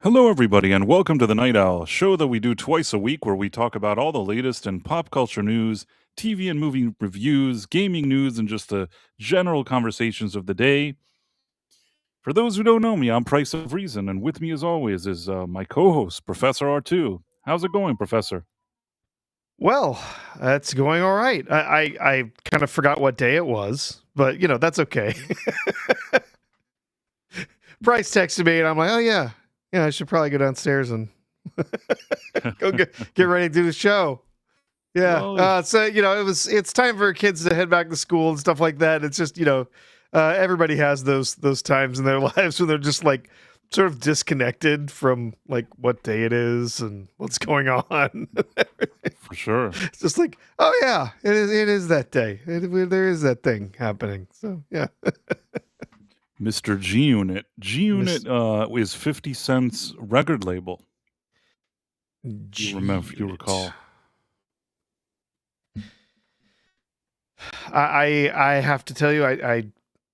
Hello, everybody, and welcome to the Night Owl, a show that we do twice a week where we talk about all the latest in pop culture news, TV and movie reviews, gaming news, and just the general conversations of the day. For those who don't know me, I'm Price of Reason, and with me, as always, is my co host, Professor R2. How's it going, Professor? Well, that's going all right. I kind of forgot what day it was, but that's okay. Bryce texted me, and I'm like, oh yeah, I should probably go downstairs and go get ready to do the show. Yeah. Well, So it's time for kids to head back to school and stuff like that. It's just everybody has those times in their lives when they're just like sort of disconnected from like what day it is and what's going on. for sure. It's just like, oh yeah, it is that day. There is that thing happening. So yeah. Mr. G Unit. G Unit is 50 Cent's record label. You remember, if you recall. I have to tell you, I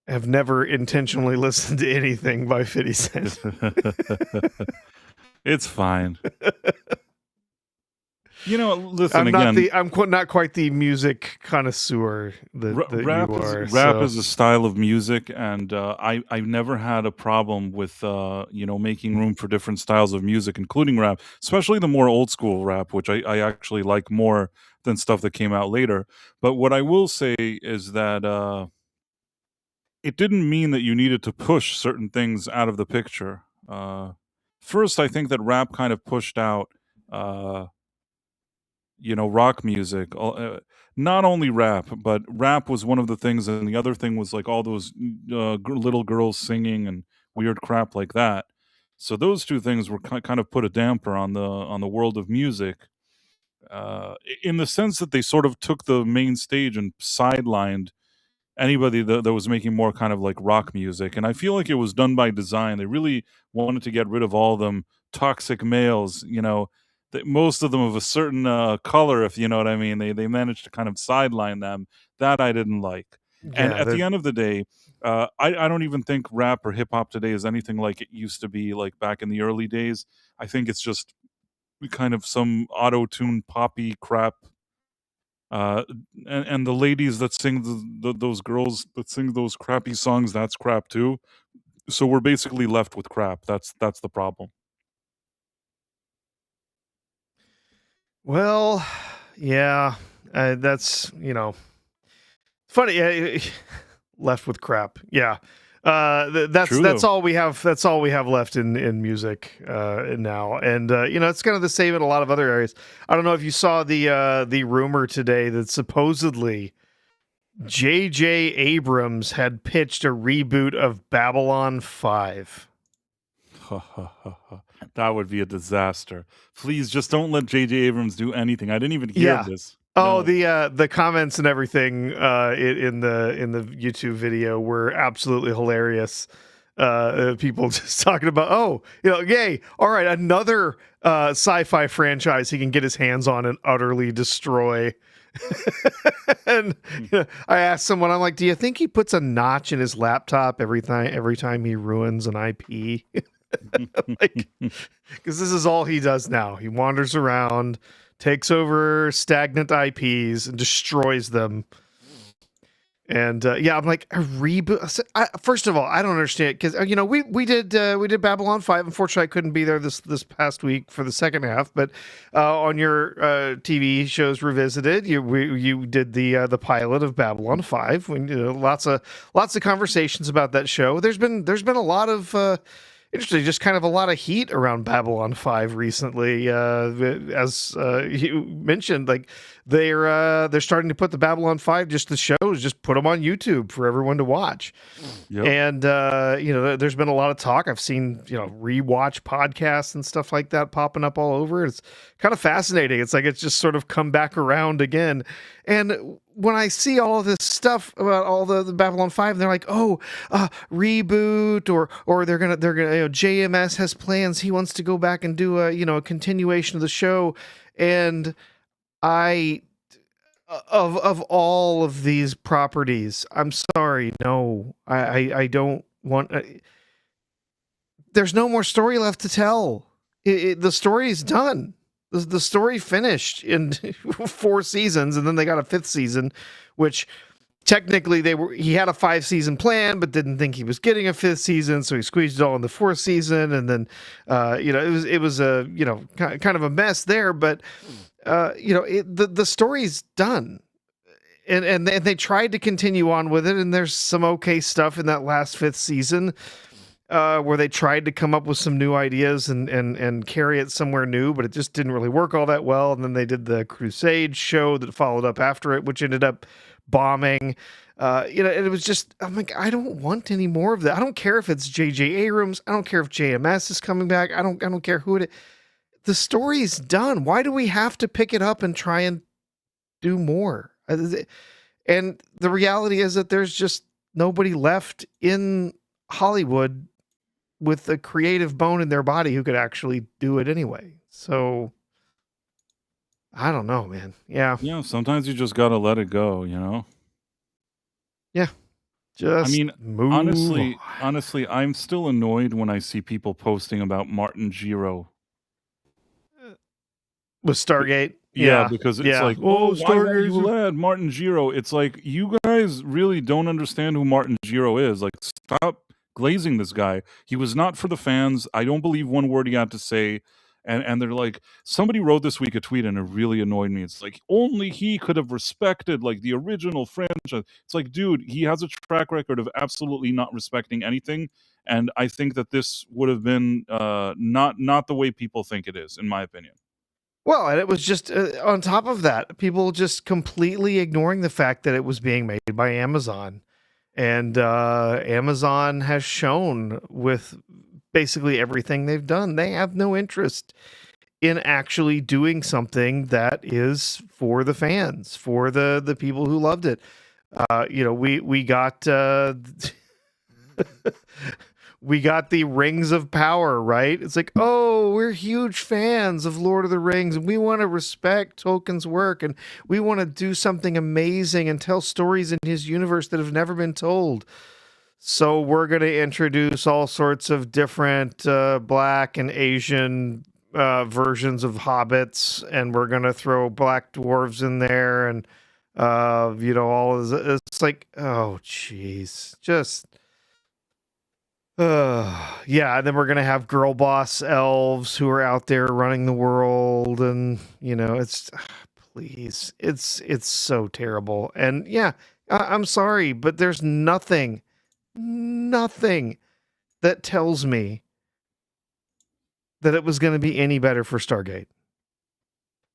have never intentionally listened to anything by 50 Cent. It's fine. Listen, I'm not quite the music connoisseur that rap you are. Rap is a style of music, and I've never had a problem with making room for different styles of music, including rap, especially the more old school rap, which I actually like more than stuff that came out later. But what I will say is that it didn't mean that you needed to push certain things out of the picture. First, I think that rap kind of pushed out. Rock music. Not only rap, but rap was one of the things, and the other thing was like all those little girls singing and weird crap like that. So those two things were kind of put a damper on the world of music, in the sense that they sort of took the main stage and sidelined anybody that was making more kind of like rock music. And I feel like it was done by design. They really wanted to get rid of all them toxic males, that most of them of a certain color, if you know what I mean. They managed to kind of sideline them. That I didn't like. And Yeah, at the end of the day, I don't even think rap or hip hop today is anything like it used to be, like back in the early days. I think it's just kind of some auto-tuned poppy crap. uh and the ladies that sing those girls that sing those crappy songs, that's crap too. So we're basically left with crap. That's the problem. well, yeah, that's funny. Yeah, left with crap. Yeah. True That's though. all we have. That's all we have left in music now, and it's kind of the same in a lot of other areas. I don't know if you saw the rumor today that supposedly J.J. Abrams had pitched a reboot of Babylon 5. That would be a disaster. Please just don't let JJ Abrams do anything. I didn't even hear of Yeah. this. Oh, No. the comments and everything in the YouTube video were absolutely hilarious. People just talking about, oh, yay, all right, another sci-fi franchise he can get his hands on and utterly destroy. And I asked someone, I'm like, do you think he puts a notch in his laptop every time he ruins an IP? Like, because this is all he does now. He wanders around, takes over stagnant IPs and destroys them. And I'm like, a reboot. First of all, I don't understand, because we did Babylon 5. Unfortunately, I couldn't be there this past week for the second half. But on your TV shows revisited, you did the pilot of Babylon 5. When lots of conversations about that show. There's been a lot of interesting, just kind of a lot of heat around Babylon 5 recently. As you mentioned, like they're starting to put the Babylon 5, just the shows, just put them on YouTube for everyone to watch. Yep. And there's been a lot of talk. I've seen rewatch podcasts and stuff like that popping up all over. It's kind of fascinating. It's like it's just sort of come back around again. And when I see all this stuff about all the Babylon 5, they're like, oh, reboot, or they're gonna JMS has plans. He wants to go back and do a continuation of the show. And I of all of these properties, I'm sorry, no, I don't want. there's no more story left to tell. The story is done. The story finished in 4 seasons, and then they got a 5th season, which technically he had a 5-season plan, but didn't think he was getting a 5th season, so he squeezed it all in the 4th season, and then it was a kind of a mess there. But the story's done. And they tried to continue on with it, and there's some okay stuff in that last 5th season where they tried to come up with some new ideas and carry it somewhere new, but it just didn't really work all that well. And then they did the Crusade show that followed up after it, which ended up bombing. And it was just, I'm like, I don't want any more of that. I don't care if it's J.J. Abrams. I don't care if JMS is coming back. I don't care who it is. The story's done. Why do we have to pick it up and try and do more? And the reality is that there's just nobody left in Hollywood with a creative bone in their body who could actually do it anyway. So I don't know, man. Yeah. Yeah, sometimes you just gotta let it go, you know? Yeah. Just I mean, move honestly, I'm still annoyed when I see people posting about Martin Giro. with Stargate. Yeah, because it's Yeah. like, Oh, oh, why won't Stargazer. you add Martin Giro? It's like, you guys really don't understand who Martin Giro is. Like, stop glazing this guy. He was not for the fans. I don't believe one word he had to say. And they're like, somebody wrote this week a tweet and it really annoyed me. It's like, only he could have respected like the original franchise. It's like, dude, he has a track record of absolutely not respecting anything. And I think that this would have been not the way people think it is, in my opinion. Well, and it was just on top of that, people just completely ignoring the fact that it was being made by Amazon. And Amazon has shown with basically everything they've done, they have no interest in actually doing something that is for the fans, for the people who loved it. We got we got the Rings of Power, right? It's like, oh, we're huge fans of Lord of the Rings, and we want to respect Tolkien's work, and we want to do something amazing and tell stories in his universe that have never been told. So we're going to introduce all sorts of different Black and Asian versions of hobbits, and we're going to throw black dwarves in there, and all of this. It's like, oh, jeez, just. Yeah, and then we're gonna have girl boss elves who are out there running the world, and it's please, it's so terrible. And yeah, I'm sorry, but there's nothing that tells me that it was going to be any better for Stargate.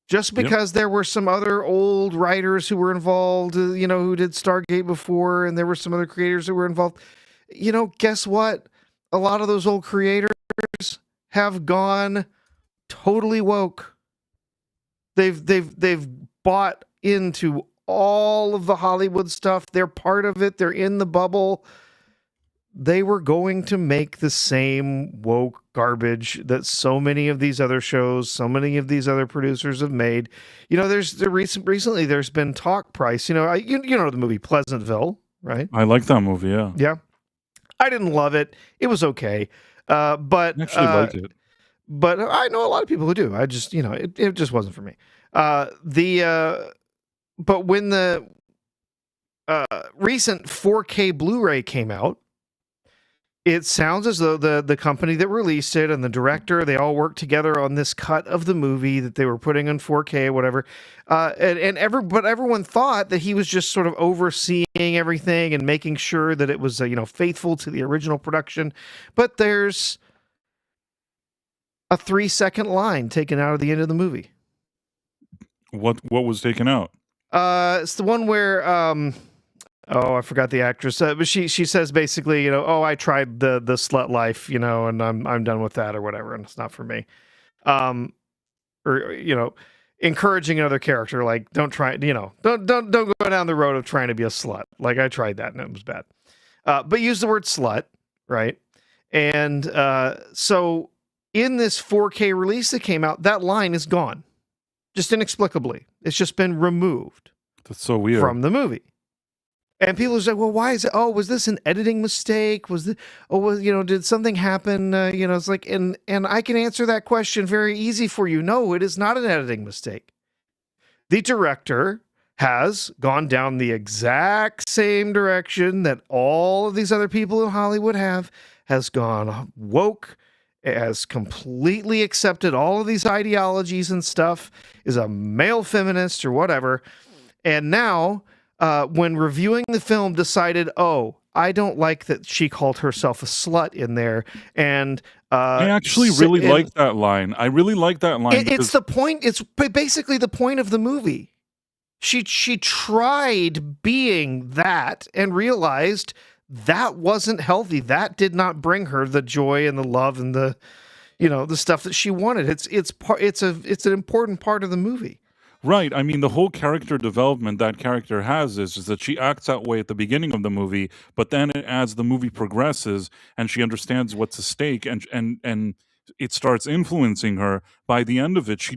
Just because there were some other old writers who were involved, who did Stargate before, and there were some other creators who were involved. Guess what? A lot of those old creators have gone totally woke. They've bought into all of the Hollywood stuff. They're part of it. They're in the bubble. They were going to make the same woke garbage that so many of these other shows, so many of these other producers have made. Recently there's been talk price. The movie Pleasantville, right? I like that movie. Yeah. Yeah. I didn't love it. It was okay. But I actually like it. But I know a lot of people who do. I just, it just wasn't for me. But when the recent 4K Blu-ray came out, it sounds as though the company that released it and the director, they all worked together on this cut of the movie that they were putting on 4K or whatever. But everyone thought that he was just sort of overseeing everything and making sure that it was, faithful to the original production. But there's a 3-second line taken out of the end of the movie. What was taken out? It's the one where, I forgot the actress, but she says basically, I tried the slut life, and I'm done with that or whatever, and it's not for me. Encouraging another character, like, don't try, don't go down the road of trying to be a slut. Like, I tried that and it was bad. But use the word slut, right? And so in this 4K release that came out, that line is gone, just inexplicably. It's just been removed. That's so weird from the movie. And people are like, well, why is it? Oh, was this an editing mistake? Was it? Oh, did something happen? It's like, and I can answer that question very easy for you. No, it is not an editing mistake. The director has gone down the exact same direction that all of these other people in Hollywood has gone woke, has completely accepted all of these ideologies and stuff, is a male feminist or whatever. And now, when reviewing the film, decided, oh, I don't like that she called herself a slut in there. And I actually really like that line. I really like that line. It's the point. It's basically the point of the movie. She tried being that and realized that wasn't healthy. That did not bring her the joy and the love and the stuff that she wanted. It's an important part of the movie. Right. I mean, the whole character development that character has is that she acts that way at the beginning of the movie, but then as the movie progresses and she understands what's at stake and it starts influencing her, by the end of it, she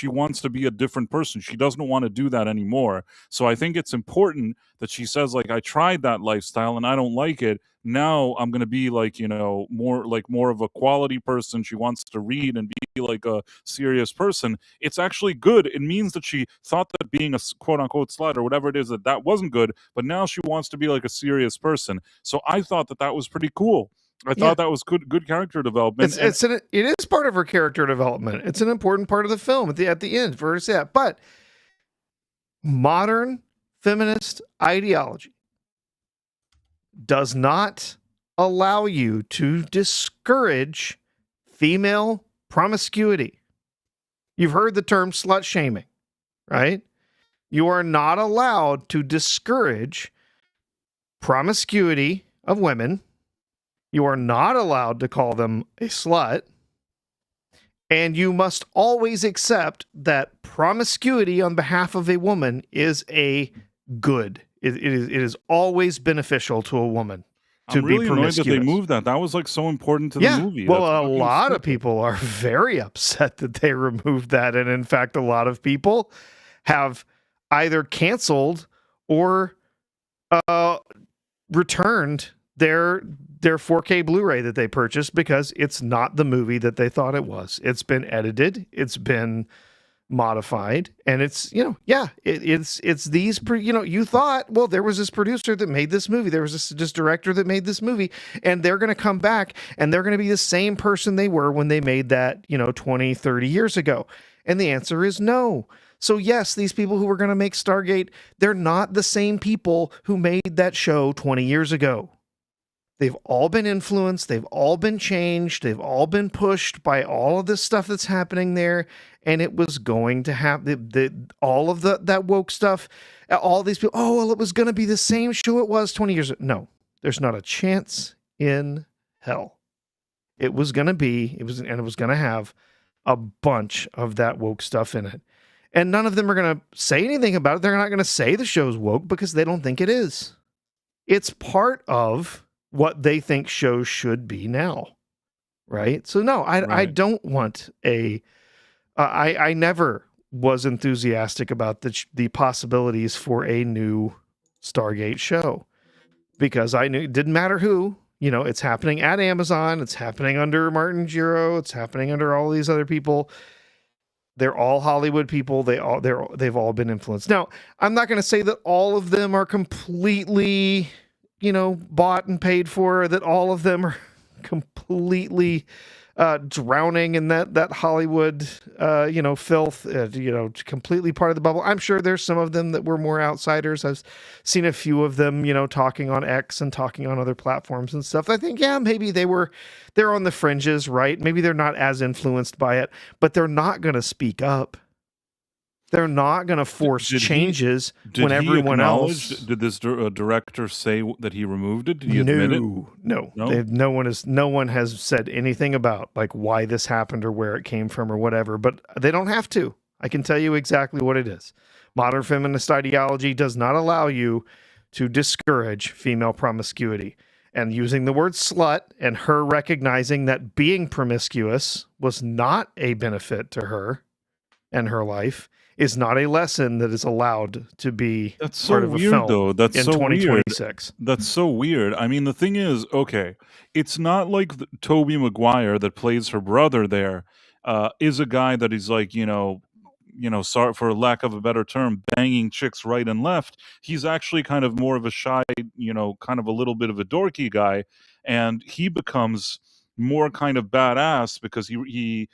wants to be a different person. She doesn't want to do that anymore. So I think it's important that she says, like, I tried that lifestyle and I don't like it. Now I'm going to be more of a quality person. She wants to read and be like a serious person. It's actually good. It means that she thought that being a quote unquote slut or whatever it is that wasn't good, but now she wants to be like a serious person. So I thought that was pretty cool. I thought that was good character development. It is part of her character development. It's an important part of the film at the end for her to say that. But modern feminist ideology does not allow you to discourage female promiscuity. You've heard the term slut shaming, right? You are not allowed to discourage promiscuity of women. You are not allowed to call them a slut. And you must always accept that promiscuity on behalf of a woman is a good. It is always beneficial to a woman to I'm really be promiscuous. Annoyed that they moved that. That was like so important to the movie. Well, a lot of people are very upset that they removed that. And in fact, a lot of people have either canceled or returned their 4K Blu-ray that they purchased because it's not the movie that they thought it was. It's been edited, it's been modified, and it's these you thought, well, there was this producer that made this movie, there was this director that made this movie, and they're going to come back and they're going to be the same person they were when they made that 20, 30 years ago. And the answer is no. So yes, these people who were going to make Stargate, they're not the same people who made that show 20 years ago. They've all been influenced. They've all been changed. They've all been pushed by all of this stuff that's happening there. And it was going to have all of that woke stuff. All these people, oh, well, it was going to be the same show it was 20 years ago. No, there's not a chance in hell. It was going to have a bunch of that woke stuff in it. And none of them are going to say anything about it. They're not going to say the show's woke because they don't think it is. It's part of what they think shows should be now, right? So no, I don't want I never was enthusiastic about the possibilities for a new Stargate show because I knew it didn't matter who, it's happening at Amazon, it's happening under Martin Giro, it's happening under all these other people. They're all Hollywood people. They've all been influenced. Now, I'm not going to say that all of them are completely bought and paid for, that all of them are completely drowning in that Hollywood, filth, completely part of the bubble. I'm sure there's some of them that were more outsiders. I've seen a few of them, talking on X and talking on other platforms and stuff. I think, yeah, maybe they're on the fringes, right? Maybe they're not as influenced by it, but they're not going to speak up. They're not going to force changes when everyone else. Did this director say that he removed it? Did he admit it? No. No one has said anything about like why this happened or where it came from or whatever. But they don't have to. I can tell you exactly what it is. Modern feminist ideology does not allow you to discourage female promiscuity. And using the word slut and her recognizing that being promiscuous was not a benefit to her. and her life is not a lesson that is allowed to be That's so part of a weird, film though. That's in so weird. 2026. That's so weird. I mean, the thing is, okay, it's not like Toby Maguire that plays her brother there, is a guy that is like, sorry for lack of a better term, banging chicks right and left. He's actually kind of more of a shy, kind of a little bit of a dorky guy, and he becomes more kind of badass because he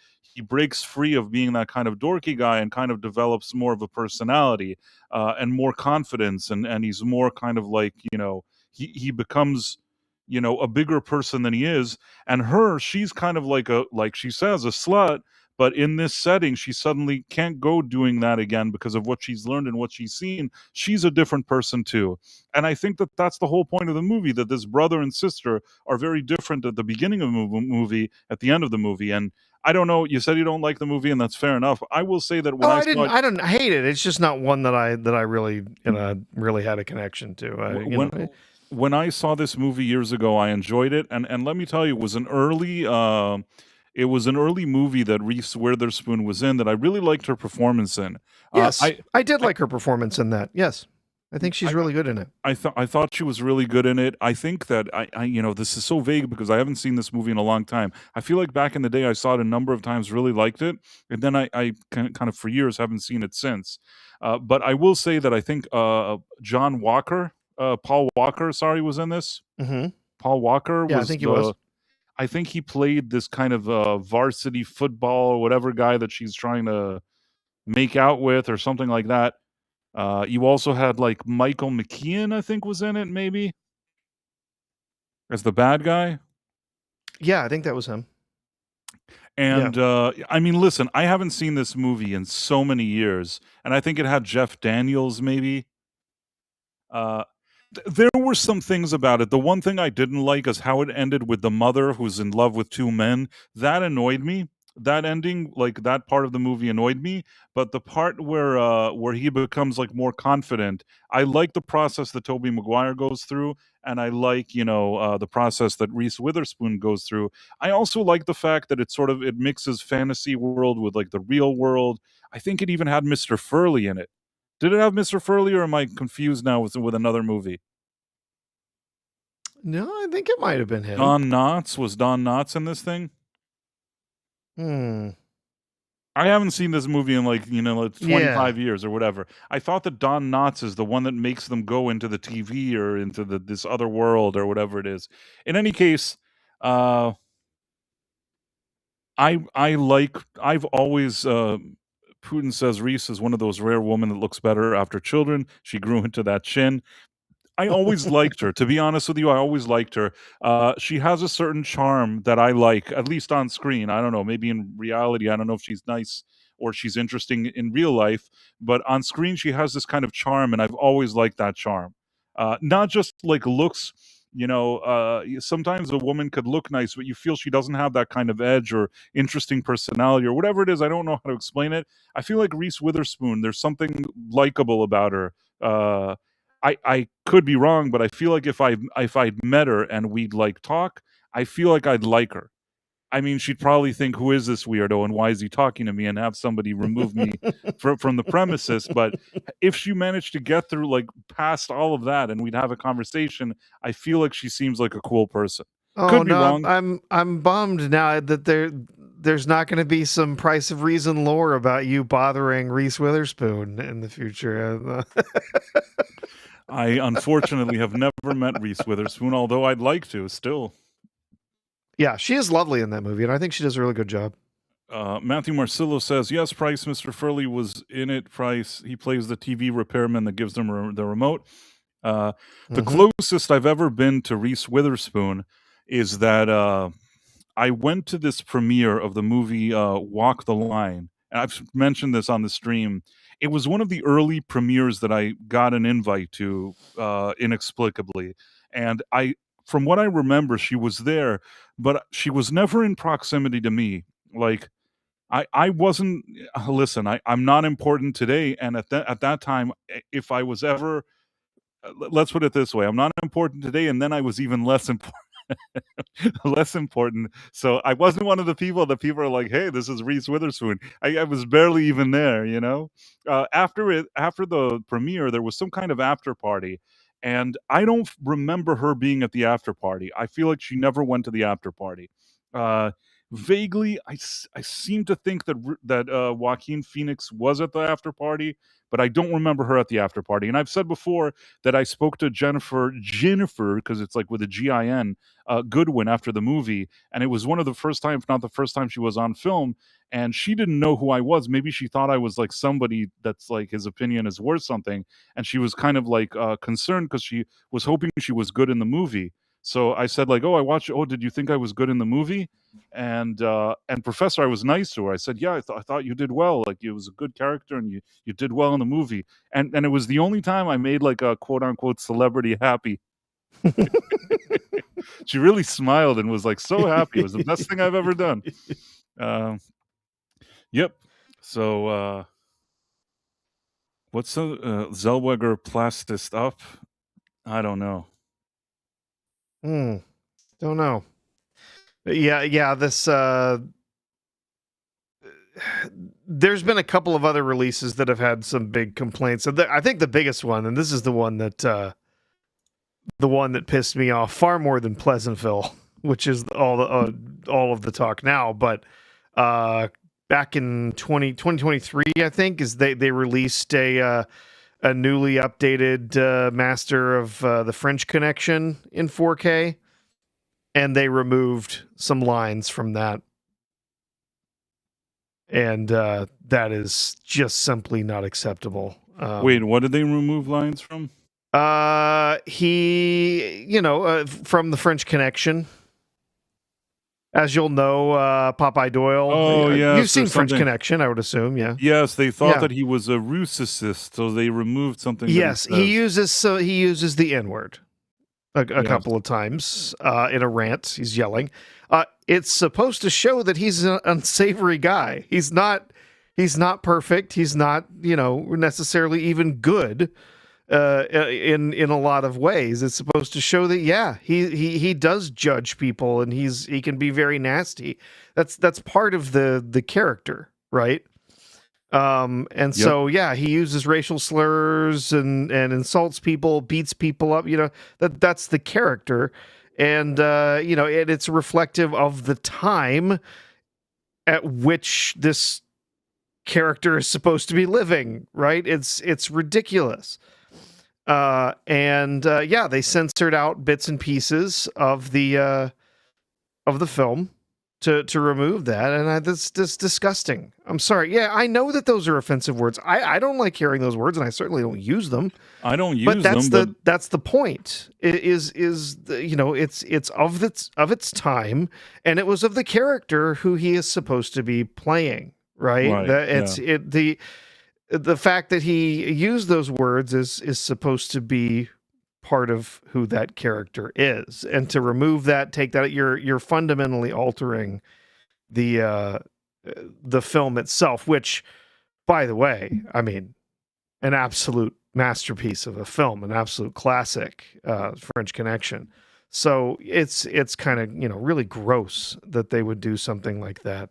breaks free of being that kind of dorky guy and kind of develops more of a personality, and more confidence, and he's more kind of like, he becomes, a bigger person than he is. And she's kind of like like she says, a slut, but in this setting she suddenly can't go doing that again because of what she's learned and what she's seen. She's a different person too, and I think that that's the whole point of the movie, that this brother and sister are very different at the beginning of the movie, at the end of the movie. And I don't know, you said you don't like the movie, and that's fair enough. I will say that when Oh, I saw it, I don't hate it. It's just not one that I really, really had a connection to. when I saw this movie years ago, I enjoyed it, and let me tell you, it was an early movie that Reese Witherspoon was in that I really liked her performance in. Yes, I I did I like her performance in that. Yes, I think she's I really good in it. I thought she was really good in it. I think that this is so vague because I haven't seen this movie in a long time. I feel like back in the day I saw it a number of times, really liked it, and then I kind of for years haven't seen it since. But I will say that I think Paul Walker, sorry, was in this. Hmm. Paul Walker Yeah, I was think he was. I think he played this kind of varsity football or whatever guy that she's trying to make out with or something like that. You also had like Michael McKean, I think, was in it, maybe as the bad guy. Yeah, I think that was him. Yeah. And I mean, listen, I haven't seen this movie in so many years, and I think it had Jeff Daniels, maybe. Uh, there were some things about it. The one thing I didn't like is how it ended with the mother who's in love with two men. That annoyed me. That ending, like that part of the movie annoyed me, but the part where he becomes like more confident, I like the process that Toby Maguire goes through, and I like, the process that Reese Witherspoon goes through. I also like the fact that it mixes fantasy world with like the real world. I think it even had Mr. Furley in it. Did it have Mr. Furley, or am I confused now with another movie? No, I think it might have been him. Don Knotts? Was Don Knotts in this thing? Hmm. I haven't seen this movie in like, like Yeah. 25 years or whatever. I thought that Don Knotts is the one that makes them go into the TV or into this other world or whatever it is. In any case, uh, I've always Putin says Reese is one of those rare women that looks better after children. She grew into that chin. I always liked her. To be honest with you, I always liked her. She has a certain charm that I like, at least on screen. I don't know, maybe in reality, I don't know if she's nice or she's interesting in real life, but on screen, she has this kind of charm, and I've always liked that charm. Not just like looks, sometimes a woman could look nice, but you feel she doesn't have that kind of edge or interesting personality or whatever it is. I don't know how to explain it. I feel like Reese Witherspoon, there's something likable about her. I could be wrong, but I feel like if I'd met her and we'd like talk, I feel like I'd like her. I mean, she'd probably think, "Who is this weirdo, and why is he talking to me?" and have somebody remove me from the premises. But if she managed to get through, like, past all of that, and we'd have a conversation, I feel like she seems like a cool person. Oh Could be no, wrong. I'm bummed now that there's not going to be some Price of Reason lore about you bothering Reese Witherspoon in the future. I unfortunately have never met Reese Witherspoon, although I'd like to still. Yeah, she is lovely in that movie, and I think she does a really good job. Matthew Marcillo says, yes, Price, Mr. Furley was in it. Price, he plays the TV repairman that gives them the remote. The Hmm. closest I've ever been to Reese Witherspoon is that I went to this premiere of the movie Walk the Line. And I've mentioned this on the stream. It was one of the early premieres that I got an invite to inexplicably. And from what I remember, she was there, but she was never in proximity to me. Like, I wasn't, listen, I'm not important today. And at that time, if I was ever, let's put it this way, I'm not important today. And then I was even less important. Less important. So I wasn't one of the people that people are like, "Hey, this is Reese Witherspoon." I was barely even there, you know. After the premiere, there was some kind of after party, and I don't remember her being at the after party. I feel like she never went to the after party. Uh, Vaguely, I seem to think that Joaquin Phoenix was at the after party, but I don't remember her at the after party. And I've said before that I spoke to Jennifer, because it's like with a Gin, Goodwin after the movie, and it was one of the first time, if not the first time, she was on film, and she didn't know who I was. Maybe she thought I was like somebody that's like his opinion is worth something, and she was kind of like concerned because she was hoping she was good in the movie. So I said like, "Oh, I watched. Oh, did you think I was good in the movie?" And Professor, I was nice to her. I said, "Yeah, I thought you did well. Like it was a good character, and you did well in the movie." And it was the only time I made like a quote unquote celebrity happy. She really smiled and was like so happy. It was the best thing I've ever done. Um, yep. So what's the Zellweger plastist up? I don't know. Hmm. Don't know. Yeah. This there's been a couple of other releases that have had some big complaints. So I think the biggest one, and this is the one that pissed me off far more than Pleasantville, which is all of the talk now. But back in 2023, I think, is they released a newly updated master of the French Connection in 4K, and they removed some lines from that. And that is just simply not acceptable. Wait, what did they remove lines from? From the French Connection. As you'll know, Popeye Doyle. Oh, yes, you've seen there's French something- Connection, I would assume. Yeah. Yes, they thought Yeah. that he was a Russicist, so they removed something. Yes, that he uses the N-word a Yes. couple of times in a rant. He's yelling. It's supposed to show that he's an unsavory guy. He's not perfect. He's not, necessarily even good in a lot of ways. It's supposed to show that he does judge people, and he can be very nasty. That's part of the character, right? So he uses racial slurs and insults people, beats people up. That's the character, and it's reflective of the time at which this character is supposed to be living. Right? It's ridiculous. They censored out bits and pieces of the film to remove that, and that's disgusting. I'm sorry. Yeah, I know that those are offensive words. I don't like hearing those words, and I certainly don't use them. I don't use But that's them. that's the point. It's of its time, and it was of the character who he is supposed to be playing. Right. The fact that he used those words is supposed to be part of who that character is, and to remove that, take that, you're fundamentally altering the film itself, which, by the way, I mean, an absolute masterpiece of a film, an absolute classic, French Connection. So it's kind of really gross that they would do something like that.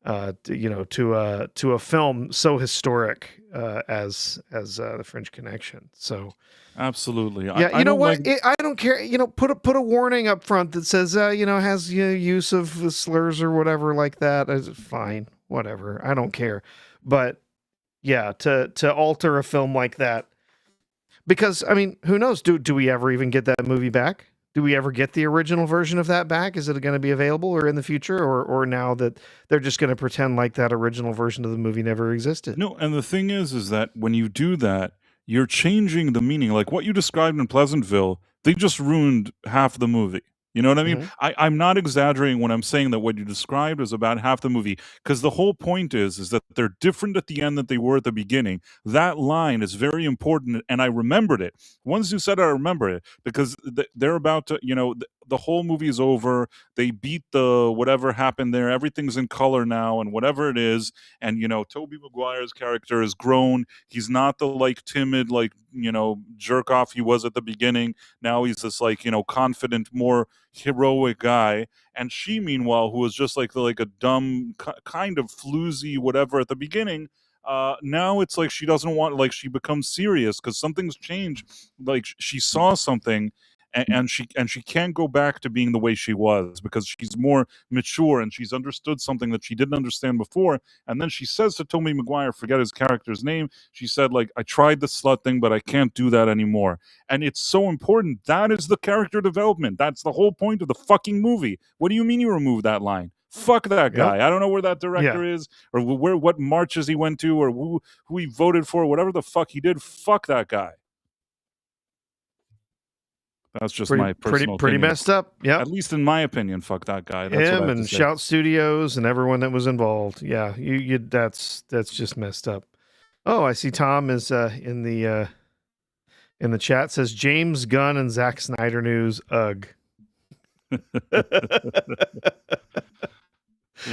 To a film so historic as the French Connection. So Absolutely. yeah, I don't what? like- I don't care. Put a warning up front that says has use of slurs or whatever like that. Fine, whatever. I don't care. But yeah, to alter a film like that, because I mean, who knows? Do we ever even get that movie back? Do we ever get the original version of that back? Is it going to be available or in the future, or now that they're just going to pretend like that original version of the movie never existed? No, and the thing is that when you do that, you're changing the meaning. Like what you described in Pleasantville, they just ruined half the movie. You know what I mean? I'm not exaggerating when I'm saying that what you described is about half the movie, because the whole point is that they're different at the end than they were at the beginning. That line is very important, and I remembered it. Once you said it, I remember it, because they're about to, the whole movie is over. They beat the whatever happened there. Everything's in color now, and whatever it is. And Toby Maguire's character is grown. He's not the like timid, like jerk off he was at the beginning. Now he's this like confident, more heroic guy. And she, meanwhile, who was just like a dumb kind of floozy whatever at the beginning, now it's like she doesn't want, like, she becomes serious because something's changed. Like she saw something, and she can't go back to being the way she was because she's more mature and she's understood something that she didn't understand before. And then she says to Tommy Maguire, forget his character's name, she said, like, I tried the slut thing, but I can't do that anymore. And it's so important. That is the character development. That's the whole point of the fucking movie. What do you mean you remove that line? Fuck that guy. Yep. I don't know where that director is, or what marches he went to, or who he voted for, whatever the fuck he did. Fuck that guy. That's just my personal pretty opinion. messed up. Yeah, At least in my opinion, fuck that guy. That's what I him have to and say. Shout Studios and everyone that was involved. Yeah, you that's just messed up. Oh, I see Tom is in the chat, says James Gunn and Zack Snyder news. Ugh.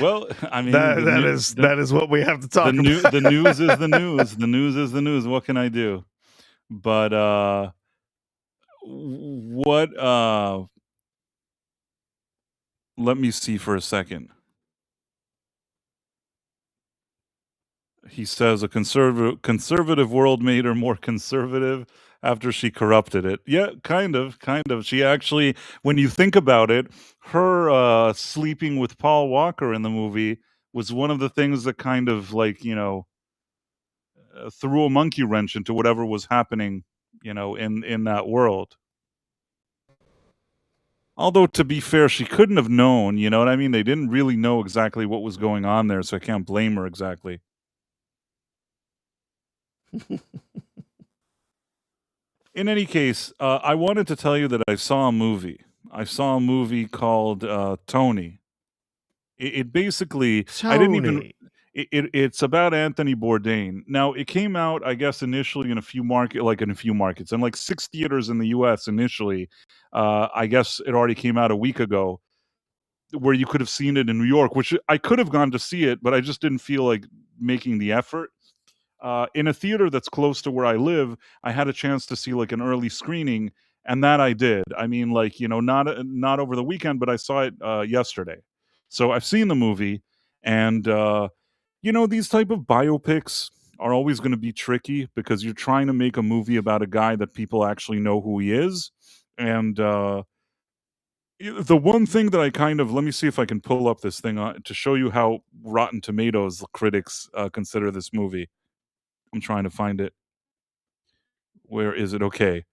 Well, I mean, that is what we have to talk about. The news is the news. The news is the news. What can I do? But what let me see for a second. He says a conservative world made her more conservative after she corrupted it. Yeah, kind of. She actually, when you think about it, her sleeping with Paul Walker in the movie was one of the things that kind of like, threw a monkey wrench into whatever was happening, in that world. Although, to be fair, she couldn't have known, you know what I mean? They didn't really know exactly what was going on there, so I can't blame her exactly. In any case, I wanted to tell you that I saw a movie. I saw a movie called Tony. It basically, I didn't even. It's about Anthony Bourdain. Now, it came out, I guess, initially in a few markets, and like 6 theaters in the U.S. initially. I guess it already came out a week ago, where you could have seen it in New York, which I could have gone to see it, but I just didn't feel like making the effort. In a theater that's close to where I live, I had a chance to see like an early screening, and that I did. I mean, like, not over the weekend, but I saw it yesterday. So I've seen the movie, and these type of biopics are always going to be tricky because you're trying to make a movie about a guy that people actually know who he is. And the one thing that I kind of, let me see if I can pull up this thing to show you how Rotten Tomatoes critics consider this movie. I'm trying to find it. Where is it? Okay.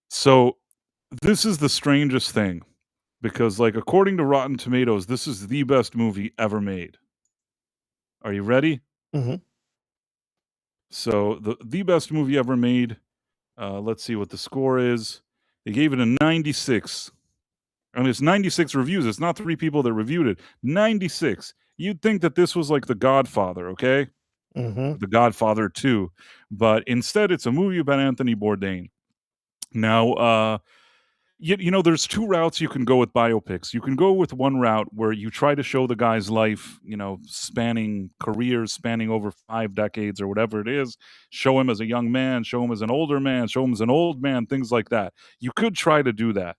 So this is the strangest thing because, like, according to Rotten Tomatoes, this is the best movie ever made. Are you ready? Mm-hmm. So the best movie ever made. Let's see what the score is. They gave it a 96. And it's 96 reviews. It's not 3 people that reviewed it. 96. You'd think that this was like The Godfather, okay? Mm-hmm. The Godfather 2. But instead, it's a movie about Anthony Bourdain. Now, there's 2 routes you can go with biopics. You can go with one route where you try to show the guy's life, spanning careers, spanning over 5 decades or whatever it is. Show him as a young man, show him as an older man, show him as an old man, things like that. You could try to do that.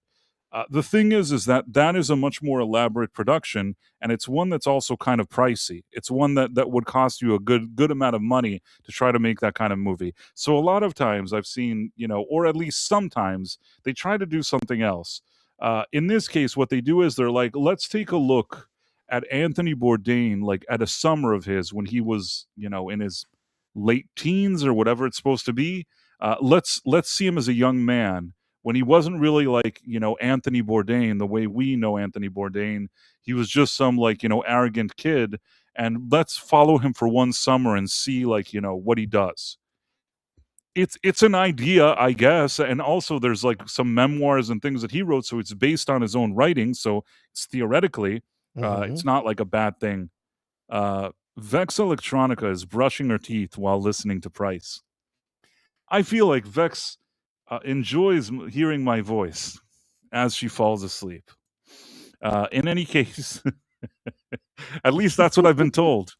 The thing is that is a much more elaborate production, and it's one that's also kind of pricey. It's one that would cost you a good amount of money to try to make that kind of movie. So a lot of times I've seen, or at least sometimes, they try to do something else. In this case, what they do is they're like, let's take a look at Anthony Bourdain, like at a summer of his when he was, in his late teens or whatever it's supposed to be. Let's see him as a young man when he wasn't really like, Anthony Bourdain, the way we know Anthony Bourdain. He was just some like, arrogant kid. And let's follow him for one summer and see like, what he does. It's an idea, I guess. And also there's like some memoirs and things that he wrote. So it's based on his own writing. So it's theoretically, it's not like a bad thing. Vex Electronica is brushing her teeth while listening to Price. I feel like Vex enjoys hearing my voice, as she falls asleep. In any case, at least that's what I've been told.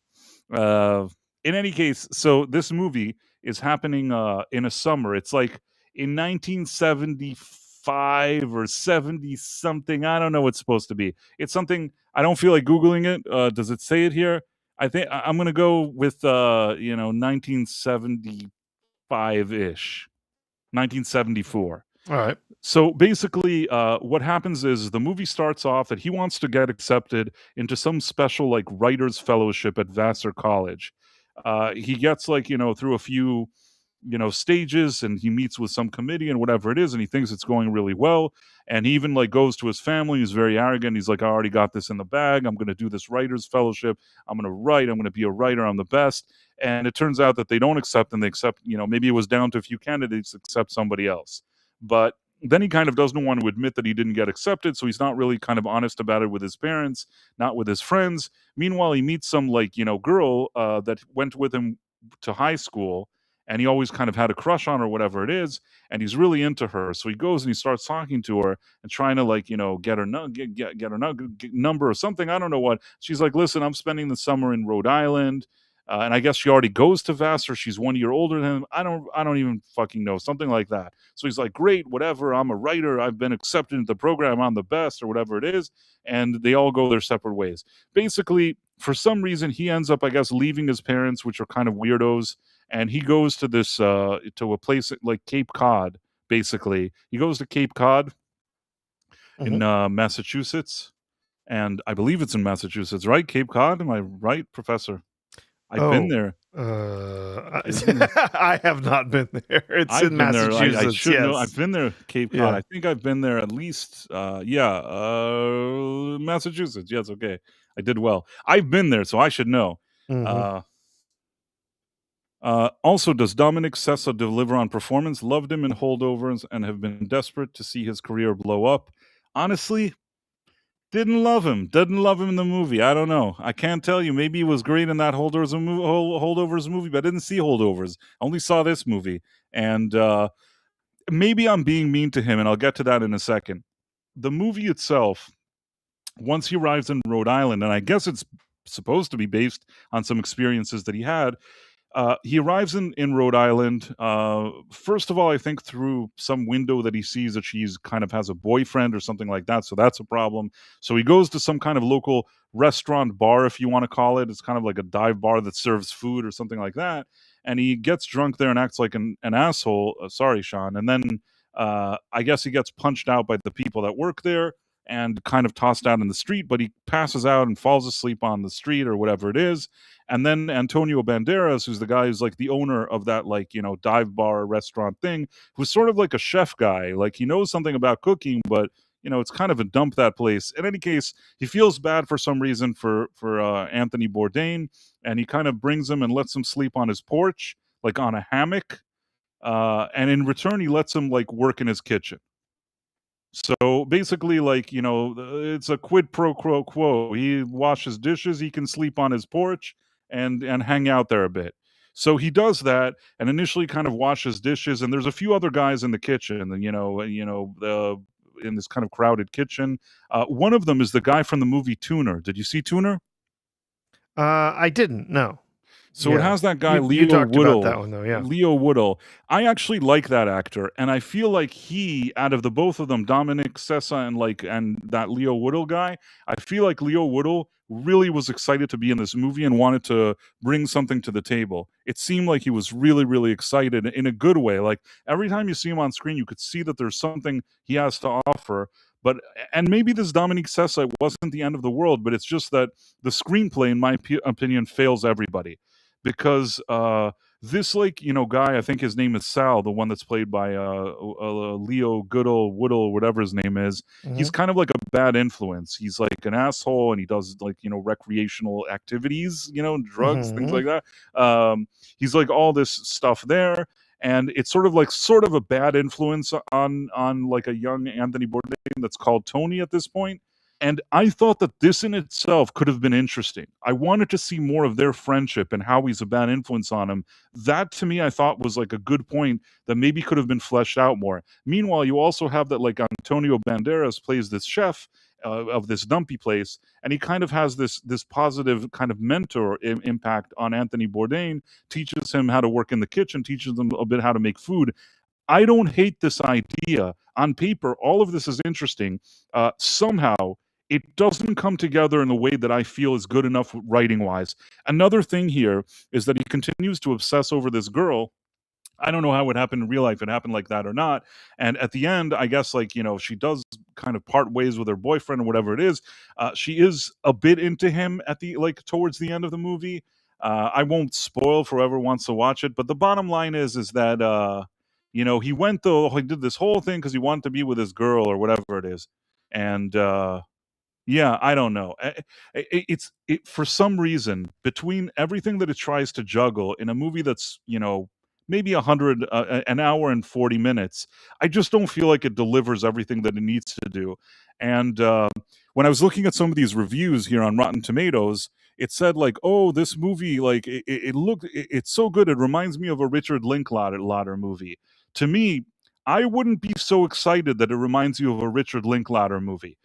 Uh, in any case, so this movie is happening in a summer. It's like in 1975 or 70 something. I don't know what it's supposed to be. It's something I don't feel like googling it. Does it say it here? I think I'm gonna go with 1975 ish, 1974. All right. So basically, what happens is the movie starts off that he wants to get accepted into some special like writers fellowship at Vassar College. He gets like through a few stages, and he meets with some committee and whatever it is, and he thinks it's going really well. And he even like goes to his family. He's very arrogant. He's like, I already got this in the bag. I'm going to do this writers fellowship. I'm going to write. I'm going to be a writer. I'm the best. And it turns out that they don't accept, and they accept, maybe it was down to a few candidates except somebody else. But then he kind of doesn't want to admit that he didn't get accepted, so he's not really kind of honest about it with his parents, not with his friends. Meanwhile, he meets some like girl that went with him to high school, and he always kind of had a crush on her, whatever it is, and he's really into her. So he goes and he starts talking to her and trying to like get her get her number or something. I don't know what. She's like, listen, I'm spending the summer in Rhode Island. And I guess she already goes to Vassar. She's 1 year older than him. I don't even fucking know. Something like that. So he's like, great, whatever. I'm a writer. I've been accepted into the program. I'm the best, or whatever it is. And they all go their separate ways. Basically, for some reason, he ends up, I guess, leaving his parents, which are kind of weirdos. And he goes to this, to a place like Cape Cod, basically. He goes to Cape Cod in Massachusetts. And I believe it's in Massachusetts, right? Cape Cod? Am I right, Professor? I've been there. I have not been there. It's in Massachusetts. I should know. I've Yes. been there, Cape Cod. Yeah. I think I've been there at least. Massachusetts. Yes, okay. I did well. I've been there, so I should know. Also, does Dominic Sessa deliver on performance? Loved him in Holdovers and have been desperate to see his career blow up. Honestly, didn't love him. Didn't love him in the movie. I don't know. I can't tell you. Maybe he was great in that Holdovers movie, but I didn't see Holdovers. I only saw this movie. And maybe I'm being mean to him, and I'll get to that in a second. The movie itself, once he arrives in Rhode Island, and I guess it's supposed to be based on some experiences that he had, he arrives in Rhode Island. First of all, I think through some window that he sees that she's kind of has a boyfriend or something like that. So that's a problem. So he goes to some kind of local restaurant bar, if you want to call it. It's kind of like a dive bar that serves food or something like that. And he gets drunk there and acts like an asshole. Sorry, Sean. And then I guess he gets punched out by the people that work there and kind of tossed out in the street, but he passes out and falls asleep on the street or whatever it is. And then Antonio Banderas, who's the guy who's like the owner of that dive bar restaurant thing, who's sort of like a chef guy. Like he knows something about cooking, but it's kind of a dump, that place. In any case, he feels bad for some reason for Anthony Bourdain, and he kind of brings him and lets him sleep on his porch, like on a hammock. And in return, he lets him like work in his kitchen. So basically, it's a quid pro quo. He washes dishes, he can sleep on his porch and hang out there a bit. So he does that and initially kind of washes dishes. And there's a few other guys in the kitchen, and in this kind of crowded kitchen. One of them is the guy from the movie Tuner. Did you see Tuner? I didn't. No. So it has that guy, you Leo talked Woodall. about that one, though, yeah. Leo Woodall. I actually like that actor, and I feel like he, out of the both of them, Dominic Sessa and that Leo Woodall guy, I feel like Leo Woodall really was excited to be in this movie and wanted to bring something to the table. It seemed like he was really, really excited in a good way. Like every time you see him on screen, you could see that there's something he has to offer. And maybe this Dominic Sessa wasn't the end of the world, but it's just that the screenplay, in my opinion, fails everybody. Because this guy, I think his name is Sal, the one that's played by Leo Woodall, whatever his name is. He's kind of like a bad influence. He's like an asshole, and he does recreational activities, drugs, things like that. He's like all this stuff there, and it's sort of a bad influence on like a young Anthony Bourdain that's called Tony at this point. And I thought that this in itself could have been interesting. I wanted to see more of their friendship and how he's a bad influence on him. That to me, I thought was like a good point that maybe could have been fleshed out more. Meanwhile, you also have that like Antonio Banderas plays this chef of this dumpy place, and he kind of has this positive kind of mentor impact on Anthony Bourdain, teaches him how to work in the kitchen, teaches him a bit how to make food. I don't hate this idea. On paper, all of this is interesting. Somehow, it doesn't come together in a way that I feel is good enough writing wise. Another thing here is that he continues to obsess over this girl. I don't know how it happened in real life. It happened like that or not. And at the end, I guess like she does kind of part ways with her boyfriend or whatever it is. She is a bit into him at the like towards the end of the movie. I won't spoil for whoever wants to watch it, but the bottom line is that he did this whole thing because he wanted to be with his girl or whatever it is, and yeah, I don't know. For some reason between everything that it tries to juggle in a movie that's maybe an hour and 40 minutes, I just don't feel like it delivers everything that it needs to do. And when I was looking at some of these reviews here on Rotten Tomatoes, it said like, "Oh, this movie like it's so good. It reminds me of a Richard Linklater movie." To me, I wouldn't be so excited that it reminds you of a Richard Linklater movie.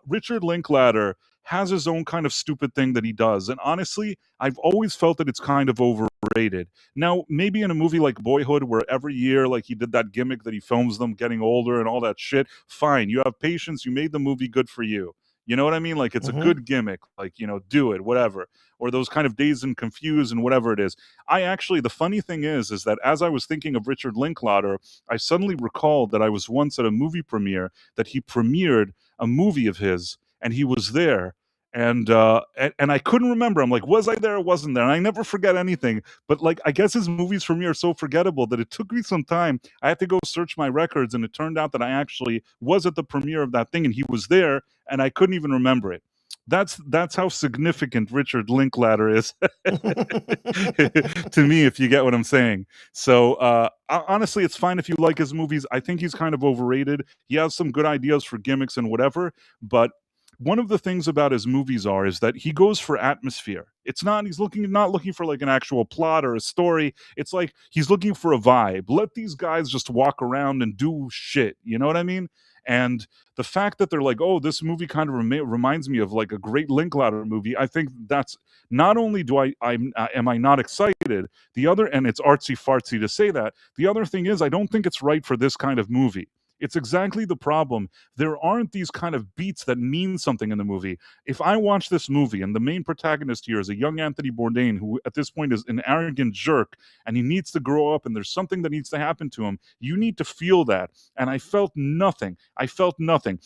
Richard Linklater has his own kind of stupid thing that he does, and honestly, I've always felt that it's kind of overrated. Now, maybe in a movie like Boyhood, where every year, like he did that gimmick that he films them getting older and all that shit, fine. You have patience. You made the movie, good for you. You know what I mean? Like it's a Mhm. good gimmick. Like do it, whatever. Or those kind of Dazed and Confused and whatever it is. The funny thing is that as I was thinking of Richard Linklater, I suddenly recalled that I was once at a movie premiere that he premiered a movie of his, and he was there. And I couldn't remember. I'm like, was I there or wasn't there? And I never forget anything. But like, I guess his movies for me are so forgettable that it took me some time. I had to go search my records, and it turned out that I actually was at the premiere of that thing, and he was there, and I couldn't even remember it. That's how significant Richard Linklater is to me, if you get what I'm saying. So honestly, it's fine if you like his movies. I think he's kind of overrated. He has some good ideas for gimmicks and whatever, but one of the things about his movies is that he goes for atmosphere. It's not he's looking not looking for like an actual plot or a story. It's like he's looking for a vibe. Let these guys just walk around and do shit. You know what I mean? And the fact that they're like, oh, this movie kind of reminds me of like a great Linklater movie. I think that's not only do am I not excited. The other, and it's artsy fartsy to say that. The other thing is, I don't think it's right for this kind of movie. It's exactly the problem. There aren't these kind of beats that mean something in the movie. If I watch this movie and the main protagonist here is a young Anthony Bourdain, who at this point is an arrogant jerk, and he needs to grow up and there's something that needs to happen to him, you need to feel that. And I felt nothing. I felt nothing.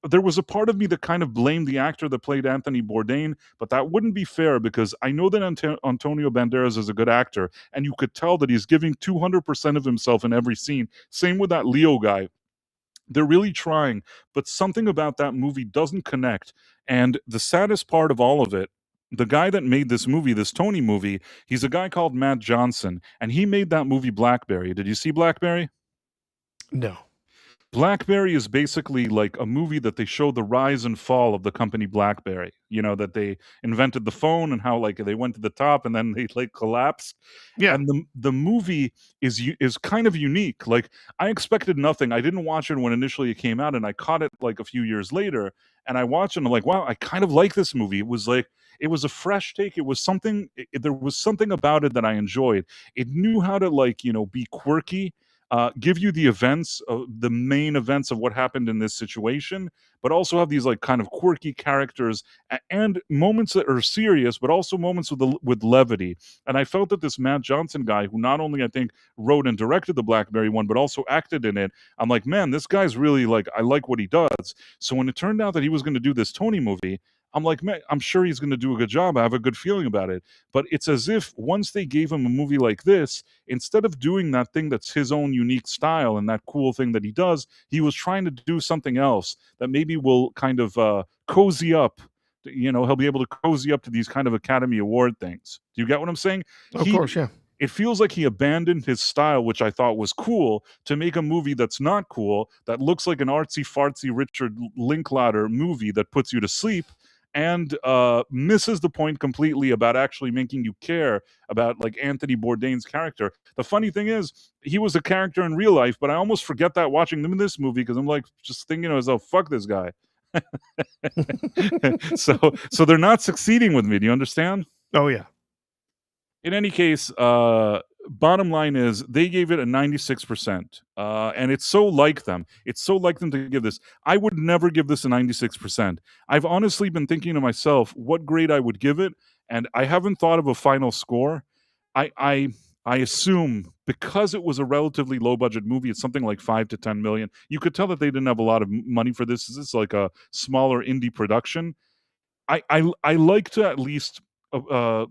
There was a part of me that kind of blamed the actor that played Anthony Bourdain, but that wouldn't be fair because I know that Antonio Banderas is a good actor, and you could tell that he's giving 200% of himself in every scene. Same with that Leo guy. They're really trying, but something about that movie doesn't connect. And the saddest part of all of it, the guy that made this movie, this Tony movie, he's a guy called Matt Johnson, and he made that movie Blackberry. Did you see Blackberry? No. Blackberry is basically like a movie that they show the rise and fall of the company BlackBerry. You know, that they invented the phone and how like they went to the top and then they like collapsed. Yeah. And the movie is kind of unique. Like I expected nothing. I didn't watch it when initially it came out, and I caught it like a few years later, and I watched it and I'm like, wow, I kind of like this movie. It was a fresh take. It was something there was something about it that I enjoyed. It knew how to like, be quirky, give you the main events of what happened in this situation, but also have these like kind of quirky characters and moments that are serious, but also moments with levity. And I felt that this Matt Johnson guy, who not only I think wrote and directed the Blackberry one, but also acted in it, I'm like, man, this guy's really like I like what he does. So when it turned out that he was going to do this Tony movie, I'm like, man, I'm sure he's going to do a good job. I have a good feeling about it. But it's as if once they gave him a movie like this, instead of doing that thing that's his own unique style and that cool thing that he does, he was trying to do something else that maybe will kind of cozy up. He'll be able to cozy up to these kind of Academy Award things. Do you get what I'm saying? Of He course, yeah. It feels like he abandoned his style, which I thought was cool, to make a movie that's not cool, that looks like an artsy-fartsy Richard Linklater movie that puts you to sleep, and misses the point completely about actually making you care about like Anthony Bourdain's character. The funny thing is, he was a character in real life, but I almost forget that watching them in this movie because I'm like just thinking to myself, "Fuck this guy." So they're not succeeding with me. Do you understand? Oh yeah. In any case, bottom line is they gave it a 96%. And it's so like them. It's so like them to give this. I would never give this a 96%. I've honestly been thinking to myself what grade I would give it, and I haven't thought of a final score. I assume because it was a relatively low budget movie, it's something like 5 to 10 million. You could tell that they didn't have a lot of money for this. This is like a smaller indie production. I like to at least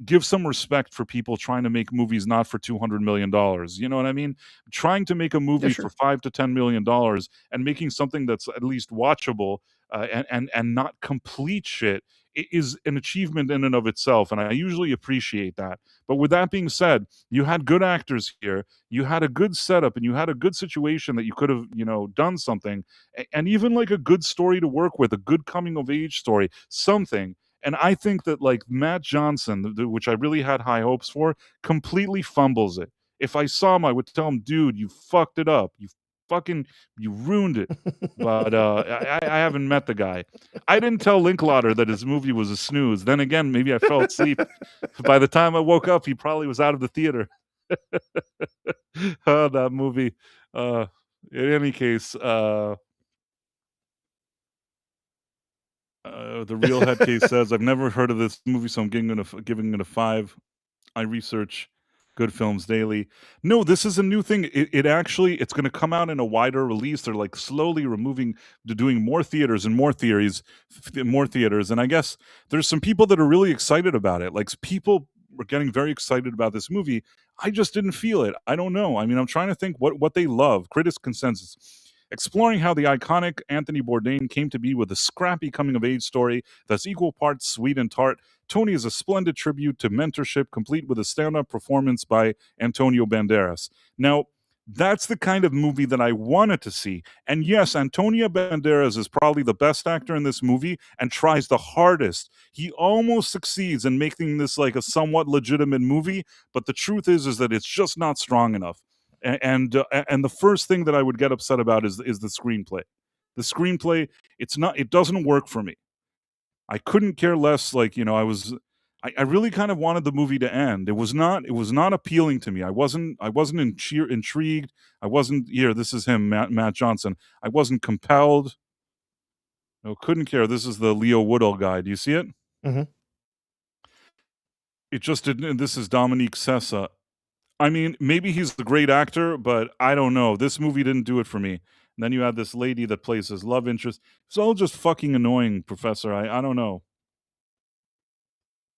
give some respect for people trying to make movies not for $200 million. You know what I mean? Trying to make a Yeah, movie for sure. $5 to 10 million and making something that's at least watchable and not complete shit is an achievement in and of itself, and I usually appreciate that. But with that being said, you had good actors here, you had a good setup, and you had a good situation that you could have, done something, and even like a good story to work with, a good coming of age story, something. And I think that like Matt Johnson, which I really had high hopes for, completely fumbles it. If I saw him, I would tell him, "Dude, you fucked it up. Fucking, you ruined it." But I haven't met the guy. I didn't tell Linklater that his movie was a snooze. Then again, maybe I fell asleep. By the time I woke up, he probably was out of the theater. Oh, that movie. In any case, the real head case says, "I've never heard of this movie, so I'm giving it a 5. I research good films daily." No, this is a new thing. It actually it's going to come out in a wider release. They're like slowly doing more theaters and more theaters. And I guess there's some people that are really excited about it. Like people were getting very excited about this movie. I just didn't feel it. I don't know. I mean, I'm trying to think what they love. Critics consensus. Exploring how the iconic Anthony Bourdain came to be with a scrappy coming of age story that's equal parts sweet and tart, Tony is a splendid tribute to mentorship, complete with a stand up performance by Antonio Banderas. Now, that's the kind of movie that I wanted to see. And yes, Antonio Banderas is probably the best actor in this movie and tries the hardest. He almost succeeds in making this like a somewhat legitimate movie, but the truth is that it's just not strong enough. And the first thing that I would get upset about is the screenplay. The screenplay, it doesn't work for me. I couldn't care less. Like, I really kind of wanted the movie to end. It was not appealing to me. I wasn't intrigued. I wasn't here. This is him, Matt Johnson. I wasn't compelled. No, couldn't care. This is the Leo Woodall guy. Do you see it? Mhm. It just didn't. This is Dominique Sessa. I mean, maybe he's the great actor, but I don't know. This movie didn't do it for me. And then you had this lady that plays his love interest. It's all just fucking annoying, Professor. I don't know.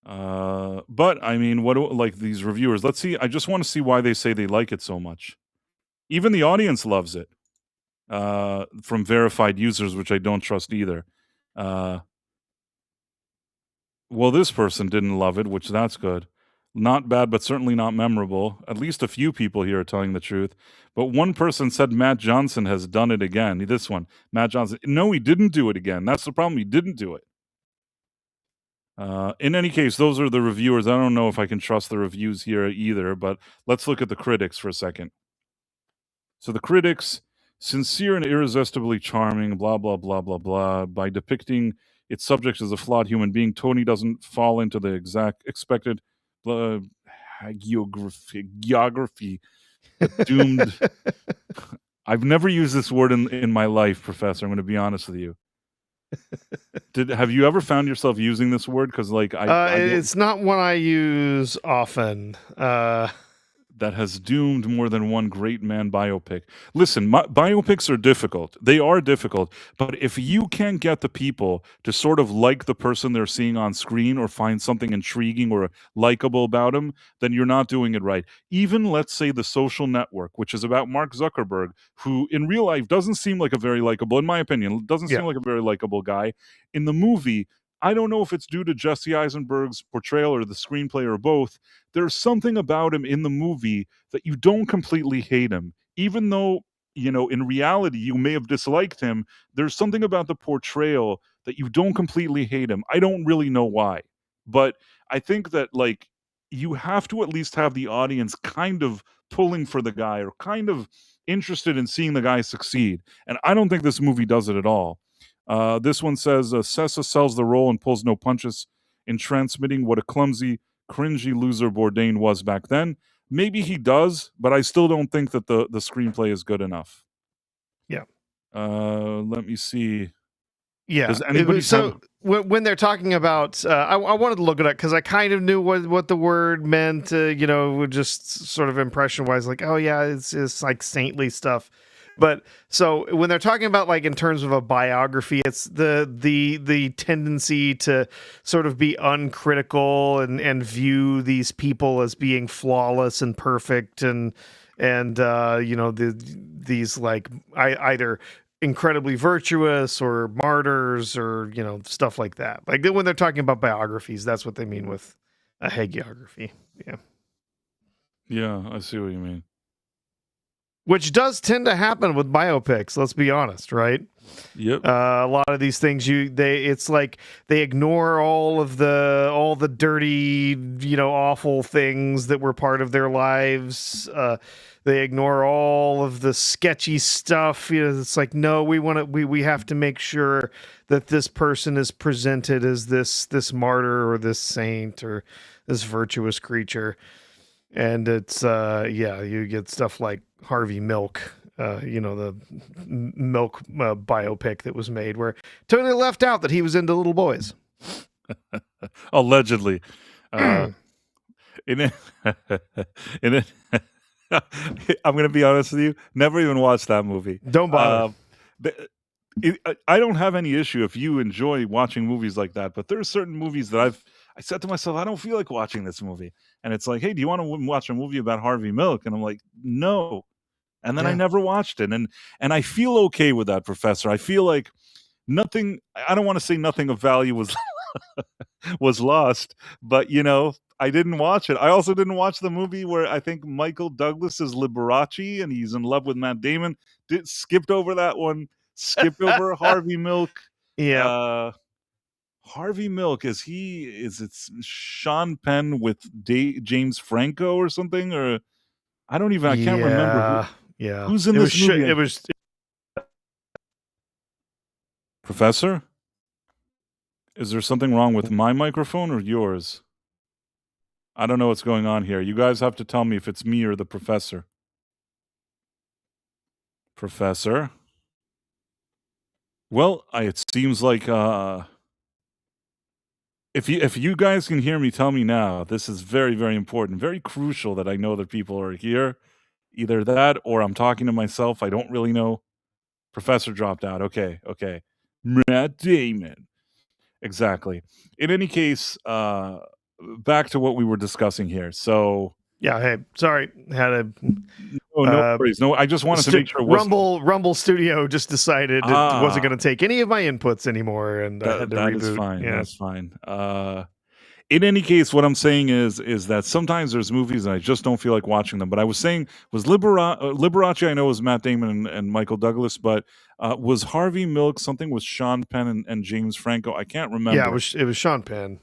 But I mean, like these reviewers? Let's see. I just want to see why they say they like it so much. Even the audience loves it. From verified users, which I don't trust either. Well, this person didn't love it, which that's good. Not bad, but certainly not memorable. At least a few people here are telling the truth. But one person said Matt Johnson has done it again. This one, Matt Johnson. No, he didn't do it again. That's the problem. He didn't do it. In any case, those are the reviewers. I don't know if I can trust the reviews here either, but let's look at the critics for a second. So the critics, sincere and irresistibly charming, blah, blah, blah, blah, blah. By depicting its subject as a flawed human being, Tony doesn't fall into the exact expected hagiography that doomed. I've never used this word in my life, Professor. I'm going to be honest with you. Have you ever found yourself using this word? Because like It's not one I use often. That has doomed more than one great man biopic. Listen, biopics are difficult. They are difficult. But if you can't get the people to sort of like the person they're seeing on screen or find something intriguing or likable about him, then you're not doing it right. Even, let's say, The Social Network, which is about Mark Zuckerberg, who in real life doesn't seem like a very likable, in my opinion, doesn't Yeah. seem like a very likable guy. In the movie, I don't know if it's due to Jesse Eisenberg's portrayal or the screenplay or both. There's something about him in the movie that you don't completely hate him. Even though, in reality, you may have disliked him, there's something about the portrayal that you don't completely hate him. I don't really know why. But I think that, like, you have to at least have the audience kind of pulling for the guy or kind of interested in seeing the guy succeed. And I don't think this movie does it at all. This one says Sessa sells the role and pulls no punches in transmitting what a clumsy, cringy loser Bourdain was back then. Maybe he does, but I still don't think that the screenplay is good enough. Yeah. Let me see. Yeah. Does anybody So when they're talking about, I wanted to look it up because I kind of knew what the word meant, just sort of impression wise, like, oh yeah, it's like saintly stuff. But so when they're talking about, like, in terms of a biography, it's the tendency to sort of be uncritical and view these people as being flawless and perfect and these, like, either incredibly virtuous or martyrs or stuff like that. Like, when they're talking about biographies, that's what they mean with a hagiography. Yeah. Yeah, I see what you mean. Which does tend to happen with biopics, let's be honest, right? Yep. A lot of these things, it's like they ignore all the dirty, awful things that were part of their lives. They ignore all of the sketchy stuff. It's like, no, we have to make sure that this person is presented as this martyr or this saint or this virtuous creature. And it's you get stuff like Harvey Milk, the Milk biopic that was made, where totally left out that he was into little boys. Allegedly. In it, in it, I'm going to be honest with you. Never even watched that movie. Don't bother. I don't have any issue if you enjoy watching movies like that, but there are certain movies that I said to myself, I don't feel like watching this movie. And it's like, hey, do you want to watch a movie about Harvey Milk? And I'm like, no. And then I never watched it. And I feel okay with that, Professor. I feel like nothing, I don't want to say nothing of value was was lost, but I didn't watch it. I also didn't watch the movie where I think Michael Douglas is Liberace and he's in love with Matt Damon. Skipped over that one. Skipped over Harvey Milk. Yeah. Harvey Milk, is it Sean Penn with James Franco or something? Or I can't remember who's in this movie. It was Professor? Is there something wrong with my microphone or yours? I don't know what's going on here. You guys have to tell me if it's me or the professor. Professor? Well, it seems like if you guys can hear me, tell me now. This is very, very important, very crucial that I know that people are here. Either that or I'm talking to myself. I don't really know. Professor dropped out. Okay. Matt Damon. Exactly. In any case, back to what we were discussing here. So yeah. Hey, sorry, had a no worries. No, I just wanted to make sure. Rumble Studio just decided it wasn't going to take any of my inputs anymore, and I had to reboot. Is fine. Yeah. That's fine. In any case, what I'm saying is that sometimes there's movies and I just don't feel like watching them. But I was saying, was Liberace, I know, was Matt Damon and Michael Douglas, but was Harvey Milk something with Sean Penn and James Franco? I can't remember. Yeah, it was Sean Penn.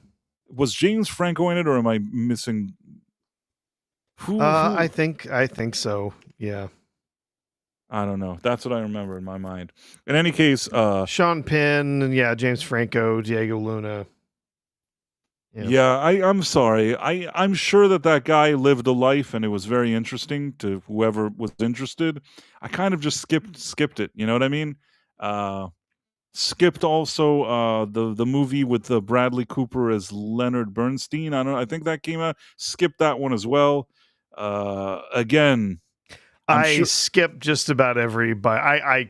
Was James Franco in it, or am I missing? Who? I think so. Yeah. I don't know. That's what I remember in my mind. In any case, Sean Penn and James Franco, Diego Luna. Yeah, I'm sorry. I'm sure that guy lived a life and it was very interesting to whoever was interested. I kind of just skipped it. You know what I mean? Skipped also the movie with Bradley Cooper as Leonard Bernstein. I think that came out. Skipped that one as well. Again, I skipped just about everybody.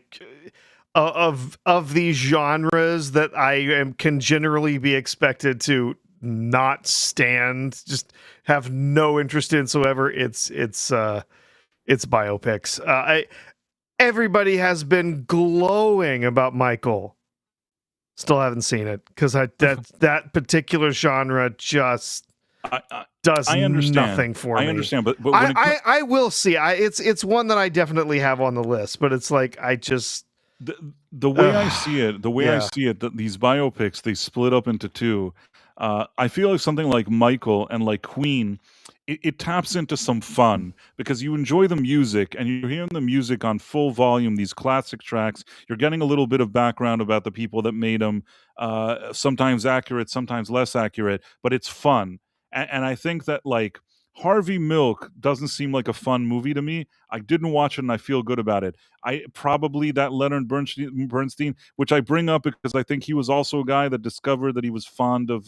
Of these genres that can generally be expected to not stand, just have no interest in whatsoever. It's biopics. Everybody has been glowing about Michael. Still haven't seen it because that particular genre just does I understand. nothing for me. I understand, but when I will see. It's one that I definitely have on the list, but it's like I just the way I see it, yeah. that these biopics, they split up into two. I feel like something like Michael and like Queen, it taps into some fun because you enjoy the music and you're hearing the music on full volume, these classic tracks. You're getting a little bit of background about the people that made them, sometimes accurate, sometimes less accurate, but it's fun. And I think that like Harvey Milk doesn't seem like a fun movie to me. I didn't watch it and I feel good about it. I probably that Leonard Bernstein, which I bring up because I think he was also a guy that discovered that he was fond of,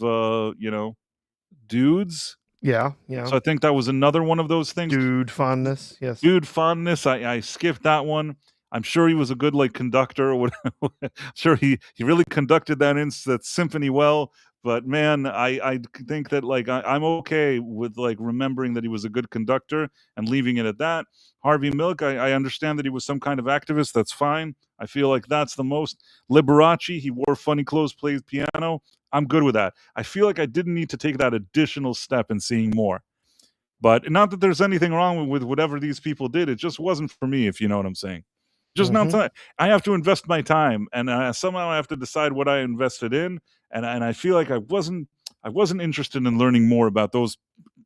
dudes. Yeah, yeah. So I think that was another one of those things. Dude fondness, yes. Dude fondness, I skipped that one. I'm sure he was a good, like, conductor or whatever. Sure he really conducted that symphony well, but man, I think that, like, I'm okay with, like, remembering that he was a good conductor and leaving it at that. Harvey Milk, I understand that he was some kind of activist, that's fine. I feel like that's the most. Liberace, he wore funny clothes, plays piano. I'm good with that. I feel like I didn't need to take that additional step in seeing more. But not that there's anything wrong with whatever these people did, it just wasn't for me, if you know what I'm saying. Just not Mhm. time. I have to invest my time, and, somehow I have to decide what I invested in, and I feel like I wasn't interested in learning more about those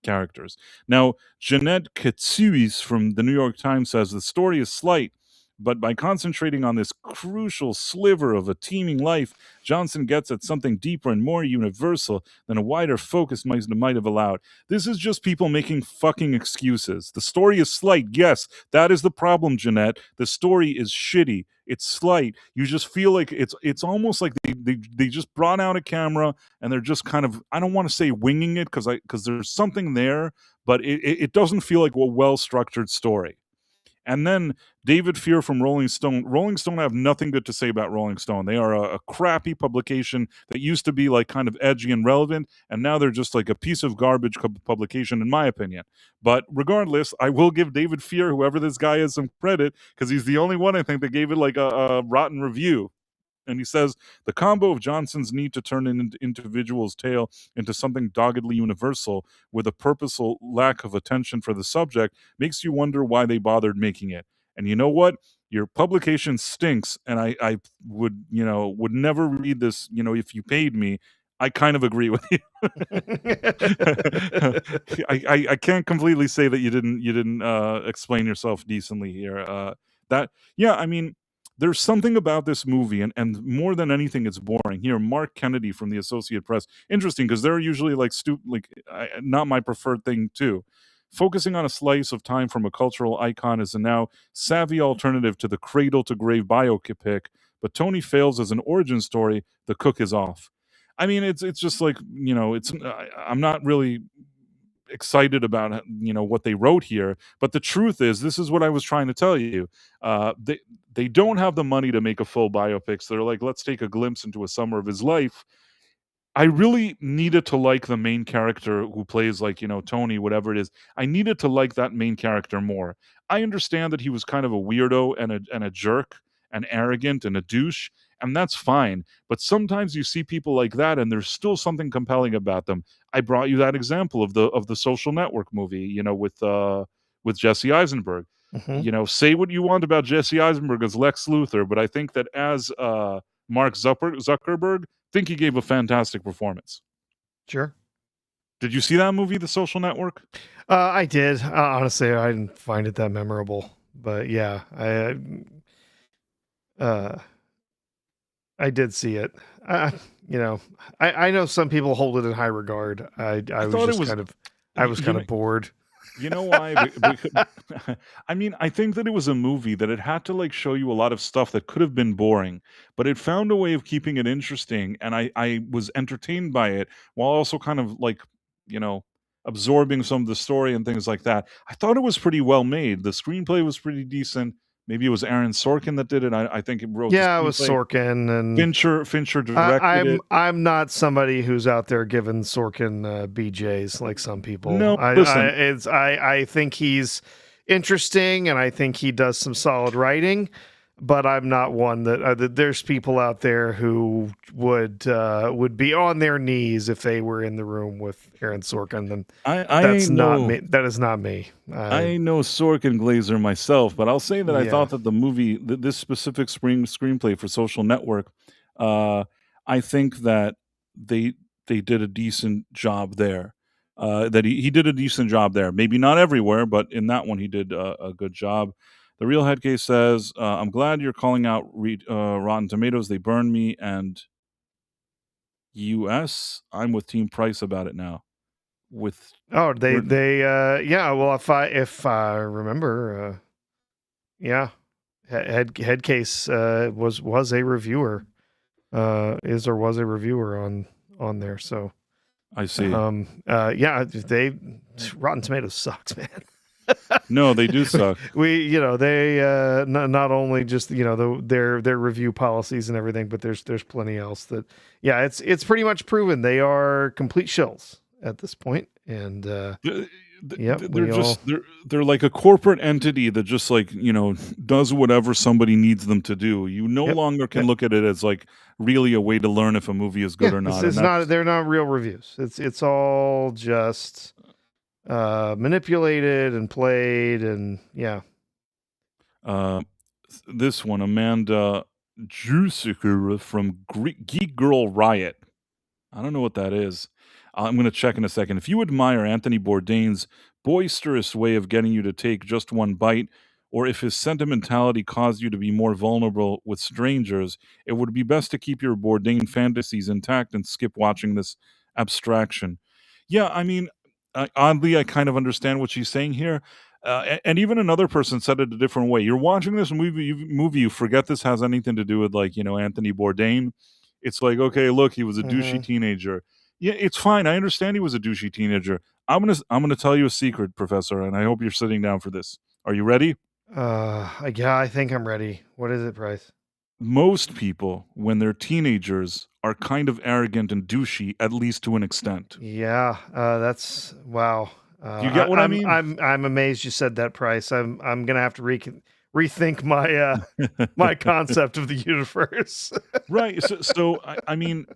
characters. Now, Jeanette Katsuis from the New York Times says the story is slight, but by concentrating on this crucial sliver of a teeming life, Johnson gets at something deeper and more universal than a wider focus might have allowed. This is just people making fucking excuses. The story is slight. Yes, that is the problem, Jeanette. The story is shitty. It's slight. You just feel like it's almost like they just brought out a camera and they're just kind of, I don't want to say winging it because there's something there, but it doesn't feel like a well structured story. And then David Fear from Rolling Stone. Rolling Stone, I have nothing good to say about Rolling Stone. They are a crappy publication that used to be like kind of edgy and relevant, and now they're just like a piece of garbage publication, in my opinion. But regardless, I will give David Fear, whoever this guy is, some credit because he's the only one I think that gave it like a rotten review. And he says the combo of Johnson's need to turn an individual's tale into something doggedly universal with a purposeful lack of attention for the subject makes you wonder why they bothered making it. And you know what? Your publication stinks, and I would, would never read this, if you paid me. I kind of agree with you. I can't completely say that you didn't explain yourself decently here. That yeah, I mean, there's something about this movie, and more than anything, it's boring. Here, Mark Kennedy from the Associated Press. Interesting, because they're usually like not my preferred thing too. Focusing on a slice of time from a cultural icon is a now savvy alternative to the cradle to grave biopic, but Tony fails as an origin story. The cook is off. I mean, it's just like I'm not really excited about what they wrote here, but the truth is this is what I was trying to tell you. They don't have the money to make a full biopic, so they're like, let's take a glimpse into a summer of his life. I really needed to like the main character who plays, like, Tony, whatever it is. I needed to like that main character more. I understand that he was kind of a weirdo and a jerk and arrogant and a douche, and that's fine. But sometimes you see people like that and there's still something compelling about them. I brought you that example of the Social Network movie, with Jesse Eisenberg. Mhm. Say what you want about Jesse Eisenberg as Lex Luthor, but I think that as Mark Zuckerberg, think he gave a fantastic performance. Sure. Did you see that movie, The Social Network? I did. Honestly, I didn't find it that memorable, but yeah, uh, I did see it. Uh, I know some people hold it in high regard. I I was thought it just was kind of I you, was you kind know of bored. you know why? I mean, I think that it was a movie that it had to like show you a lot of stuff that could have been boring, but it found a way of keeping it interesting, and I was entertained by it while also kind of like, you know, absorbing some of the story and things like that. I thought it was pretty well made. The screenplay was pretty decent. Maybe it was Aaron Sorkin that did it. I think it wrote the Yeah, it was screenplay. Sorkin, and Fincher directed it. I'm not somebody who's out there giving Sorkin BJ's like some people. No, listen, I think he's interesting, and I think he does some solid writing, but I'm not one that there's people out there who would be on their knees if they were in the room with Aaron Sorkin, and I that's ain't not no me. That is not me. I ain't no Sorkin glazer myself, but I'll say that I Yeah. thought that the movie, this specific screenplay for Social Network, uh, I think that they they did a decent job there. That he did a decent job there. Maybe not everywhere, but in that one he did a good job. The Real Head Case says, "I'm glad you're calling out Rotten Tomatoes. They burned me." And U.S. I'm with Team Price about it now. With Oh, where yeah. Well, if I remember, yeah, head case was a reviewer, is or was a reviewer on there. So, I see. yeah, they Rotten Tomatoes sucks, man. No, they do suck. They not only just their review policies and everything, but there's plenty else that, yeah, it's pretty much proven they are complete shills at this point, and Th- yep, they're we all. they're like a corporate entity that just like does whatever somebody needs them to do. You no Yep. longer can Yep. look at it as like really a way to learn if a movie is good Yeah, or this not, and is not. that's They're not real reviews. It's all just manipulated and played, and yeah. uh, this one. Amanda Jusiker from Geek Girl Riot. I don't know what that is. I'm going to check in a second. If you admire Anthony Bourdain's boisterous way of getting you to take just one bite, or if his sentimentality caused you to be more vulnerable with strangers, it would be best to keep your Bourdain fantasies intact and skip watching this abstraction. Yeah, I mean, oddly, I kind of understand what she's saying here. And even another person said it a different way. You're watching this movie, you forget this has anything to do with like Anthony Bourdain. It's like, okay, look, he was a douchey Hmm. teenager. Yeah, it's fine. I understand he was a douchey teenager. I'm gonna tell you a secret, Professor, and I hope you're sitting down for this. Are you ready? Yeah, I think I'm ready. What is it, Price? Most people, when they're teenagers, are kind of arrogant and douchey, at least to an extent. Yeah, that's wow. Do you get what I mean? I'm amazed you said that, Price. I'm gonna have to rethink my my concept of the universe. Right. So I mean,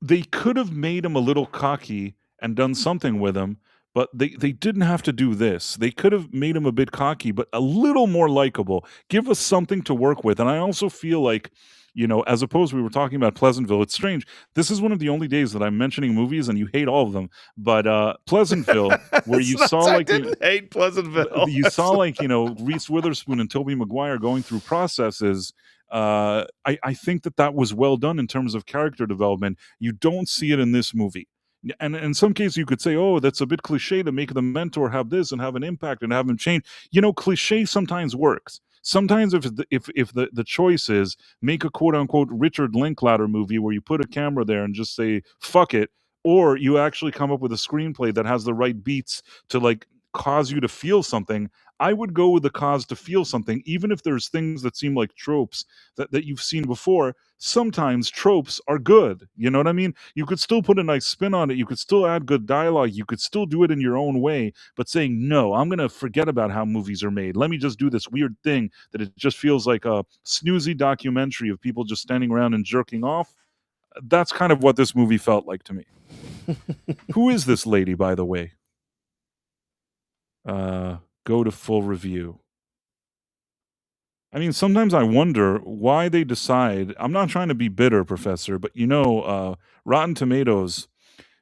they could have made him a little cocky and done something with him, but they didn't have to do this. They could have made him a bit cocky, but a little more likable. Give us something to work with. And I also feel like, as opposed we were talking about Pleasantville, it's strange. This is one of the only days that I'm mentioning movies and you hate all of them. But Pleasantville, where It's you not, saw I like didn't hate Pleasantville. you saw like Reese Witherspoon and Toby Maguire going through processes. I think that was well done in terms of character development. You don't see it in this movie. And in some cases, you could say, "Oh, that's a bit cliche to make the mentor have this and have an impact and have him change." Cliche sometimes works. Sometimes, if the choice is make a quote unquote Richard Linklater movie where you put a camera there and just say "fuck it," or you actually come up with a screenplay that has the right beats to like cause you to feel something. I would go with the cause to feel something, even if there's things that seem like tropes that you've seen before. Sometimes tropes are good. You know what I mean? You could still put a nice spin on it. You could still add good dialogue. You could still do it in your own way, but saying, no, I'm going to forget about how movies are made. Let me just do this weird thing that it just feels like a snoozy documentary of people just standing around and jerking off. That's kind of what this movie felt like to me. Who is this lady, by the way? Go to full review. I mean, sometimes I wonder why they decide. I'm not trying to be bitter, Professor, but Rotten Tomatoes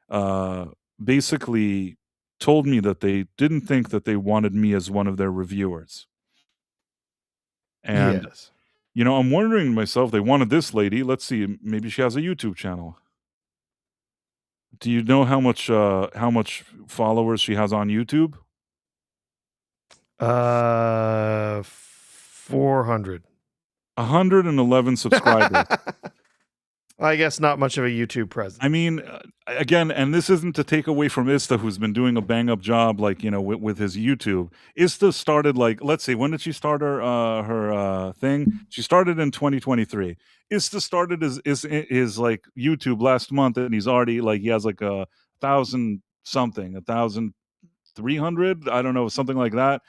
uh, basically told me that they didn't think that they wanted me as one of their reviewers. And, Yes. I'm wondering to myself, they wanted this lady. Let's see, maybe she has a YouTube channel. Do you know how much followers she has on YouTube? 400. 111 subscribers. I guess not much of a YouTube presence. I mean, again, and this isn't to take away from Ista, who's been doing a bang up job, like with his YouTube. Ista started like, let's see, when did she start her thing? She started in 2023. Ista started his like YouTube last month, and he's already like he has like 1,300. I don't know, something like that,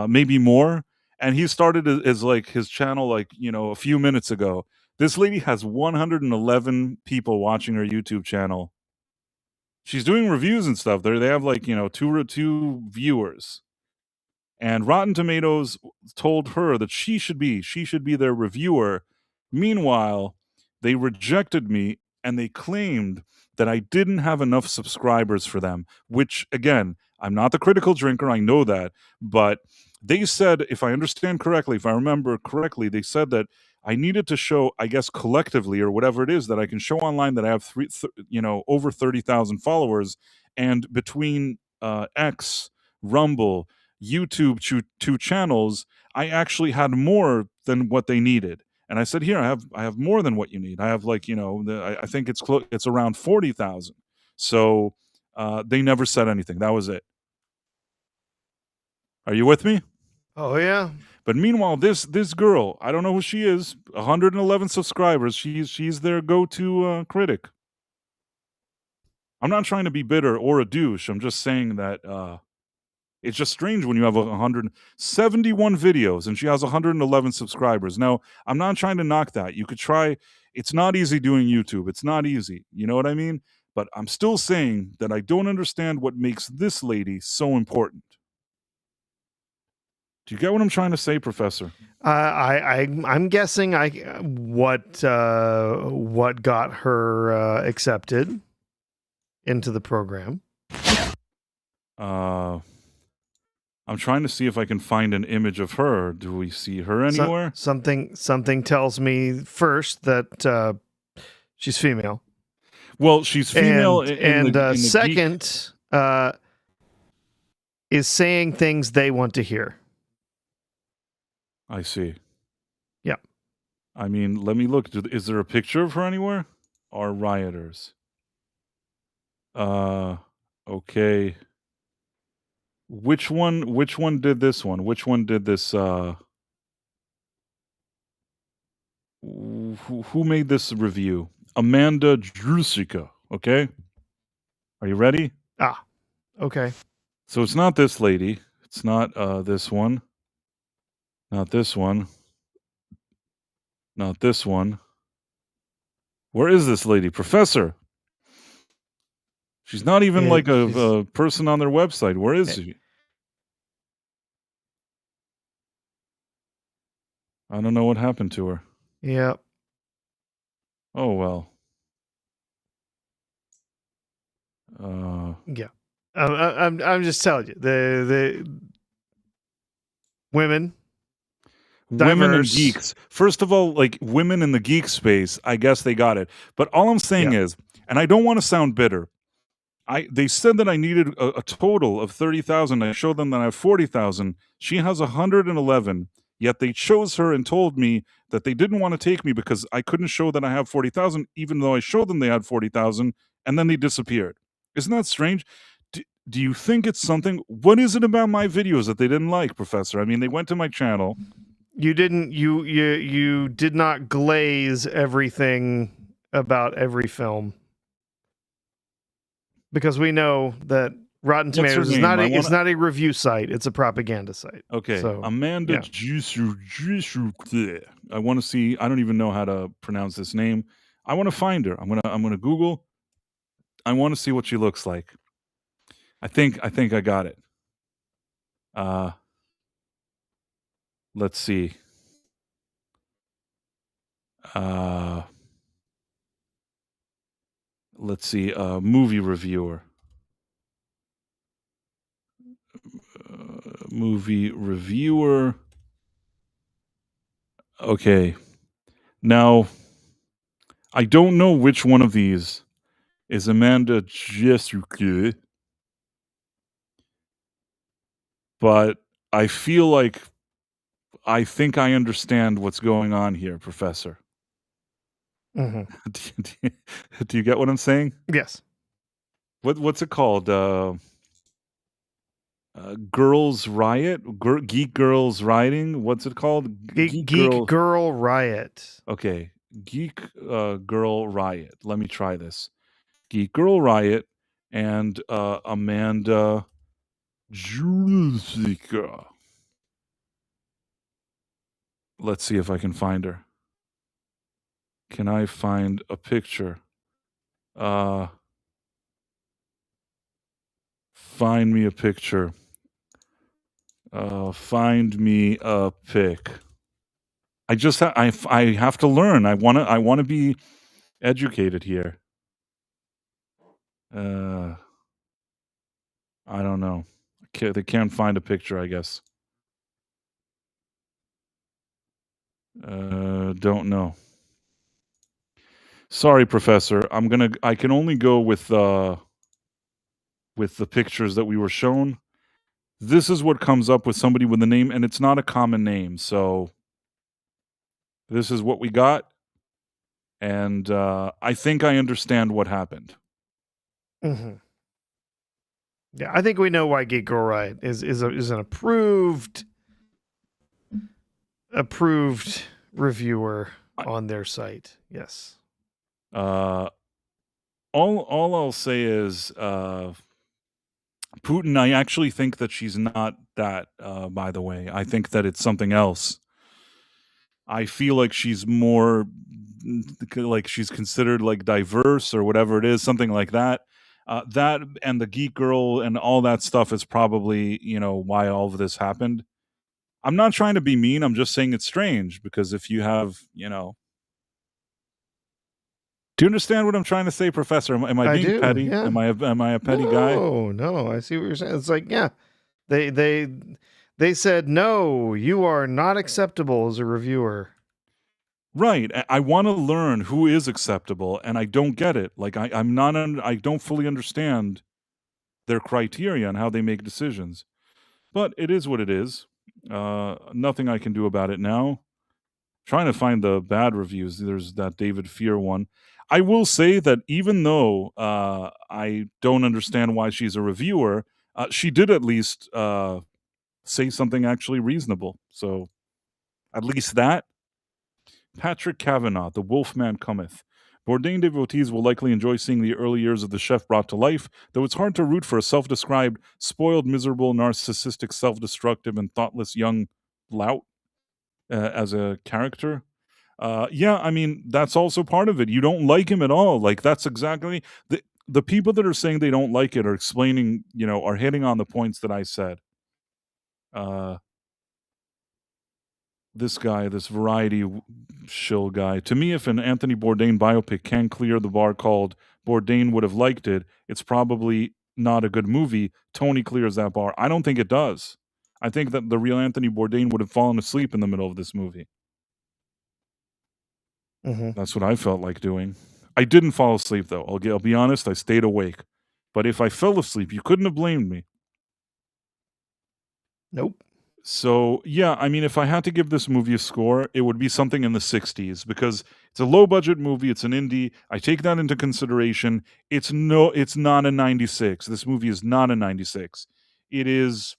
maybe more. and he started as like his channel like, a few minutes ago. This lady has 111 people watching her YouTube channel. She's doing reviews and stuff. They have like, two viewers. And Rotten Tomatoes told her that she should be their reviewer. Meanwhile, they rejected me and they claimed that I didn't have enough subscribers for them, which again, I'm not the critical drinker, I know that, but they said, if I understand correctly, if I remember correctly, they said that I needed to show, I guess collectively or whatever it is, that I can show online that I have over 30,000 followers, and between X, Rumble, YouTube two channels, I actually had more than what they needed. And I said, "Here, I have more than what you need. I have like, I think it's around 40,000." So, they never said anything. That was it. Are you with me? Oh yeah. But meanwhile, this girl, I don't know who she is, 111 subscribers. She's their go-to critic. I'm not trying to be bitter or a douche. I'm just saying that it's just strange when you have 171 videos and she has 111 subscribers. Now, I'm not trying to knock that. You could try. It's not easy doing YouTube. It's not easy. You know what I mean? But I'm still saying that I don't understand what makes this lady so important. Do you get what I'm trying to say, Professor? I'm guessing what got her accepted into the program. I'm trying to see if I can find an image of her. Do we see her anywhere? Something tells me first that she's female. Well, she's female, and second is saying things they want to hear. I see. Yeah. I mean, let me look. Is there a picture of her anywhere? Are rioters? Okay. Which one did this one? Which one did this, who made this review? Amanda Drusica, okay? Are you ready? Okay. So it's not this lady. It's not, this one. Not this one. Not this one. Where is this lady? Professor! She's not even like a person on their website. Where is she? I don't know what happened to her. Yeah. Oh, well. Yeah. I'm just telling you, the women, women and diverse. geeks. First of all, like women in the geek space, I guess they got it. But all I'm saying is, and I don't want to sound bitter, they said that I needed a total of 30,000. I showed them that I have 40,000. She has 111. Yet they chose her and told me that they didn't want to take me because I couldn't show that I have 40,000, even though I showed them they had 40,000, and then they disappeared. Isn't that strange? Do you think it's something? What is it about my videos that they didn't like, Professor? I mean, they went to my channel. You did not glaze everything about every film, because we know that Rotten Tomatoes is not a review site; it's a propaganda site. Okay, so, Amanda. I want to see. I don't even know how to pronounce this name. I want to find her. I'm gonna Google. I want to see what she looks like. I think I got it. Let's see. Let's see. Movie reviewer. Movie reviewer. Okay. Now, I don't know which one of these is Amanda Jesuke, but I feel like I think I understand what's going on here, Professor. Mhm. Do you get what I'm saying? Yes. What's it called? Girls Riot? Geek Girls Rioting? What's it called? Geek Girl Riot. Okay. Geek Girl Riot. Let me try this. Geek Girl Riot and Amanda Julica. Let's see if I can find her. Can I find a picture? Uh, find me a picture. Find me a pic. I have to learn. I wanna be educated here. Uh, I don't know. They can't find a picture, I guess. Don't know. Sorry, professor. I can only go with the pictures that we were shown. This is what comes up with somebody with a name, and it's not a common name. So this is what we got, and I think I understand what happened. Hmm. Yeah, I think we know why Geek Girl Riot is an approved reviewer I, on their site. Yes. uh, all I'll say is Putin. I actually think that she's not that. By the way, I think that it's something else. I feel like she's more like she's considered like diverse or whatever it is, something like that. That and the geek girl and all that stuff is probably, why all of this happened. I'm not trying to be mean. I'm just saying it's strange because if you have, do you understand what I'm trying to say, Professor? Am I I being do. petty? Yeah. Am I a petty guy? No, no, I see what you're saying. It's like, yeah, they said no, you are not acceptable as a reviewer. Right. I want to learn who is acceptable, and I don't get it. Like I'm not. I don't fully understand their criteria and how they make decisions. But it is what it is. Nothing I can do about it now. Trying to find the bad reviews. There's that David Fear one. I will say that even though I don't understand why she's a reviewer, she did at least say something actually reasonable. So at least that. Patrick Kavanagh, The Wolfman Cometh. Bourdain devotees will likely enjoy seeing the early years of the chef brought to life, though it's hard to root for a self-described, spoiled, miserable, narcissistic, self-destructive, and thoughtless young lout as a character. Yeah, I mean, that's also part of it. You don't like him at all. Like, that's exactly the people that are saying they don't like it are explaining, are hitting on the points that I said. Uh, this guy, this variety shill guy. To me, if an Anthony Bourdain biopic can clear the bar called Bourdain would have liked it, it's probably not a good movie. Tony clears that bar. I don't think it does. I think that the real Anthony Bourdain would have fallen asleep in the middle of this movie. Mm-hmm. That's what I felt like doing. I didn't fall asleep though. I'll be honest. I stayed awake. But if I fell asleep, you couldn't have blamed me. Nope. So, yeah, I mean, if I had to give this movie a score, it would be something in the 60s because it's a low budget movie, it's an indie. I take that into consideration. It's not a 96. This movie is not a 96. It is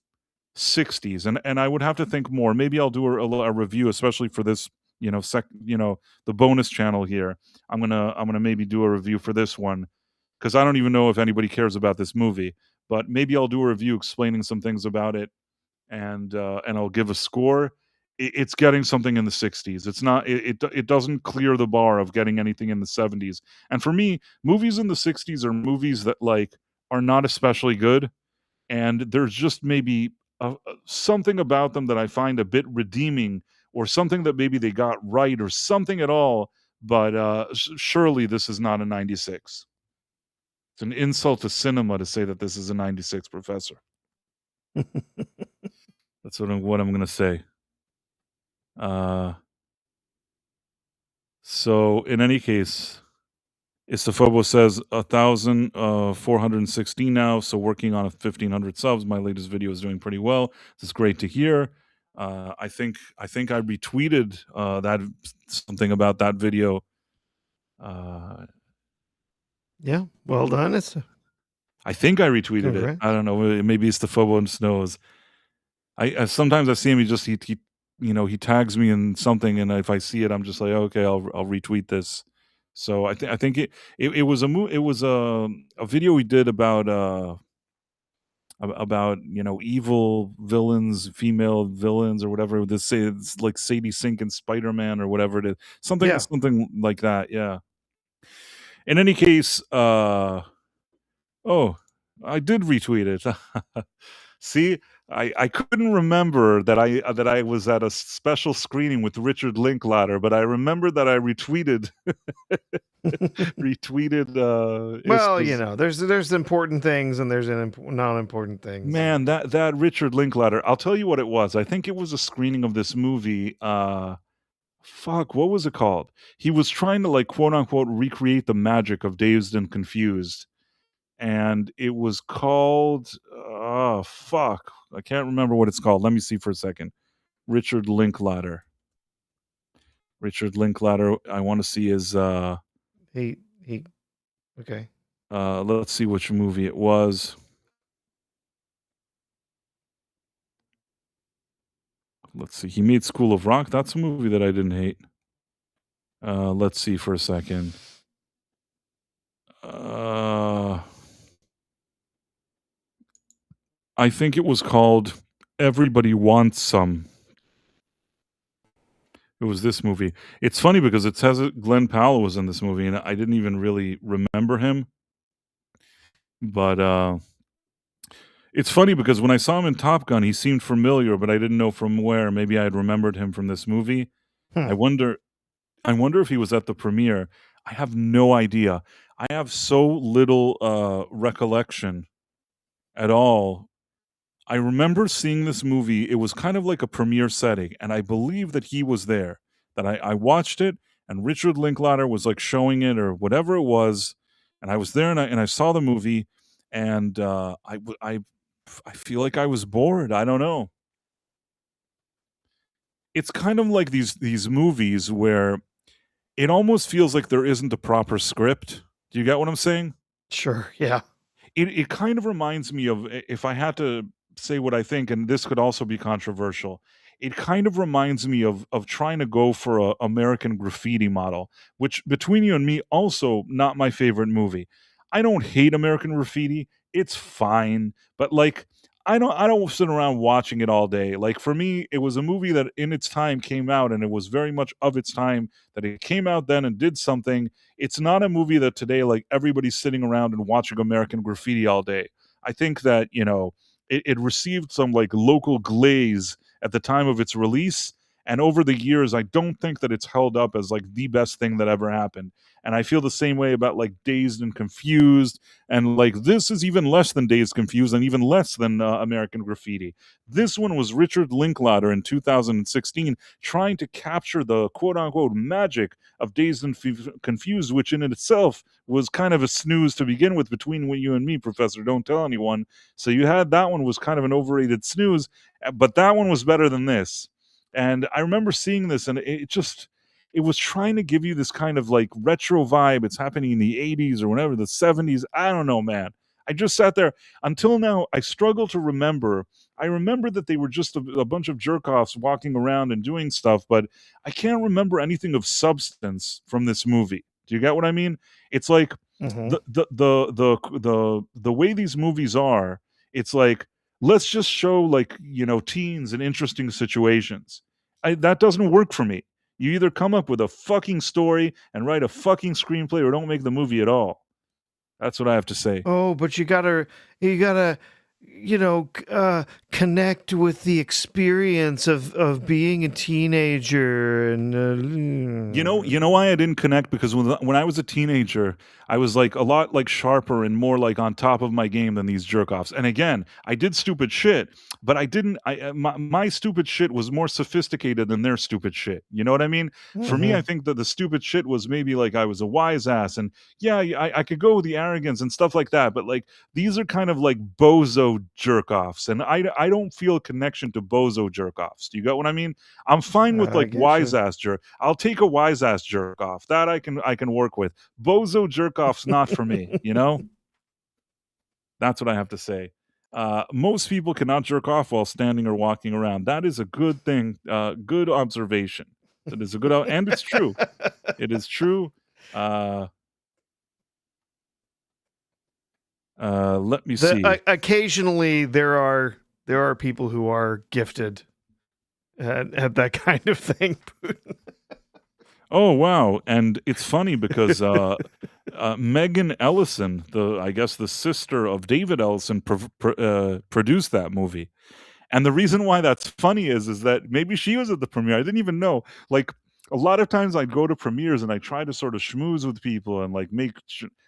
60s and I would have to think more. Maybe I'll do a review especially for this, the bonus channel here. I'm going to maybe do a review for this one cuz I don't even know if anybody cares about this movie, but maybe I'll do a review explaining some things about it and I'll give a score. It's getting something in the 60s. It's not. It doesn't clear the bar of getting anything in the 70s. And for me, movies in the 60s are movies that like are not especially good, and there's just maybe something about them that I find a bit redeeming, or something that maybe they got right, or something at all. But surely this is not a 96. It's an insult to cinema to say that this is a 96, Professor. That's what I'm gonna say. Uh, so in any case, Istofobo says 1,416 now, so working on 1,500 subs. My latest video is doing pretty well. This is great to hear. I think I retweeted that something about that video. Uh, Yeah. Well done. It's I think I retweeted it. I congrats. don't know. Maybe Istofobo knows. I sometimes I see him. He tags me in something, and if I see it, I'm just like, okay, I'll retweet this. So I think it was a video we did about about evil villains, female villains, or whatever. This say it's like Sadie Sink and Spider Man or whatever it is, Yeah. something like that. Yeah. In any case, oh, I did retweet it. See, I couldn't remember that I was at a special screening with Richard Linklater, but I remember that I retweeted retweeted it Well, was there's important things and there's non-important things, and man, that Richard Linklater. I'll tell you what it was. I think it was a screening of this movie. Fuck, what was it called? He was trying to like quote unquote recreate the magic of Dazed and Confused, and it was called oh fuck, I can't remember what it's called. Let me see for a second. Richard Linklater. Richard Linklater. I want to see his he okay. let's see which movie it was. Let's see. He made School of Rock. That's a movie that I didn't hate. Let's see for a second. Uh I think it was called Everybody Wants Some. It was this movie. It's funny because it says it Glenn Powell was in this movie, and I didn't even really remember him. But it's funny because when I saw him in Top Gun, he seemed familiar, but I didn't know from where. Maybe I had remembered him from this movie. Hmm. I wonder I wonder if he was at the premiere. I have no idea. I have so little recollection at all. I remember seeing this movie. It was kind of like a premiere setting, and I believe that he was there. That I watched it, and Richard Linklater was like showing it or whatever it was, and I was there, and I saw the movie, and I feel like I was bored. I don't know. It's kind of like these movies where it almost feels like there isn't a proper script. Do you get what I'm saying? Sure. Yeah. It kind of reminds me of if I had to say what I think, and this could also be controversial, it kind of reminds me of trying to go for a American Graffiti model, which between you and me, also not my favorite movie. I don't hate American Graffiti. It's fine, but like I don't sit around watching it all day. Like for me, it was a movie that in its time came out and it was very much of its time that it came out then and did something. It's not a movie that today like everybody's sitting around and watching American Graffiti all day. I think that, it received some like local glaze at the time of its release. And over the years, I don't think that it's held up as like the best thing that ever happened. And I feel the same way about like Dazed and Confused. And like this is even less than Dazed Confused and even less than American Graffiti. This one was Richard Linklater in 2016 trying to capture the quote unquote magic of Dazed and Confused, which in itself was kind of a snooze to begin with between you and me, Professor. Don't tell anyone. So you had that one was kind of an overrated snooze, but that one was better than this. And I remember seeing this, and it was trying to give you this kind of like retro vibe. It's happening in the 80s or whatever, the 70s. I don't know, man. I just sat there until now. I struggle to remember. I remember that they were just a bunch of jerk offs walking around and doing stuff, but I can't remember anything of substance from this movie. Do you get what I mean? It's like Hmm. the way these movies are, it's like let's just show like teens in interesting situations. That doesn't work for me. You either come up with a fucking story and write a fucking screenplay or don't make the movie at all. That's what I have to say. Oh, but you gotta, connect with the experience of being a teenager and You know why I didn't connect? Because when I was a teenager, I was like a lot like sharper and more like on top of my game than these jerk offs. And again, I did stupid shit, but I didn't. My stupid shit was more sophisticated than their stupid shit. You know what I mean? For me, I Mhm. think that the stupid shit was maybe like I was a wise ass, and yeah, I could go with the arrogance and stuff like that. But like these are kind of like bozo jerk offs, and I don't feel a connection to bozo jerk offs. Do you get what I mean? I'm fine with I like get wise you. ass jerk. I'll take a wise ass jerk off. That I can work with. Bozo jerk off's not for me, you know? That's what I have to say. Most people cannot jerk off while standing or walking around. That is a good thing. Good observation. That is a good and it's true. It is true. Uh Let me see. Occasionally there are people who are gifted at that kind of thing. Oh, wow, and it's funny because, Megan Ellison, I guess the sister of David Ellison, produced that movie, and the reason why that's funny is that maybe she was at the premiere, I didn't even know, like, a lot of times I'd go to premieres and I try to sort of schmooze with people and, like, make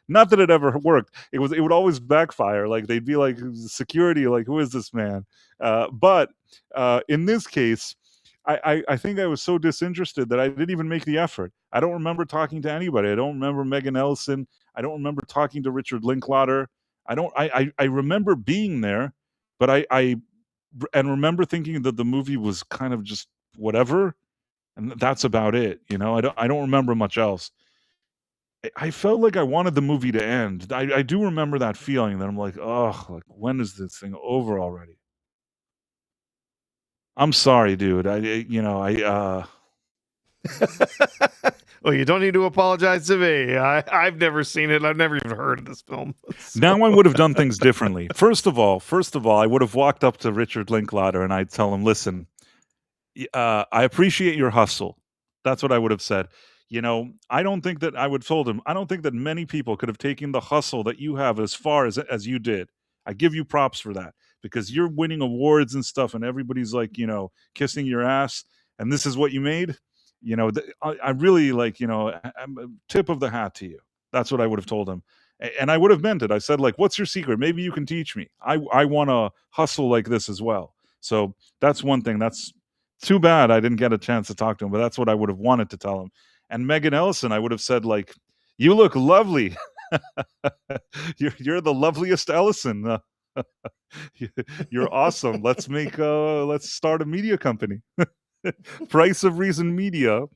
not that it ever worked, it would always backfire, like, they'd be like, security, like, "Who is this man?" But in this case, I think I was so disinterested that I didn't even make the effort. I don't remember talking to anybody. I don't remember Megan Ellison. I don't remember talking to Richard Linklater. I remember being there, but and remember thinking that the movie was kind of just whatever, and that's about it, you know? I don't remember much else. I felt like I wanted the movie to end. I do remember that feeling that I'm like, "Ugh, like, when is this thing over already?" I'm sorry, dude. Well, you don't need to apologize to me. I've never seen it. I've never even heard of this film. Now I would have done things differently. First of all, I would have walked up to Richard Linklater and I'd tell him, "Listen, I appreciate your hustle." That's what I would have said. You know, I don't think that I would have told him, I don't think that many people could have taken the hustle that you have as far as you did. I give you props for that because you're winning awards and stuff, and everybody's like, kissing your ass, and this is what you made. I really like, I'm a tip of the hat to you. That's what I would have told him. And I would have meant it. I said, like, what's your secret? Maybe you can teach me. I want to hustle like this as well. So that's one thing. That's too bad I didn't get a chance to talk to him, but that's what I would have wanted to tell him. And Megan Ellison, I would have said, like, "You look lovely. You're the loveliest Ellison. You're awesome. Let's start a media company. Price of Reason Media,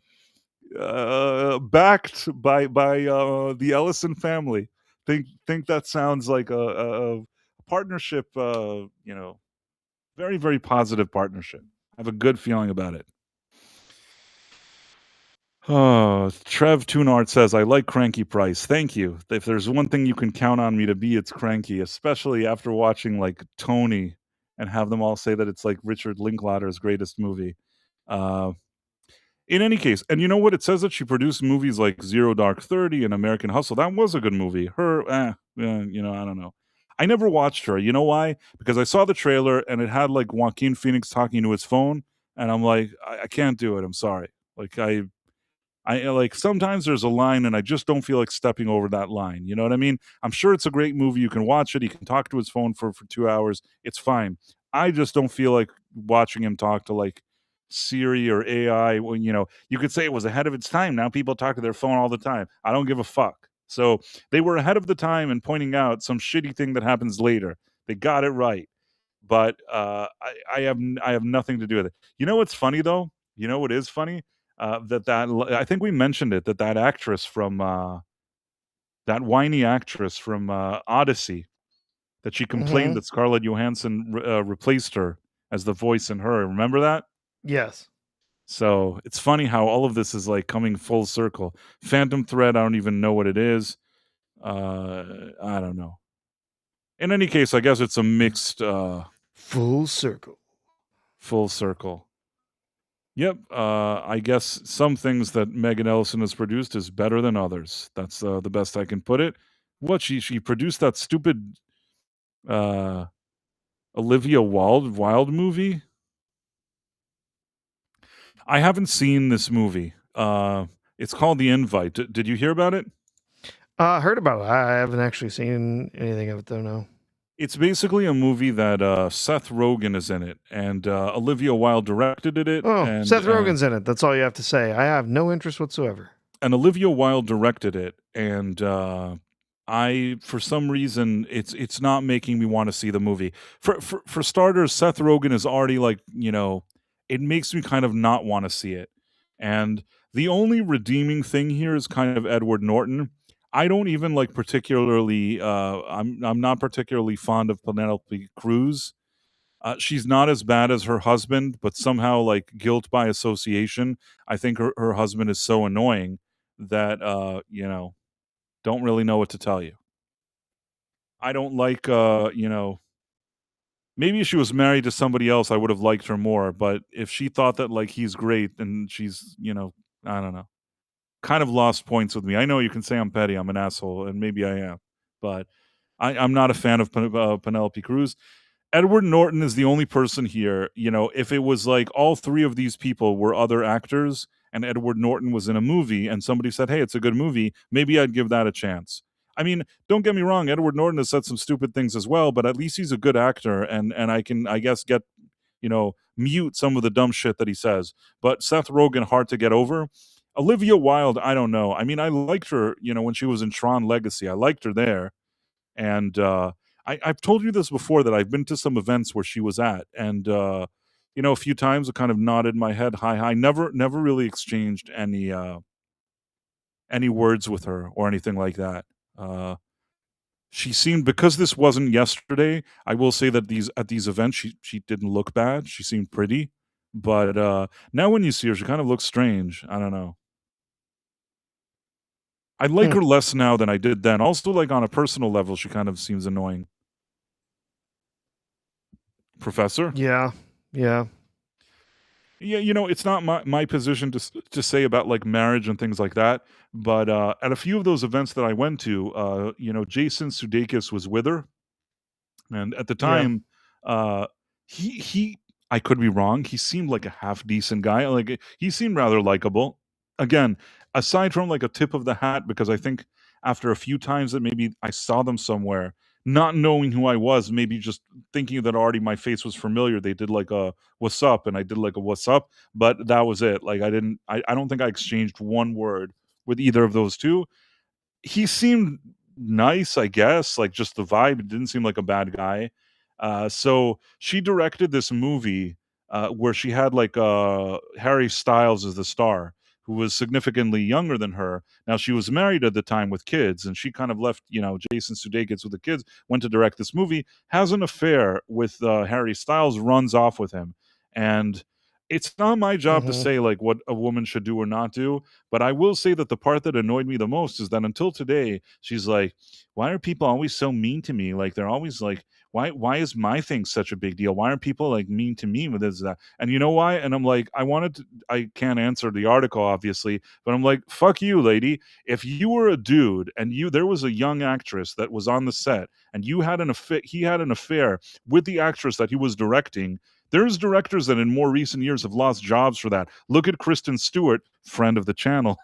backed by the Ellison family. Think that sounds like a partnership. Very very positive partnership. I have a good feeling about it. Oh, Trev Tunart says, "I like Cranky Price. Thank you. If there's one thing you can count on me to be, it's cranky, especially after watching like Tony and have them all say that it's like Richard Linklater's greatest movie." Uh, in any case, and you know what? It says that she produced movies like Zero Dark 30 and American Hustle. That was a good movie. I don't know. I never watched her. You know why? Because I saw the trailer and it had like Joaquin Phoenix talking to his phone, and I'm like, I can't do it. I'm sorry. Like like sometimes there's a line and I just don't feel like stepping over that line. You know what I mean? I'm sure it's a great movie. You can watch it. He can talk to his phone for 2 hours. It's fine. I just don't feel like watching him talk to like Siri or AI. When you could say it was ahead of its time. Now people talk to their phone all the time. I don't give a fuck. So they were ahead of the time and pointing out some shitty thing that happens later. They got it right. But I have nothing to do with it. You know what's funny though? You know what is funny? I think we mentioned it, that actress from, that whiny actress from, Odyssey, that she complained Hmm. that Scarlett Johansson replaced her as the voice in her. Remember that? Yes. So, it's funny how all of this is, like, coming full circle. Phantom Thread, I don't even know what it is. I don't know. In any case, I guess it's a mixed, Full circle. full circle. Yep, I guess some things that Megan Ellison has produced is better than others. That's, the best I can put it. What, she produced that stupid, uh, Olivia Wilde movie? I haven't seen this movie. It's called The Invite. Did you hear about it? Heard about it. I haven't actually seen anything of it though. No. It's basically a movie that, Seth Rogen is in it, and, Olivia Wilde directed it, Oh, Seth Rogen's in it. That's all you have to say. I have no interest whatsoever. and Olivia Wilde directed it, and I for some reason it's not making me want to see the movie. For starters, Seth Rogen is already like it makes me kind of not want to see it, and the only redeeming thing here is kind of Edward Norton. I don't even like particularly. I'm not particularly fond of Penelope Cruz. She's not as bad as her husband, but somehow, like guilt by association, I think her husband is so annoying that don't really know what to tell you. I don't like, maybe if she was married to somebody else, I would have liked her more, but if she thought that, like, he's great, then she's, I don't know, kind of lost points with me. I know you can say I'm petty, I'm an asshole, and maybe I am, but I'm not a fan of Penelope Cruz. Edward Norton is the only person here, if it was like all 3 of these people were other actors and Edward Norton was in a movie and somebody said, "Hey, it's a good movie," maybe I'd give that a chance. I mean, don't get me wrong, Edward Norton has said some stupid things as well, but at least he's a good actor and I can, I guess, mute some of the dumb shit that he says. But Seth Rogen, hard to get over. Olivia Wilde, I don't know. I mean, I liked her, when she was in Tron Legacy. I liked her there. And I've told you this before that I've been to some events where she was at, and a few times I kind of nodded my head, hi, hi. Never really exchanged any words with her or anything like that. Uh, she seemed, because this wasn't yesterday. I will say that these events, she didn't look bad. She seemed pretty, but now when you see her, she kind of looks strange. I don't know. I like Hmm. her less now than I did then. Also, like on a personal level, she kind of seems annoying. Professor? Yeah. Yeah. Yeah, it's not my position to say about like marriage and things like that, but at a few of those events that I went to, Jason Sudeikis was with her, and at the Yeah. time, uh, he I could be wrong. He seemed like a half decent guy. Like he seemed rather likable. Again, aside from like a tip of the hat, because I think after a few times that maybe I saw them somewhere, not knowing who I was, maybe just thinking that already my face was familiar. They did like a "what's up," and I did like a "what's up," but that was it. Like I don't think I exchanged one word with either of those two. He seemed nice, I guess, like, just the vibe, it didn't seem like a bad guy. So she directed this movie, where she had, like, Harry Styles as the star, who was significantly younger than her. Now, she was married at the time with kids, and she kind of left, Jason Sudeikis with the kids, went to direct this movie, has an affair with, Harry Styles, runs off with him, and it's not my job to Hmm. say, like, what a woman should do or not do, but I will say that the part that annoyed me the most is that until today, she's like, "Why are people always so mean to me? Like they're always like, why is my thing such a big deal? Why are people like mean to me with this that?" And you know why? And I'm like, I can't answer the article obviously, but I'm like, fuck you, lady. If you were a dude and there was a young actress that was on the set and he had an affair with the actress that he was directing. There's directors that in more recent years have lost jobs for that. Look at Kristen Stewart, friend of the channel,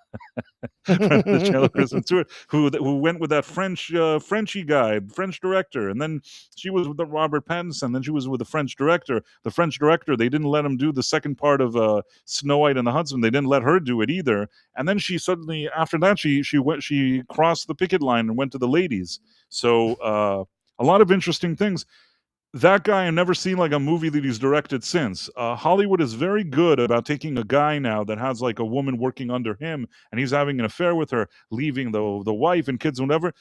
friend of the channel, Kristen Stewart, who went with that Frenchy guy, French director, and then she was with the Robert Pattinson. Then she was with the French director. The French director, they didn't let him do the second part of Snow White and the Huntsman. They didn't let her do it either. And then she suddenly, after that, she crossed the picket line and went to the ladies. So a lot of interesting things. That guy, I've never seen like a movie that he's directed since. Hollywood is very good about taking a guy now that has like a woman working under him, and he's having an affair with her, leaving the wife and kids, and whatever.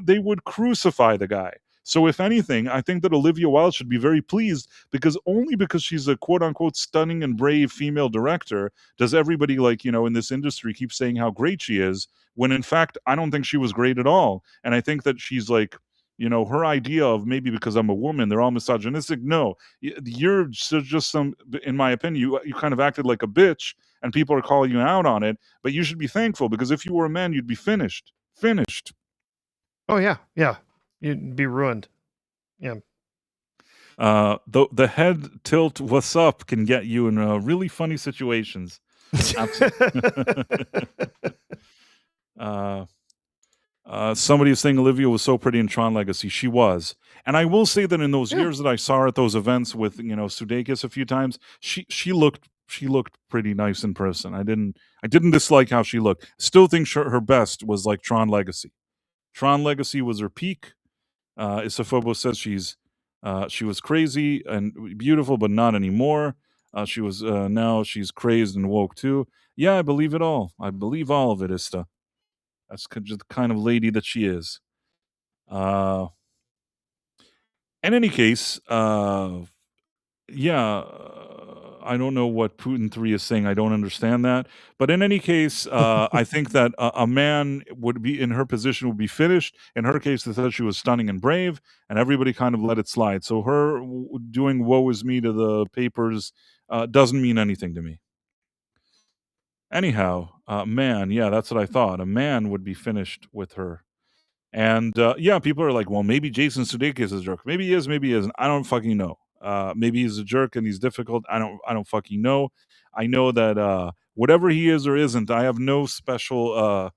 They would crucify the guy. So if anything, I think that Olivia Wilde should be very pleased because only because she's a quote unquote stunning and brave female director does everybody like in this industry keep saying how great she is. When in fact, I don't think she was great at all, and I think that she's like her idea of maybe because I'm a woman, they're all misogynistic. No, you're just some, in my opinion, you kind of acted like a bitch, and people are calling you out on it. But you should be thankful because if you were a man, you'd be finished. Finished. Oh yeah. Yeah. You'd be ruined. Yeah. The head tilt, "what's up," can get you in really funny situations. Absolutely. uh, Somebody is saying Olivia was so pretty in Tron Legacy. She was. And I will say that in those Yeah. years that I saw her at those events with, Sudeikis a few times, she looked pretty nice in person. I didn't dislike how she looked. Still think her best was like Tron Legacy. Tron Legacy was her peak. Isafobo says she was crazy and beautiful, but not anymore. She was Now she's crazed and woke too. Yeah, I believe it all. I believe all of it, Ista. That's just the kind of lady that she is. Uh, in any case, yeah. I don't know what Putin 3 is saying. I don't understand that. But in any case, I think that a man would be in her position would be finished. In her case, they said she was stunning and brave, and everybody kind of let it slide. So her doing "woe is me" to the papers doesn't mean anything to me. Anyhow, man, yeah, that's what I thought. A man would be finished with her. And, yeah, people are like, "Well, maybe Jason Sudeikis is a jerk." Maybe he is, maybe he isn't. I don't fucking know. Maybe he's a jerk and he's difficult. I don't fucking know. I know that, whatever he is or isn't, I have no special,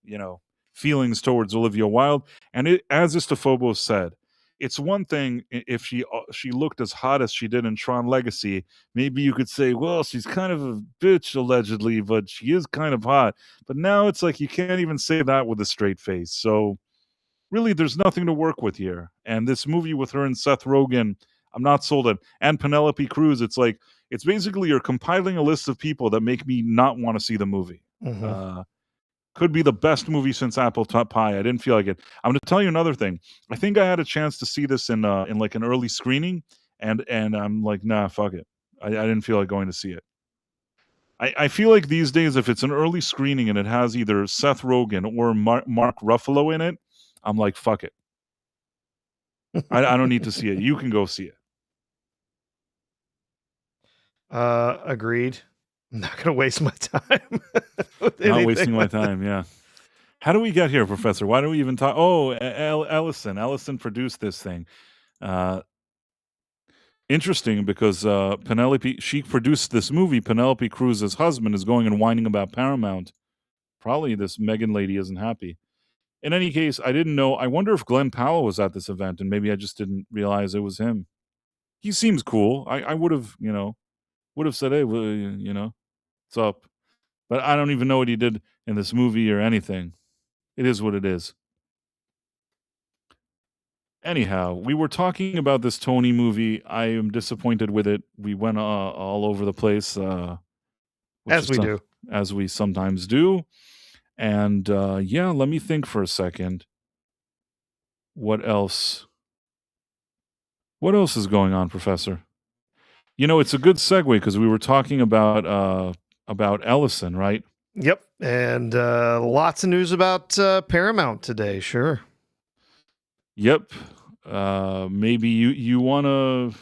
you know, feelings towards Olivia Wilde. And as Istafobos said, it's one thing if she looked as hot as she did in Tron Legacy. Maybe you could say, well, she's kind of a bitch allegedly, but she is kind of hot. But now it's like you can't even say that with a straight face. So really, there's nothing to work with here. And this movie with her and Seth Rogen, I'm not sold on. And Penelope Cruz, it's like it's basically you're compiling a list of people that make me not want to see the movie. Mhm. Could be the best movie since Apple Top Pie. I didn't feel like it. I'm going to tell you another thing. I think I had a chance to see this in like an early screening, and I'm like, nah, fuck it. I didn't feel like going to see it. I feel like these days, if it's an early screening and it has either Seth Rogen or Mark Ruffalo in it, I'm like, fuck it. I don't need to see it. You can go see it. Agreed. I'm not gonna waste my time with Not anything wasting my like that. time. Yeah. How do we get here, Professor? Why do we even talk? Oh, Ellison. Ellison produced this thing. Uh, Interesting because she produced this movie. Penelope Cruz's husband is going and whining about Paramount. Probably this Megan lady isn't happy. In any case, I didn't know. I wonder if Glenn Powell was at this event, and maybe I just didn't realize it was him. He seems cool. I would have, would have said, "Hey, what's up?" But I don't even know what he did in this movie or anything. It is what it is. Anyhow, we were talking about this Tony movie. I am disappointed with it. We went all over the place, which As is we do. as we sometimes do. And yeah, let me think for a second. What else? What else is going on, Professor? It's a good segue because we were talking about Ellison, right? Yep. And lots of news about Paramount today. Sure. Yep. Maybe you want to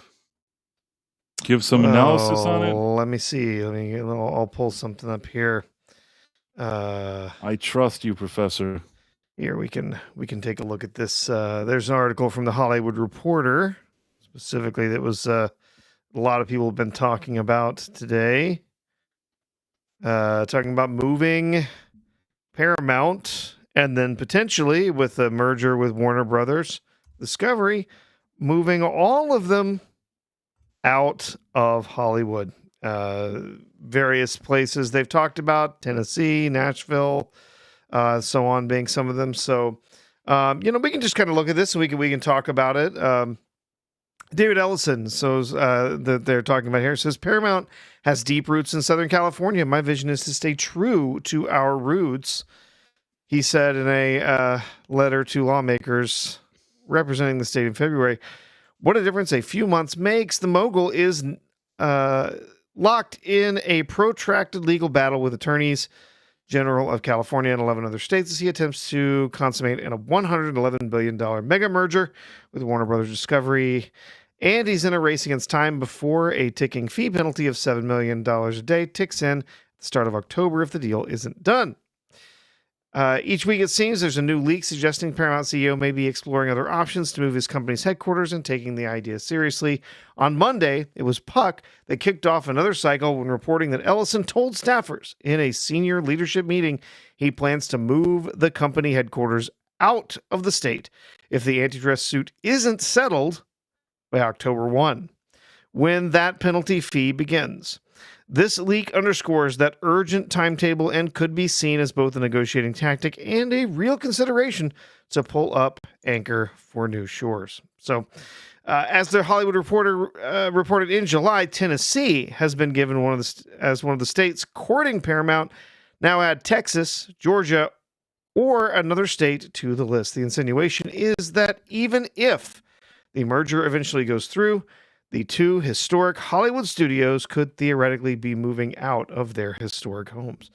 give some analysis on it? Let me see. I'll pull something up here. I trust you, Professor. Here we can take a look at this. There's an article from the Hollywood Reporter, specifically that was a lot of people have been talking about today. Talking about moving Paramount and then potentially with a merger with Warner Brothers Discovery, moving all of them out of Hollywood. Various places they've talked about, Tennessee, Nashville, so on being some of them. So, we can just kind of look at this and we can talk about it. David Ellison, that they're talking about here, says Paramount has deep roots in Southern California. My vision is to stay true to our roots, he said in a letter to lawmakers representing the state in February. What a difference a few months makes. The mogul is locked in a protracted legal battle with attorneys general of California and 11 other states as he attempts to consummate a $111 billion mega merger with Warner Brothers Discovery. And he's in a race against time before a ticking fee penalty of $7 million a day ticks in at the start of October if the deal isn't done. Each week, it seems, there's a new leak suggesting Paramount CEO may be exploring other options to move his company's headquarters and taking the idea seriously. On Monday, it was Puck that kicked off another cycle when reporting that Ellison told staffers in a senior leadership meeting he plans to move the company headquarters out of the state if the antitrust suit isn't settled by October 1, when that penalty fee begins. This leak underscores that urgent timetable and could be seen as both a negotiating tactic and a real consideration to pull up anchor for new shores. So, as the Hollywood Reporter reported in July, Tennessee has been given as one of the states courting Paramount. Now add Texas, Georgia, or another state to the list. The insinuation is that even if the merger eventually goes through, the two historic Hollywood studios could theoretically be moving out of their historic homes.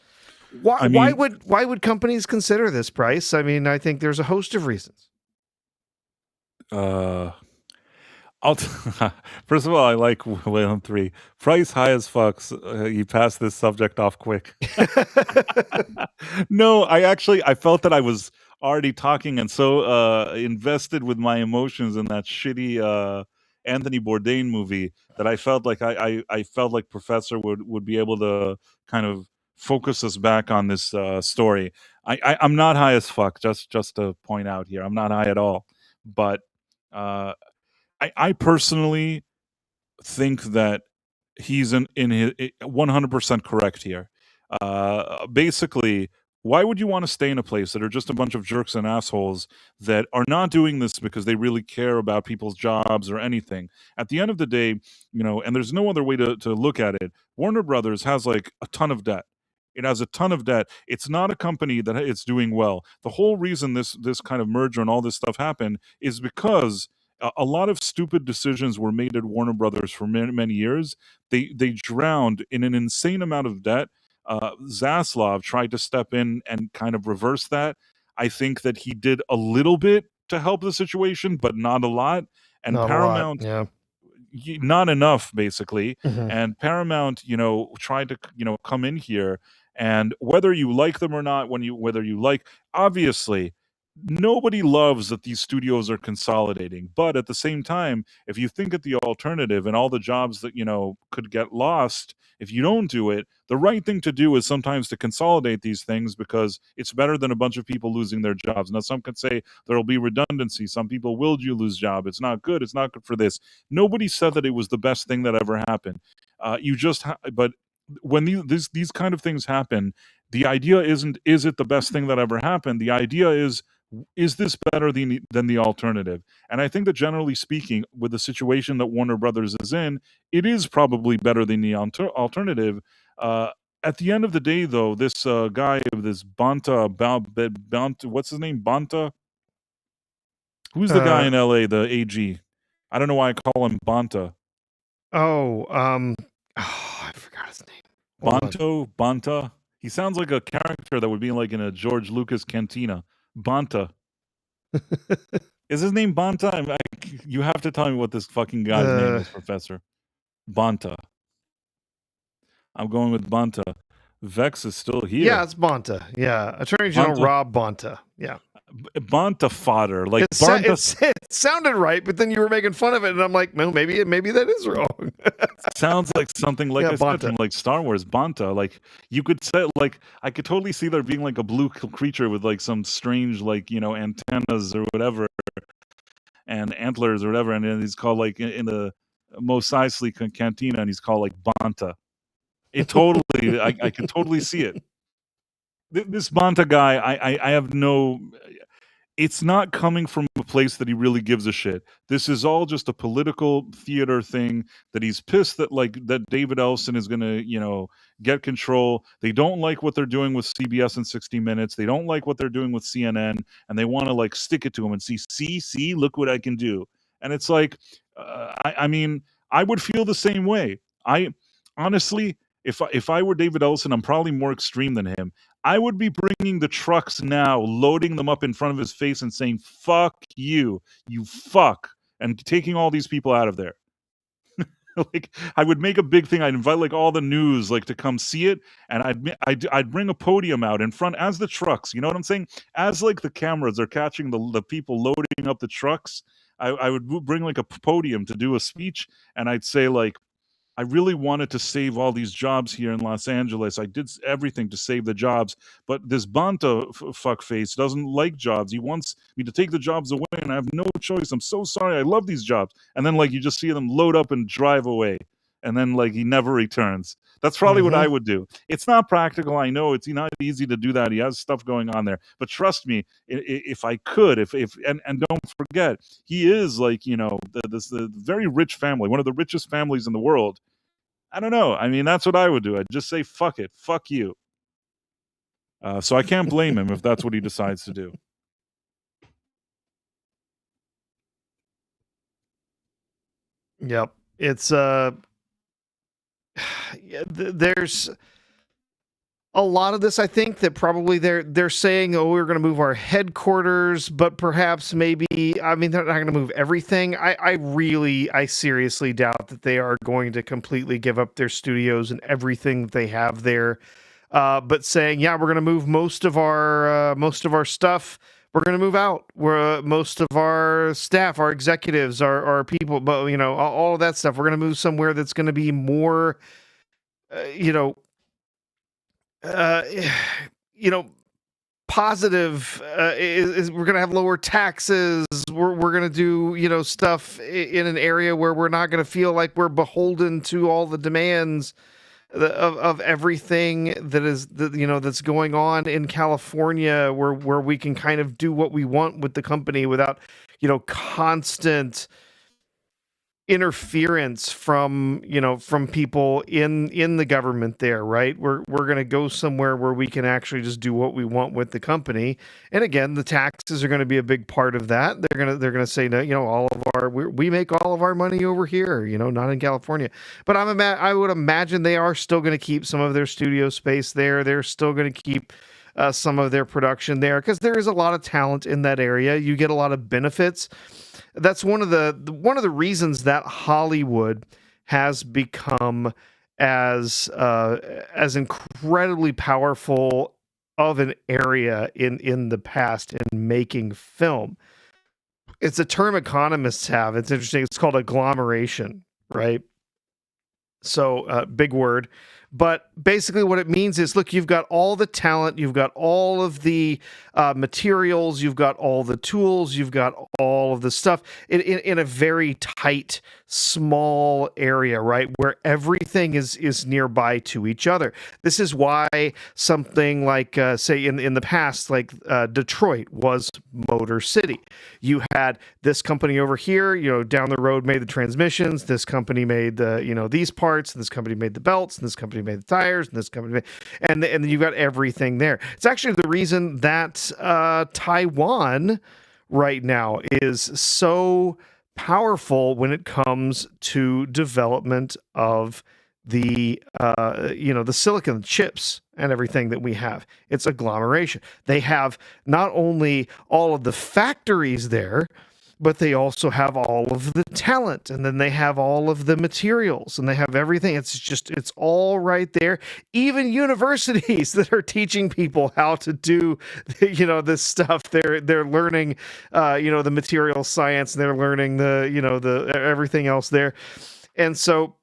Why, I why mean, would why would companies consider this price? I mean, I think there's a host of reasons. uh, I'll first of all, I like Whalen 3. Price high as fucks. You passed this subject off quick. No, I felt that I was already talking and so invested with my emotions in that shitty Anthony Bourdain movie that I felt like I felt like Professor would be able to kind of focus us back on this story. I'm not high as fuck, just to point out here. I'm not high at all. But uh I personally think that he's in his 100% correct here. Basically, why would you want to stay in a place that are just a bunch of jerks and assholes that are not doing this because they really care about people's jobs or anything? At the end of the day, and there's no other way to look at it. Warner Brothers has like a ton of debt. It has a ton of debt. It's not a company that it's doing well. The whole reason this kind of merger and all this stuff happened is because a lot of stupid decisions were made at Warner Brothers for many years. They drowned in an insane amount of debt. Zaslav tried to step in and kind of reverse that. I think that he did a little bit to help the situation, but not a lot. And Not a lot. Paramount, Yeah. not enough, basically. Mhm. And Paramount, tried to come in here, and whether you like them or not, whether you like, obviously nobody loves that these studios are consolidating, but at the same time, if you think at the alternative and all the jobs that could get lost if you don't do it, the right thing to do is sometimes to consolidate these things because it's better than a bunch of people losing their jobs. Now some could say there'll be redundancy, some people will lose job, it's not good, it's not good for this. Nobody said that it was the best thing that ever happened. But when these kind of things happen, the idea isn't, is it the best thing that ever happened? The idea is this better than the alternative? And I think that generally speaking, with the situation that Warner Brothers is in, it is probably better than the alternative. Uh, at the end of the day, though, this guy, this Banta, what's his name? Banta? Who's the guy Uh, in LA, the AG? I don't know why I call him Banta. oh, I forgot his name. Hold on. Banta. He sounds like a character that would be like in a George Lucas cantina. Banta. Is his name Banta? You have to tell me what this fucking guy's name Uh, is, Professor. Banta. I'm going with Banta. Vex is still yeah, here. it's Bonta. Yeah, Attorney General Banta. Rob Bonta. Yeah. Banta fodder. Like It, Banta it sounded right, but then you were making fun of it, and I'm like, well, maybe that is wrong. sounds like something like Yeah, I said Banta. from like Star Wars. Banta. Like you could say, like I could totally see there being like a blue creature with like some strange like antennas or whatever and antlers or whatever, and then he's called like in the Mos Eisley cantina, and he's called like Banta. It totally, I could totally see it. This Banta guy, I have no. It's not coming from a place that he really gives a shit. This is all just a political theater thing that he's pissed that David Ellison is going to, get control. They don't like what they're doing with CBS and 60 Minutes. They don't like what they're doing with CNN, and they want to like stick it to him and see, look what I can do. And it's like, I mean, I would feel the same way. I honestly, if I were David Ellison, I'm probably more extreme than him. I would be bringing the trucks now, loading them up in front of his face and saying, fuck you, you fuck, and taking all these people out of there. Like, I would make a big thing. I'd invite like all the news like to come see it, and I'd bring a podium out in front as the trucks. You know what I'm saying? As like the cameras are catching the people loading up the trucks, I would bring like a podium to do a speech, and I'd say like, I really wanted to save all these jobs here in Los Angeles. I did everything to save the jobs, but this Banta fuckface doesn't like jobs. He wants me to take the jobs away, and I have no choice. I'm so sorry. I love these jobs. And then, like, you just see them load up and drive away, and then, like, he never returns. That's probably what I would do. It's not practical. I know it's not easy to do that. He has stuff going on there, but trust me, if I could, if and don't forget, he is like the very rich family, one of the richest families in the world. I don't know. I mean, that's what I would do. I'd just say, fuck it. Fuck you. So I can't blame him if that's what he decides to do. Yep. It's there's a lot of this, I think, that probably they're saying, oh, we're going to move our headquarters, but perhaps maybe, I mean, they're not going to move everything. I seriously doubt that they are going to completely give up their studios and everything that they have there. But saying, yeah, we're going to move most of our stuff. We're going to move out. We're most of our staff, our executives, our people, but all of that stuff. We're going to move somewhere that's going to be more, you know, uh, you know, positive. Is we're going to have lower taxes. We're going to do stuff in an area where we're not going to feel like we're beholden to all the demands of everything that's going on in California, where we can kind of do what we want with the company without constant interference from people in the government there, right? We're going to go somewhere where we can actually just do what we want with the company. And again, the taxes are going to be a big part of that. They're going to say, no, all of we make all of our money over here, not in California. But I would imagine they are still going to keep some of their studio space there. They're still going to keep some of their production there because there is a lot of talent in that area. You get a lot of benefits. That's one of the reasons that Hollywood has become as incredibly powerful of an area in the past in making film. It's a term economists have. It's interesting. It's called agglomeration, right? So big word. But basically what it means is, look, you've got all the talent, you've got all of the materials, you've got all the tools, you've got all of the stuff in a very tight, small area, right? Where everything is nearby to each other. This is why something like, say, in the past, like Detroit was Motor City. You had this company over here, down the road made the transmissions, this company made the, these parts, and this company made the belts, and this company made the tires, and this company made, and then you got everything there. It's actually the reason that Taiwan right now is so powerful when it comes to development of the the silicon chips and everything that we have. It's agglomeration. They have not only all of the factories there, but they also have all of the talent, and then they have all of the materials, and they have everything. It's all right there. Even universities that are teaching people how to do, this stuff. They're learning, the material science, and they're learning the everything else there. And so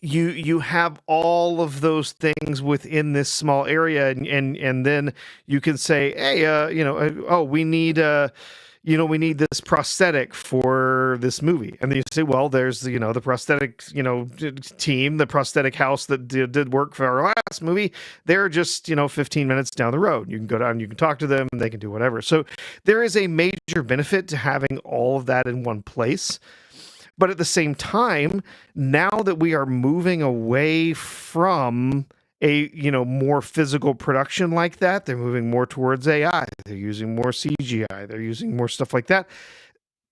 you have all of those things within this small area, and then you can say, hey, we need we need this prosthetic for this movie. And then you say, well, there's, the prosthetic, team, the prosthetic house that did work for our last movie. They're just, 15 minutes down the road. You can go down, you can talk to them, and they can do whatever. So there is a major benefit to having all of that in one place. But at the same time, now that we are moving away from a more physical production like that, they're moving more towards AI. They're using more CGI. They're using more stuff like that.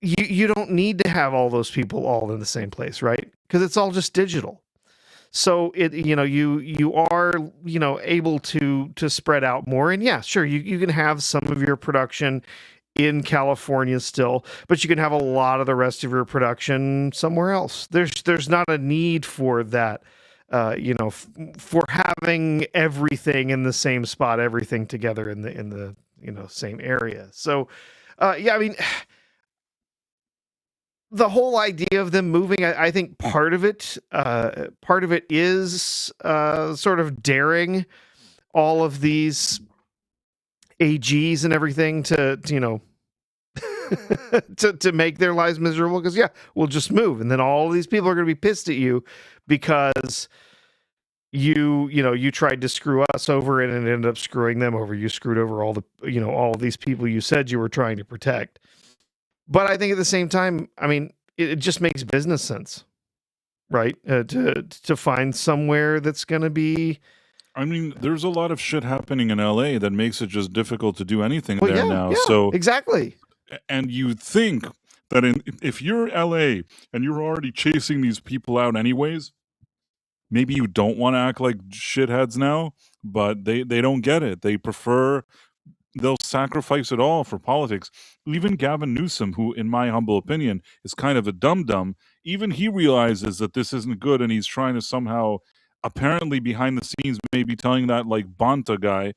You don't need to have all those people all in the same place, right? Because it's all just digital. So you are able to spread out more. And yeah, sure, you can have some of your production in California still, but you can have a lot of the rest of your production somewhere else. There's not a need for that. For having everything in the same spot, everything together in the same area. So, I mean, the whole idea of them moving, I think part of it is sort of daring all of these AGs and everything to to make their lives miserable, because we'll just move, and then all these people are going to be pissed at you because you tried to screw us over and it ended up screwing them over. You screwed over all these people you said you were trying to protect. But I think at the same time, I mean, it just makes business sense, right? To find somewhere that's going to be. I mean, there's a lot of shit happening in LA that makes it just difficult to do anything there now. Yeah, so exactly. And you think that if you're LA and you're already chasing these people out anyways, maybe you don't want to act like shitheads now, but they don't get it. They'll sacrifice it all for politics. Even Gavin Newsom, who, in my humble opinion, is kind of a dum dum, even he realizes that this isn't good, and he's trying to somehow, apparently behind the scenes, maybe telling that like Bonta guy,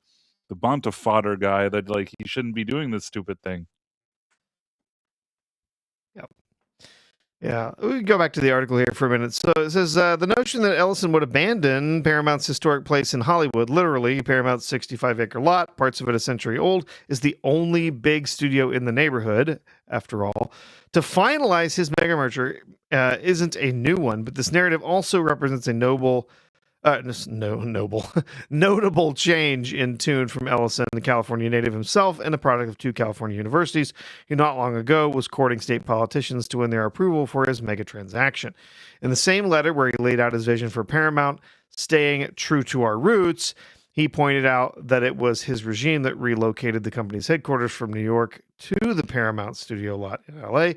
the Bonta fodder guy, that like he shouldn't be doing this stupid thing. Yep. Yeah, we can go back to the article here for a minute. So it says the notion that Ellison would abandon Paramount's historic place in Hollywood, literally Paramount's 65-acre lot, parts of it a century old, is the only big studio in the neighborhood, after all. To finalize his mega merger isn't a new one, but this narrative also represents a notable change in tune from Ellison, the California native himself, and a product of two California universities, who not long ago was courting state politicians to win their approval for his mega transaction. In the same letter where he laid out his vision for Paramount, staying true to our roots, he pointed out that it was his regime that relocated the company's headquarters from New York to the Paramount studio lot in LA.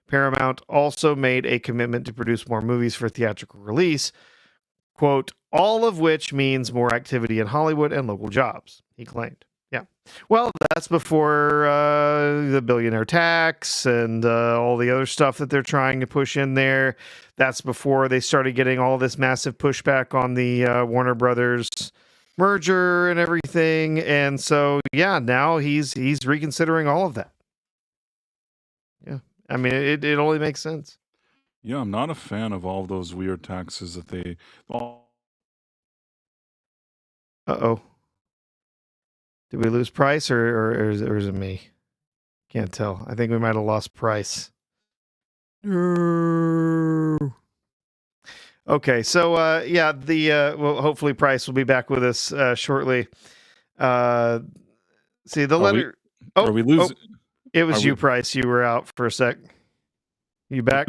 Paramount also made a commitment to produce more movies for theatrical release, quote, all of which means more activity in Hollywood and local jobs, he claimed. Yeah. Well, that's before the billionaire tax and all the other stuff that they're trying to push in there. That's before they started getting all this massive pushback on the Warner Brothers merger and everything. And so, yeah, now he's reconsidering all of that. Yeah. I mean, it only makes sense. Yeah, I'm not a fan of all those weird taxes that they. Uh-oh. Did we lose Price or is it me? Can't tell. I think we might have lost Price. Okay, so yeah, well, hopefully Price will be back with us shortly. See the letter. Are we losing? It was you, Price. You were out for a sec. You back?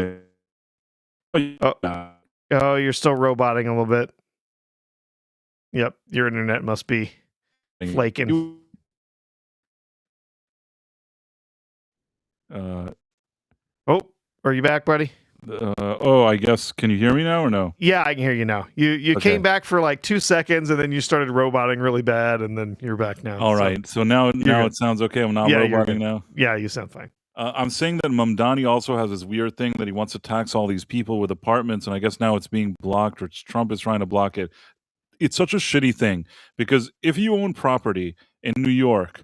Oh, you're still roboting a little bit. Yep, your internet must be flaking. Oh, are you back, buddy? I guess. Can you hear me now or no? Yeah, I can hear you now. You came back for like 2 seconds, and then you started roboting really bad, and then you're back now. All right. So now it sounds okay. I'm not roboting now. Yeah, you sound fine. I'm saying that Mamdani also has this weird thing that he wants to tax all these people with apartments, and I guess now it's being blocked, or Trump is trying to block it. It's such a shitty thing, because if you own property in New York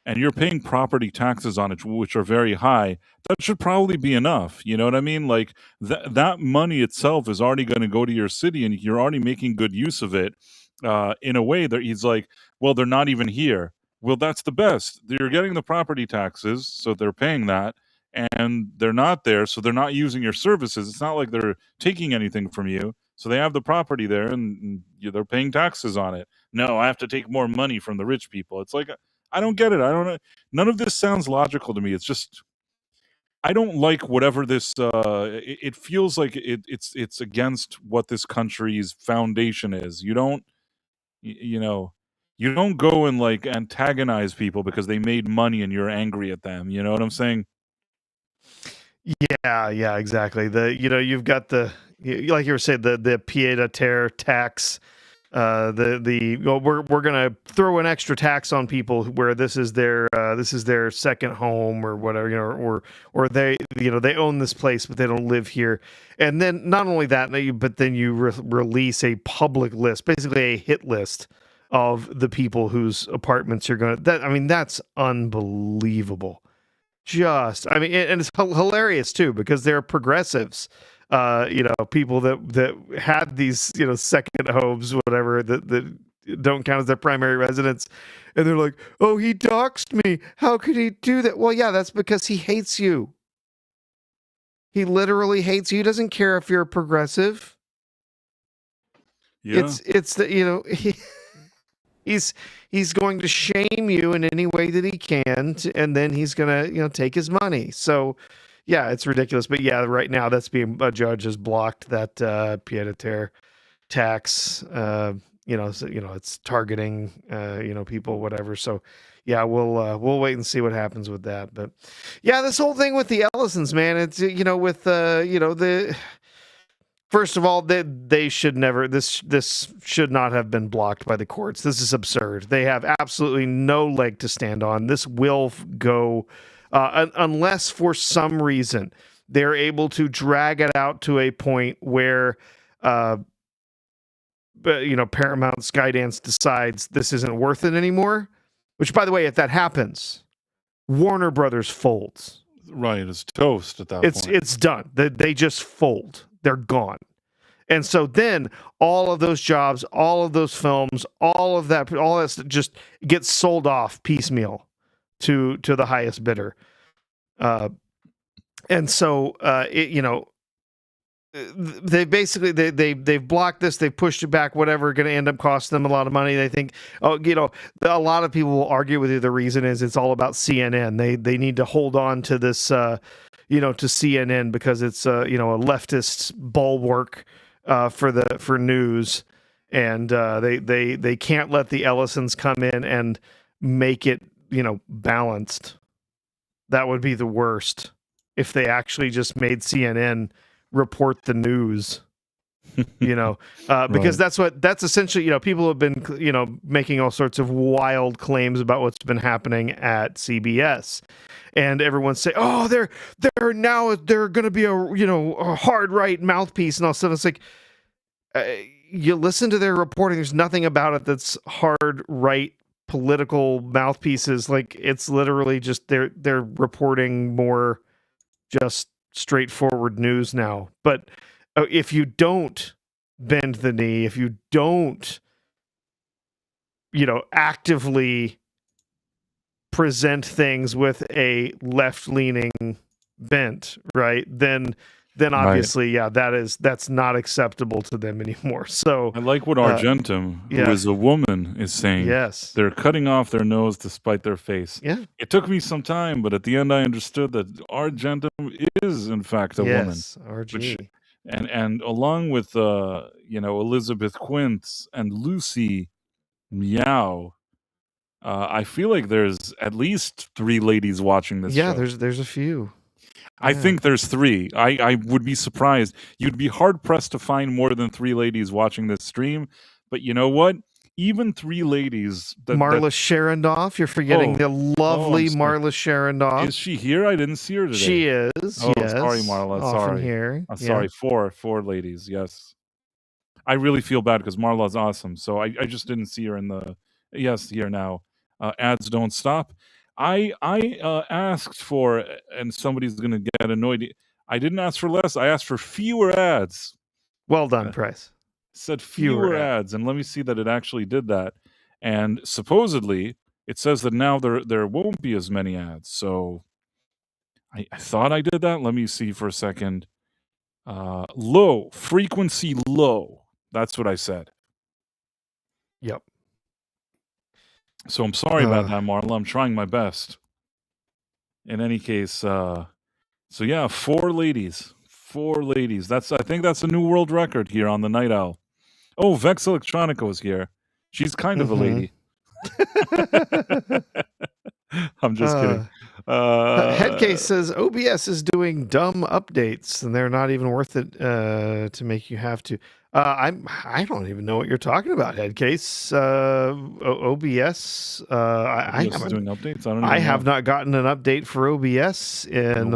and you're paying property taxes on it, which are very high, that should probably be enough. You know what I mean? Like that money itself is already going to go to your city, and you're already making good use of it in a way that he's like, well, they're not even here. Well, that's the best. You're getting the property taxes, so they're paying that, and they're not there, so they're not using your services. It's not like they're taking anything from you. So they have the property there, and they're paying taxes on it. No, I have to take more money from the rich people. It's like, I don't get it. I don't know. None of this sounds logical to me. It's just, I don't like whatever this. It feels like it's against what this country's foundation is. You don't, you know, you don't go and like antagonize people because they made money and you're angry at them. You know what I'm saying? Yeah, exactly. You've got like you were saying, the pied-à-terre tax. We're gonna throw an extra tax on people where this is their second home or whatever, or they they own this place but they don't live here. And then not only that, but then you release a public list, basically a hit list of the people whose apartments you're gonna. That's unbelievable. And it's hilarious too, because they're progressives, people that had these, second homes, whatever, that don't count as their primary residence. And they're like, oh, he doxed me. How could he do that? Well, yeah, that's because he hates you. He literally hates you. He doesn't care if you're a progressive. Yeah. It's the, he's going to shame you in any way that he can, and then he's gonna take his money. So yeah, it's ridiculous. But yeah, right now a judge has blocked that pied-à-terre tax. It's targeting people, whatever. So yeah, we'll wait and see what happens with that. But yeah, this whole thing with the Ellisons, man, it's with the first of all, they should never this should not have been blocked by the courts. This is absurd. They have absolutely no leg to stand on. This will go unless for some reason they're able to drag it out to a point where Paramount Skydance decides this isn't worth it anymore. Which, by the way, if that happens, Warner Brothers folds. Right, it's toast at that point. It's done. They just fold. They're gone. And so then all of those jobs, all of those films, all that just gets sold off piecemeal to the highest bidder. And so they've blocked this, they've pushed it back, whatever, going to end up costing them a lot of money. They think, a lot of people will argue with you. The reason is it's all about CNN. They need to hold on to this, to CNN because it's a leftist bulwark for news, and they can't let the Ellisons come in and make it balanced. That would be the worst if they actually just made CNN report the news, because right. that's essentially, people have been, making all sorts of wild claims about what's been happening at CBS, and everyone's saying, oh, they're going to be a hard right mouthpiece and all stuff. It's like, you listen to their reporting, there's nothing about it that's hard right political mouthpieces. Like, it's literally just they're reporting more just straightforward news now. But if you don't bend the knee, if you don't actively present things with a left-leaning bent, right, then obviously, right, that's not acceptable to them anymore. So I like what Argentum, who is a woman, is saying. Yes, they're cutting off their nose to spite their face. Yeah, it took me some time, but at the end I understood that Argentum is in fact a woman. RG. And along with Elizabeth Quince and Lucy Meow, I feel like there's at least 3 ladies watching this show. Yeah, there's a few. I think there's 3. I would be surprised. You'd be hard-pressed to find more than 3 ladies watching this stream. But you know what? Even 3 ladies... Marla Sharondoff. You're forgetting the lovely Marla Sharondoff. Is she here? I didn't see her today. She is, Oh, yes. sorry, Marla. Often Sorry. here. I'm sorry. 4 ladies, yes. I really feel bad because Marla's awesome. So I just didn't see her in the... Yes, here now. Ads don't stop. I asked for, and somebody's going to get annoyed. I didn't ask for less. I asked for fewer ads. Well done, Price. Said fewer ads, and let me see that it actually did that. And supposedly, it says that now there won't be as many ads. So I thought I did that. Let me see for a second. Low. Frequency low. That's what I said. Yep. So I'm sorry about that, Marla. I'm trying my best. In any case, so yeah, 4 ladies. 4 ladies. I think that's a new world record here on the Night Owl. Oh, Vex Electronica was here. She's kind of a lady. I'm just kidding. Headcase says OBS is doing dumb updates and they're not even worth it to make you have to. I don't even know what you're talking about, Headcase. OBS. I doing updates. I have not gotten an update for OBS in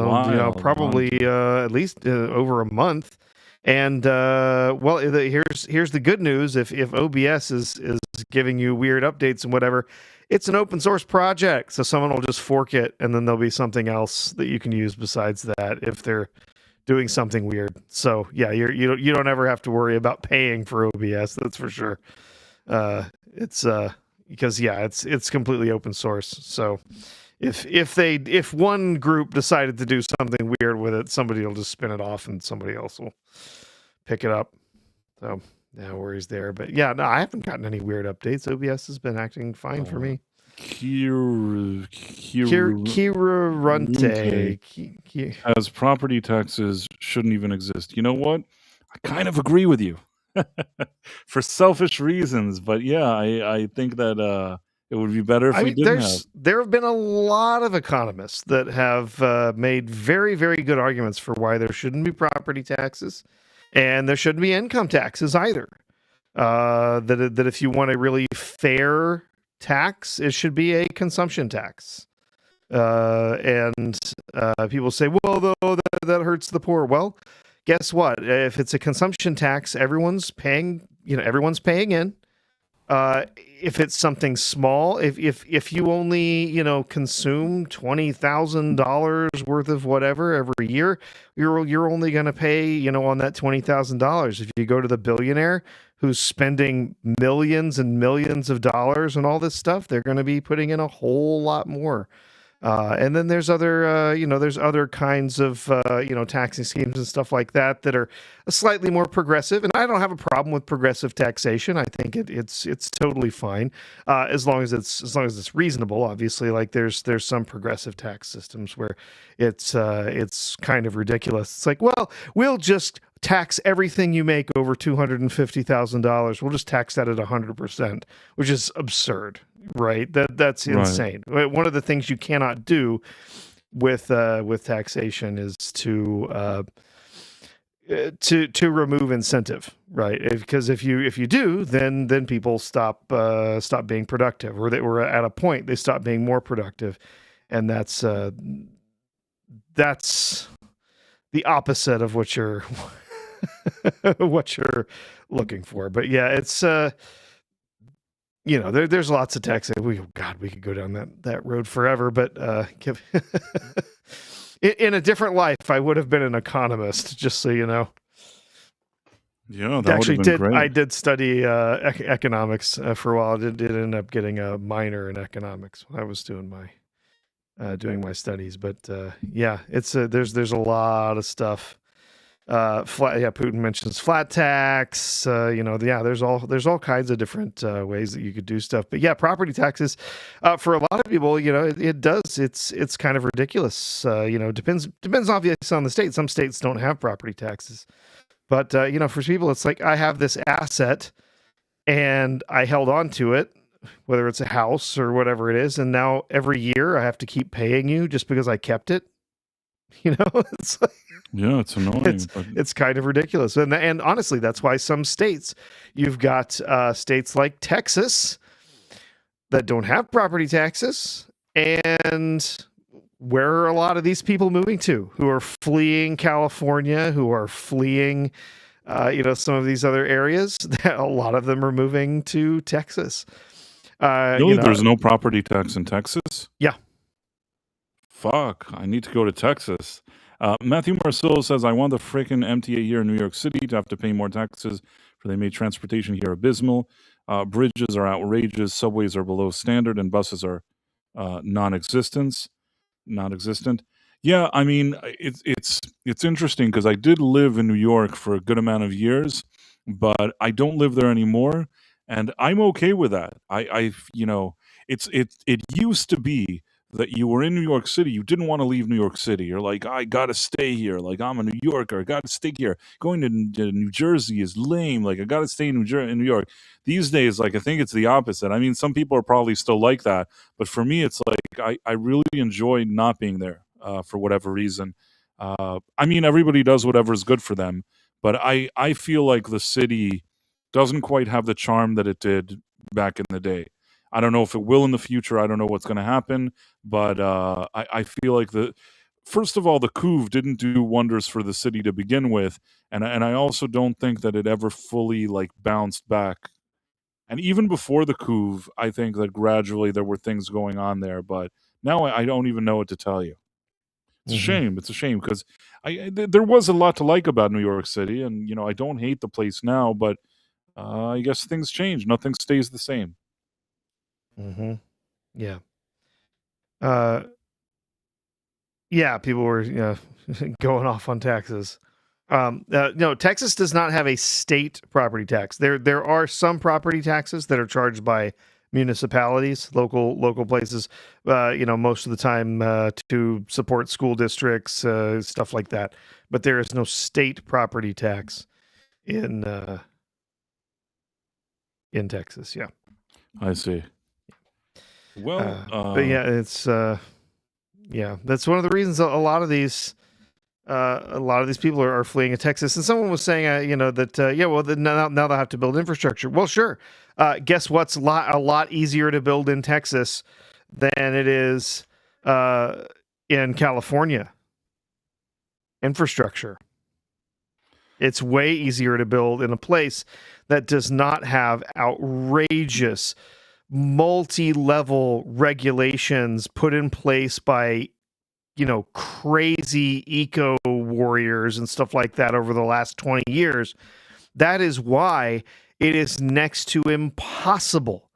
probably at least over a month. And here's the good news: if OBS is giving you weird updates and whatever, it's an open source project, so someone will just fork it, and then there'll be something else that you can use besides that if they're doing something weird. So yeah, you don't ever have to worry about paying for OBS. That's for sure. It's because it's completely open source. So if one group decided to do something weird with it, somebody will just spin it off and somebody else will pick it up. So no worries there. But yeah, no, I haven't gotten any weird updates. OBS has been acting fine for me. Kirarunte as property taxes shouldn't even exist. You know what? I kind of agree with you for selfish reasons, but yeah, I think that It would be better if I we mean, didn't have. there have been a lot of economists that have made very, very good arguments for why there shouldn't be property taxes, and there shouldn't be income taxes either. That if you want a really fair tax, it should be a consumption tax. And people say, well, though that hurts the poor. Well, guess what? If it's a consumption tax, everyone's paying. Everyone's paying in. If it's something small, if you only consume $20,000 worth of whatever every year, you're only going to pay on that $20,000. If you go to the billionaire who's spending millions and millions of dollars and all this stuff, they're going to be putting in a whole lot more. And then there's other kinds of taxing schemes and stuff like that that are slightly more progressive. And I don't have a problem with progressive taxation. I think it's totally fine as long as it's reasonable. Obviously, like there's some progressive tax systems where it's kind of ridiculous. It's like, well, we'll just tax everything you make over $250,000. We'll just tax that at 100%, which is absurd. Right, that's insane. Right. One of the things you cannot do with taxation is to remove incentive, right? Because if you do, then people stop being productive, or they were at a point they stop being more productive, and that's the opposite of what you're what you're looking for. But yeah, it's. There's lots of taxation. We could go down that road forever. But in a different life, I would have been an economist, just so you know. Yeah, that actually would have been great. I did study economics for a while. I did end up getting a minor in economics when I was doing my studies. But yeah, it's there's a lot of stuff. Putin mentions flat tax. There's all kinds of different ways that you could do stuff. But yeah, property taxes for a lot of people, it does. It's kind of ridiculous. Depends obviously on the state. Some states don't have property taxes, but for people, it's like I have this asset and I held on to it, whether it's a house or whatever it is, and now every year I have to keep paying you just because I kept it. It's like, yeah, it's annoying. It's kind of ridiculous. And honestly, that's why some states, you've got states like Texas that don't have property taxes. And where are a lot of these people moving to who are fleeing California, who are fleeing, some of these other areas? A lot of them are moving to Texas. Really? There's no property tax in Texas? Yeah. Fuck, I need to go to Texas. Matthew Marcillo says, I want the freaking MTA here in New York City to have to pay more taxes for they made transportation here abysmal. Bridges are outrageous, subways are below standard, and buses are non-existent. Yeah, I mean, it's interesting because I did live in New York for a good amount of years, but I don't live there anymore, and I'm okay with that. It used to be that you were in New York City, you didn't want to leave New York City. You're like, I got to stay here. Like, I'm a New Yorker. I got to stay here. Going to New Jersey is lame. Like, I got to stay in New York. These days, like, I think it's the opposite. I mean, some people are probably still like that. But for me, it's like, I really enjoy not being there for whatever reason. I mean, everybody does whatever's good for them. But I feel like the city doesn't quite have the charm that it did back in the day. I don't know if it will in the future. I don't know what's going to happen, but I feel like first of all, the coup didn't do wonders for the city to begin with, and I also don't think that it ever fully like bounced back. And even before the coup, I think that gradually there were things going on there, but now I don't even know what to tell you. It's a shame. It's a shame because there was a lot to like about New York City, and I don't hate the place now, but I guess things change. Nothing stays the same. Mm-hmm. Yeah. Yeah, people were going off on taxes. No, Texas does not have a state property tax. There are some property taxes that are charged by municipalities, local places. Most of the time to support school districts, stuff like that. But there is no state property tax in Texas. Yeah, I see. Well, But yeah, it's yeah, that's one of the reasons a lot of these people are fleeing to Texas. And someone was saying, that yeah, well, now they'll have to build infrastructure. Well, sure. Guess what's a lot easier to build in Texas than it is in California? Infrastructure. It's way easier to build in a place that does not have outrageous multi-level regulations put in place by crazy eco warriors and stuff like that over the last 20 years. That is why it is next to impossible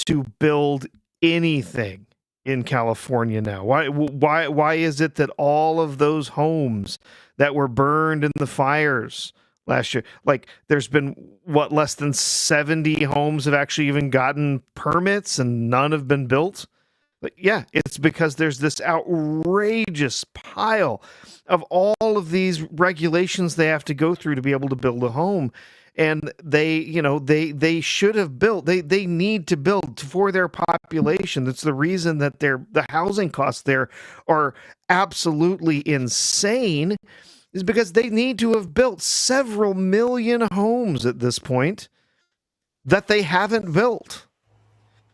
to build anything in California now. Why is it that all of those homes that were burned in the fires last year, like there's been less than 70 homes have actually even gotten permits and none have been built? But yeah, it's because there's this outrageous pile of all of these regulations they have to go through to be able to build a home. And they should have built, they need to build for their population. That's the reason that the housing costs there are absolutely insane, is because they need to have built several million homes at this point that they haven't built,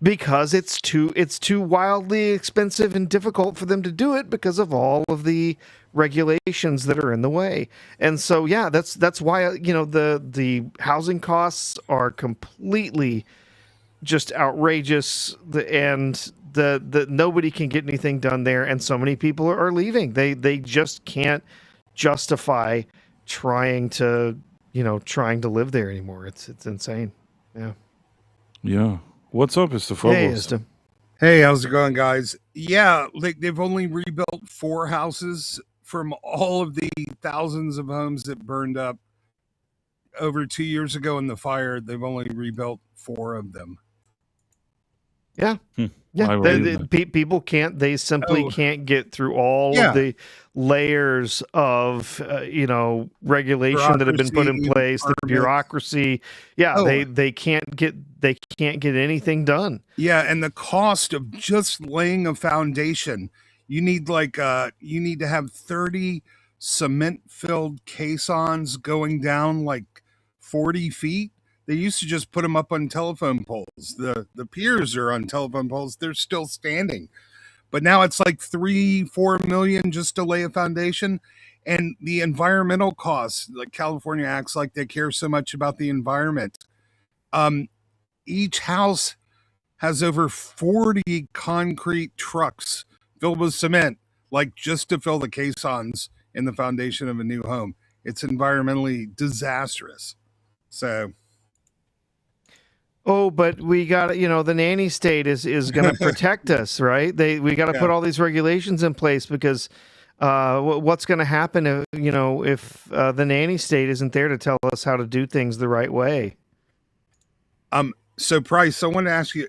because it's too wildly expensive and difficult for them to do it because of all of the regulations that are in the way. And so yeah, that's why the housing costs are completely just outrageous, and the nobody can get anything done there, and so many people are leaving. They just can't justify trying to live there anymore. It's insane. Yeah. What's up, Mr. Phobos? Hey, how's it going, guys? Yeah, they've only rebuilt 4 houses from all of the thousands of homes that burned up over 2 years ago in the fire. They've only rebuilt 4 of them. Yeah. People can't. They simply can't get through all of the layers of regulation that have been put in place. The bureaucracy. Yeah, they can't get anything done. Yeah, and the cost of just laying a foundation. You need to have 30 cement-filled caissons going down like 40 feet. They used to just put them up on telephone poles. The piers are on telephone poles. They're still standing. But now it's like 3-4 million just to lay a foundation. And the environmental costs, like California acts like they care so much about the environment. Each house has over 40 concrete trucks filled with cement, like just to fill the caissons in the foundation of a new home. It's environmentally disastrous. So... Oh, but we got the nanny state is going to protect us, right? We got to put all these regulations in place, because what's going to happen if the nanny state isn't there to tell us how to do things the right way? So Price, I want to ask you,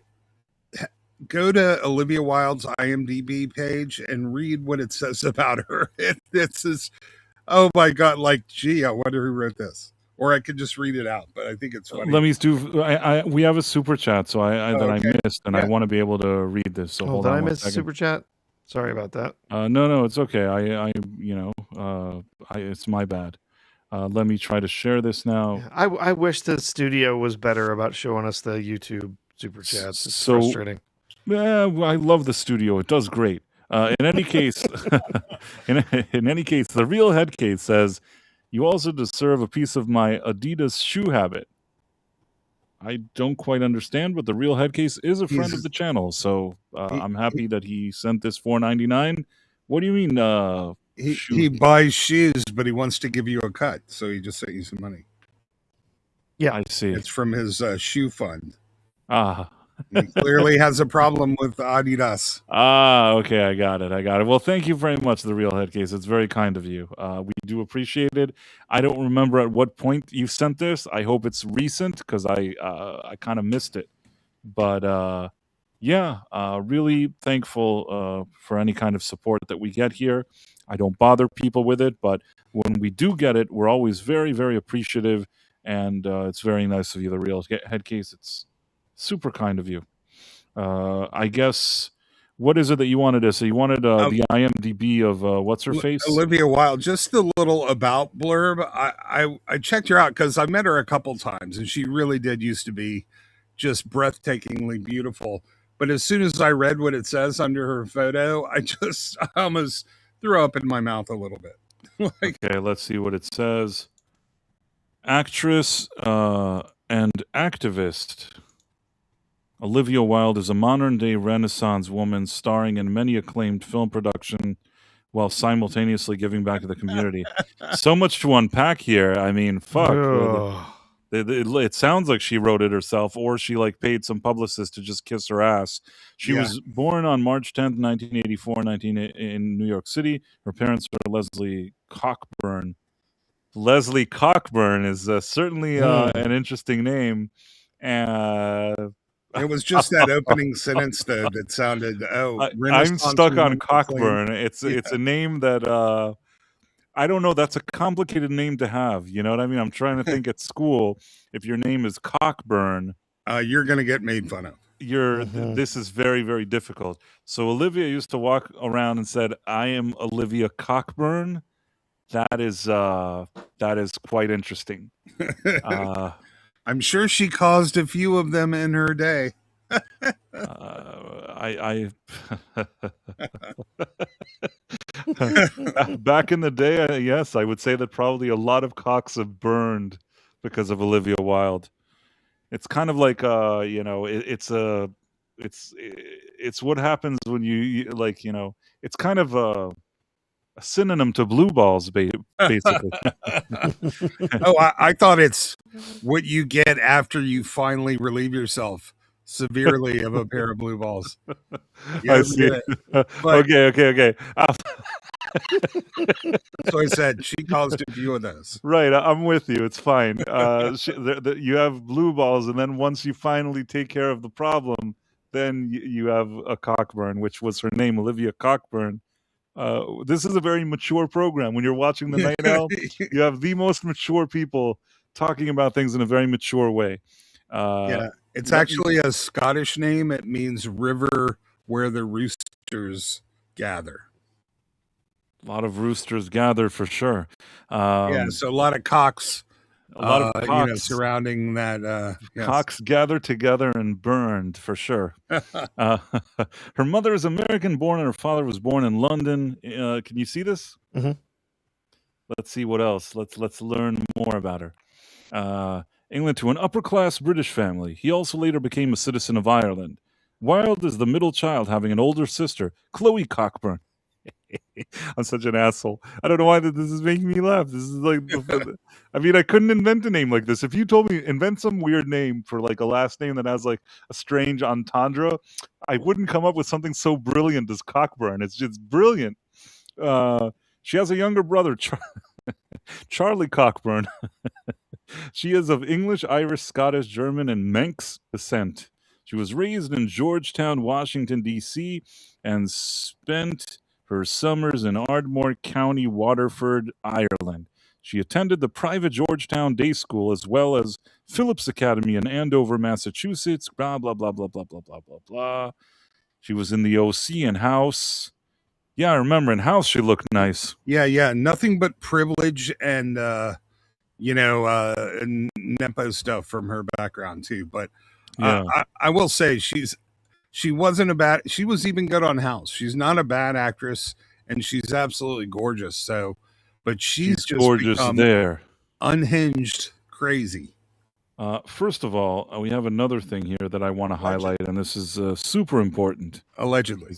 go to Olivia Wilde's IMDb page and read what it says about her. It's just, oh my God, like, gee, I wonder who wrote this. Or I could just read it out, but I think it's funny. Let me do. We have a super chat, so I missed, and I want to be able to read this. So hold on. Did I miss a super chat? Sorry about that. No, it's okay. It's my bad. Let me try to share this now. I wish the studio was better about showing us the YouTube super chats. It's frustrating. Yeah, I love the studio. It does great. In any case, in any case, the real head case says, "You also deserve a piece of my Adidas shoe habit." I don't quite understand, but the real head case is a friend of the channel, so I'm happy that he sent this $4.99. What do you mean? He buys shoes, but he wants to give you a cut, so he just sent you some money. Yeah, I see. It's from his shoe fund. He clearly has a problem with Adidas. Okay, I got it. Well, thank you very much, the real head case. It's very kind of you. We do appreciate it. I don't remember at what point you sent this. I hope it's recent, because I kind of missed it. But really thankful for any kind of support that we get here. I don't bother people with it, but when we do get it, we're always very, very appreciative, and it's very nice of you, the real head case. It's super kind of you. I guess, what is it that you wanted to say? You wanted the IMDb of what's her face? Olivia Wilde. Just the little about blurb. I checked her out because I met her a couple times, and she really did used to be just breathtakingly beautiful. But as soon as I read what it says under her photo, I almost threw up in my mouth a little bit. Okay, let's see what it says. Actress and activist. Olivia Wilde is a modern-day Renaissance woman starring in many acclaimed film production while simultaneously giving back to the community. So much to unpack here. I mean, fuck. It sounds like she wrote it herself, or she like paid some publicist to just kiss her ass. She was born on March 10th, 1984, in New York City. Her parents are Leslie Cockburn. Leslie Cockburn is certainly an interesting name. It was just that opening sentence though that sounded I'm stuck on Cockburn. It's a name that I don't know. That's a complicated name to have. You know what I mean? I'm trying to think at school. If your name is Cockburn, you're going to get made fun of. This is very, very difficult. So Olivia used to walk around and said, "I am Olivia Cockburn." That is quite interesting. I'm sure she caused a few of them in her day. Back in the day, yes, I would say that probably a lot of cocks have burned because of Olivia Wilde. It's kind of like it's what happens when you like, it's kind of a synonym to blue balls, basically. I thought it's what you get after you finally relieve yourself severely of a pair of blue balls. I see. Okay. So I said she caused a few of those. Right, I'm with you. It's fine. You have blue balls, and then once you finally take care of the problem, then you have a Cockburn, which was her name, Olivia Cockburn. This is a very mature program. When you're watching the Night Owl, you have the most mature people talking about things in a very mature way. It's actually a Scottish name. It means river where the roosters gather. A lot of roosters gather for sure. So a lot of cocks. A lot of cocks surrounding that. Cocks gathered together and burned for sure. Her mother is American-born, and her father was born in London. Can you see this? Mm-hmm. Let's see what else. Let's learn more about her. England to an upper-class British family. He also later became a citizen of Ireland. Wilde is the middle child, having an older sister, Chloe Cockburn. I'm such an asshole. I don't know why this is making me laugh. This is like, I mean, I couldn't invent a name like this. If you told me invent some weird name for like a last name that has like a strange entendre, I wouldn't come up with something so brilliant as Cockburn. It's just brilliant. She has a younger brother, Charlie Cockburn. She is of English, Irish, Scottish, German, and Manx descent. She was raised in Georgetown, Washington, D.C., and spent her summers in Ardmore County, Waterford, Ireland. She attended the private Georgetown Day School as well as Phillips Academy in Andover, Massachusetts. Blah, blah, blah, blah, blah, blah, blah, blah, blah. She was in the OC and House. Yeah, I remember in House she looked nice. Yeah. Nothing but privilege and, Nepo stuff from her background too. But I will say she wasn't she was even good on House. She's not a bad actress, and she's absolutely gorgeous. So, but she's just gorgeous there. Unhinged crazy. First of all, we have another thing here that I want to highlight, and this is super important. Allegedly.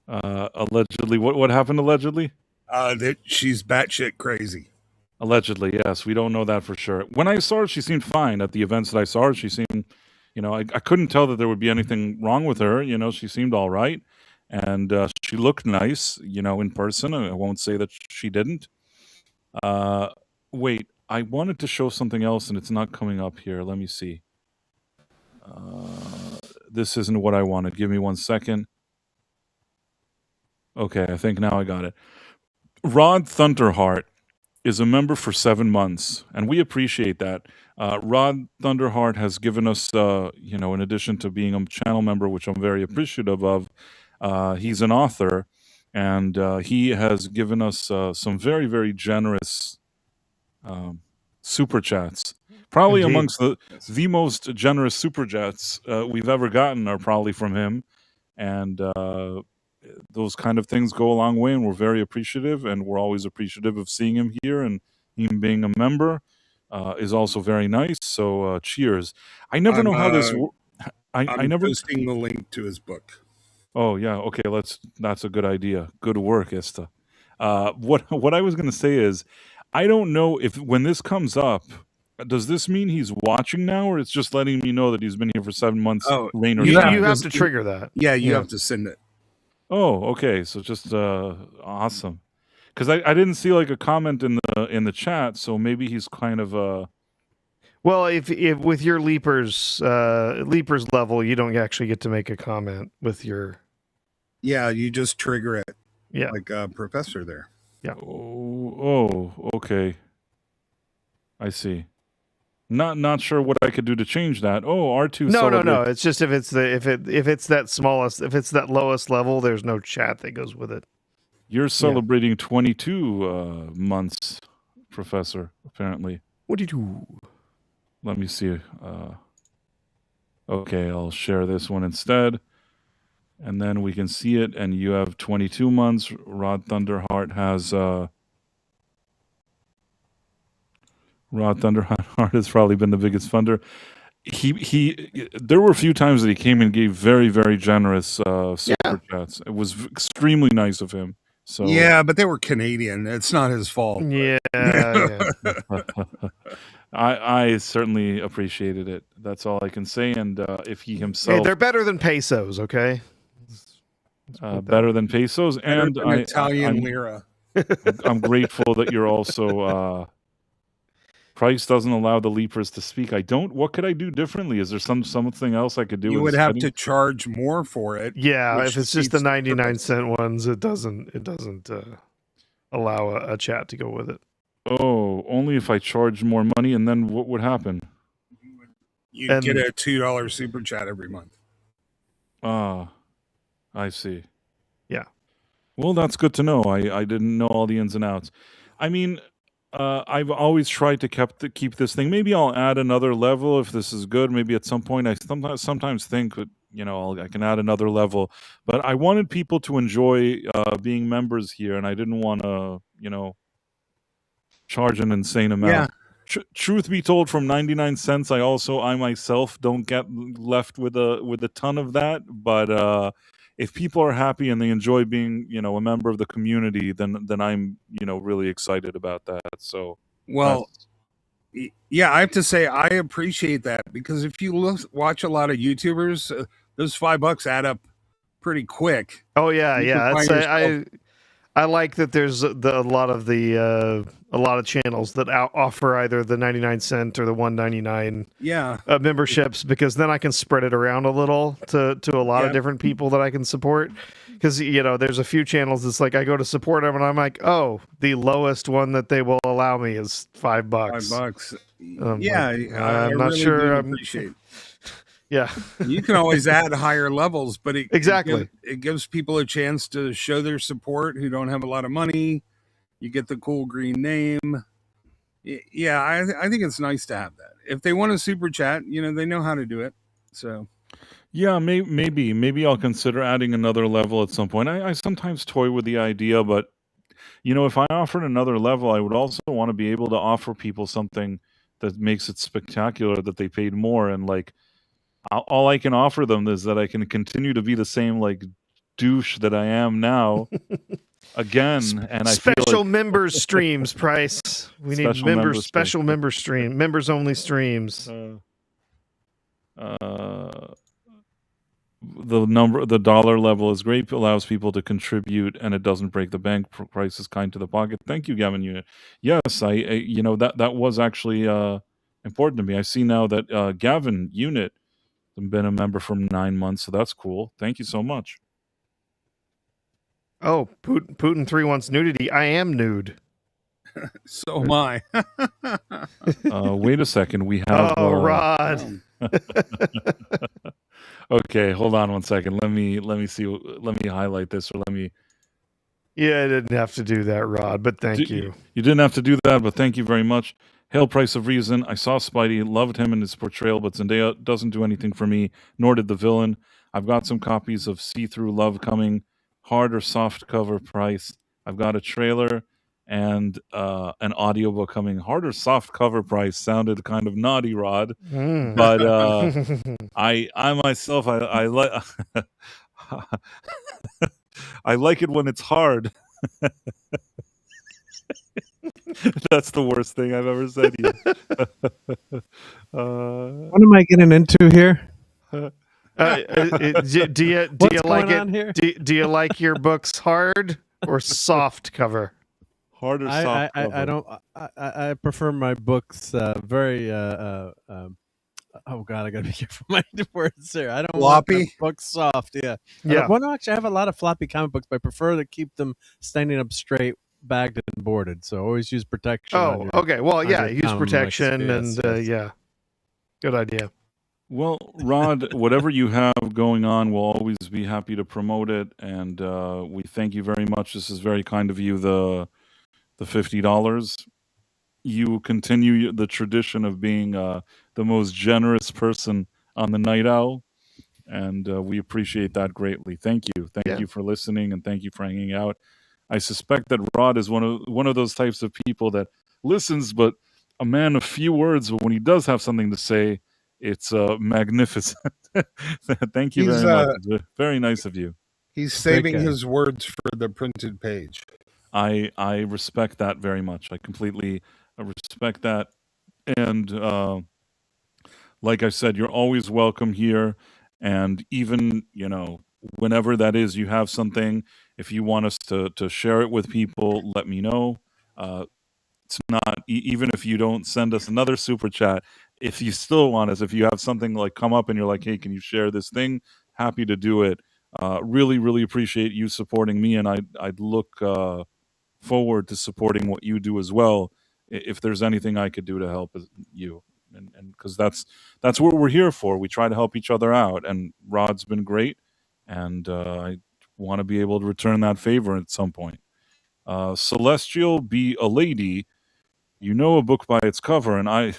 Allegedly. What happened allegedly? That she's batshit crazy. Allegedly, yes. We don't know that for sure. When I saw her, she seemed fine. At the events that I saw her, she seemed, I couldn't tell that there would be anything wrong with her. She seemed all right. And she looked nice, in person. I won't say that she didn't. Wait, I wanted to show something else, and it's not coming up here. Let me see. This isn't what I wanted. Give me 1 second. Okay, I think now I got it. Rod Thunderhart is a member for 7 months, and we appreciate that. Rod Thunderheart has given us, in addition to being a channel member, which I'm very appreciative of, he's an author, and he has given us some very, very generous um, super chats. Probably Indeed. amongst the most generous super chats we've ever gotten are probably from him, and those kind of things go a long way, and we're very appreciative, and we're always appreciative of seeing him here, and him being a member is also very nice. So cheers. I never I'm, know how this. I I'm never. posting the link to his book. Oh yeah, okay. That's a good idea. Good work, Esta. What I was gonna say is, I don't know if when this comes up, does this mean he's watching now, or it's just letting me know that he's been here for 7 months? Oh, rain or You shine? have to trigger that. Yeah, you Yeah. have to send it. Oh, okay. So just awesome. Because I didn't see like a comment in the chat, so maybe he's kind of Well, if with your leapers level, you don't actually get to make a comment with your. Yeah, you just trigger it. Yeah. Like a professor there. okay. I see. Not sure what I could do to change that. Oh, R2. No. It's just if it's that lowest level, there's no chat that goes with it. You're celebrating 22 months, Professor. Apparently. What do you do? Let me see. Okay, I'll share this one instead. And then we can see it, and you have 22 months. Rod Thunderheart has... Rod Thunderheart has probably been the biggest funder. There were a few times that he came and gave very, very generous super chats. It was extremely nice of him. So yeah, but they were Canadian. It's not his fault. Yeah. I certainly appreciated it. That's all I can say. And if he himself, Hey, they're better than pesos, okay? Better than pesos, and than Italian lira. I'm grateful that you're also. Price doesn't allow the leapers to speak. I don't. What could I do differently? Is there something else I could do? You would have to charge more for it. Yeah, if it's just the 99-cent ones, it doesn't allow a chat to go with it. Oh, only if I charge more money, and then what would happen? You'd get a $2 super chat every month. Ah, I see. Yeah. Well, that's good to know. I didn't know all the ins and outs. I mean, I've always tried to keep this thing. Maybe I'll add another level if this is good. Maybe at some point, I sometimes think that I can add another level. But I wanted people to enjoy being members here, and I didn't want to charge an insane amount. Yeah. Truth be told, from 99 cents, I myself don't get left with a ton of that. But if people are happy and they enjoy being, a member of the community, then I'm, really excited about that. So, well, yeah, I have to say I appreciate that, because if you watch a lot of YouTubers, those $5 add up pretty quick. Oh yeah. I like that there's a lot of channels that offer either the 99-cent or the $1.99 memberships, because then I can spread it around a little to a lot of different people that I can support. Because there's a few channels that's like I go to support them and I'm like, oh, the lowest one that they will allow me is $5. $5. I'm not really sure. Appreciate. Yeah, you can always add higher levels, but it gives people a chance to show their support who don't have a lot of money. You get the cool green name. Yeah, I think it's nice to have that. If they want a super chat, they know how to do it. So, yeah, maybe I'll consider adding another level at some point. I sometimes toy with the idea, but if I offered another level, I would also want to be able to offer people something that makes it spectacular, that they paid more, and like. All I can offer them is that I can continue to be the same douche that I am now again. And I feel like members streams, Price. We need special member stream, members only streams. The dollar level is great. It allows people to contribute, and it doesn't break the bank. Price is kind to the pocket. Thank you, Gavin Unit. Yes, I that was actually important to me. I see now that Gavin Unit. I've been a member for 9 months, so that's cool. Thank you so much. Oh, Putin 3 wants nudity. I am nude. So am I. Wait a second. We have. Oh, Rod. Okay, hold on one second. Let me see. Let me highlight this, or let me. Yeah, I didn't have to do that, Rod, but thank you. You didn't have to do that, but thank you very much. Hail Price of Reason. I saw Spidey, loved him in his portrayal, but Zendaya doesn't do anything for me, nor did the villain. I've got some copies of See Through Love coming, hard or soft cover price. I've got a trailer and an audiobook coming. Hard or soft cover price sounded kind of naughty, Rod, but I myself I like I like it when it's hard. That's the worst thing I've ever said to you. What am I getting into here? Do you What's like going on it? here? Do you like your books hard or soft cover? Hard or soft cover? I don't. I prefer my books very. Oh God, I gotta be careful with my words here. I don't want Floppy? my books soft. Yeah. Yeah. Well, no, actually, I have a lot of floppy comic books, but I prefer to keep them standing up straight, bagged and boarded. So always use protection. on Oh, your- okay. Well, on yeah, your use comics. protection Yes, and yes. yeah. Good idea. Well, Rod, whatever you have going on, we'll always be happy to promote it, and we thank you very much. This is very kind of you. The $50. You continue the tradition of being the most generous person on the Night Owl, and we appreciate that greatly. Thank you, Yeah. you for listening, and thank you for hanging out. I suspect that Rod is one of those types of people that listens, but a man of few words. But when he does have something to say, it's magnificent. Thank you He's, very much. It's very nice of you. He's saving guy. his words for the printed page. I respect that very much. I completely respect that. And like I said, you're always welcome here. And even, whenever that is, you have something, if you want us to share it with people, let me know. It's not, even if you don't send us another super chat, if you still want us, if you have something like come up and you're like, hey, can you share this thing? Happy to do it. Really, really appreciate you supporting me. And I'd look forward to supporting what you do as well, if there's anything I could do to help you, and because that's what we're here for. We try to help each other out, and Rod's been great, and I want to be able to return that favor at some point. Celestial, Be a Lady. You know a book by its cover, and I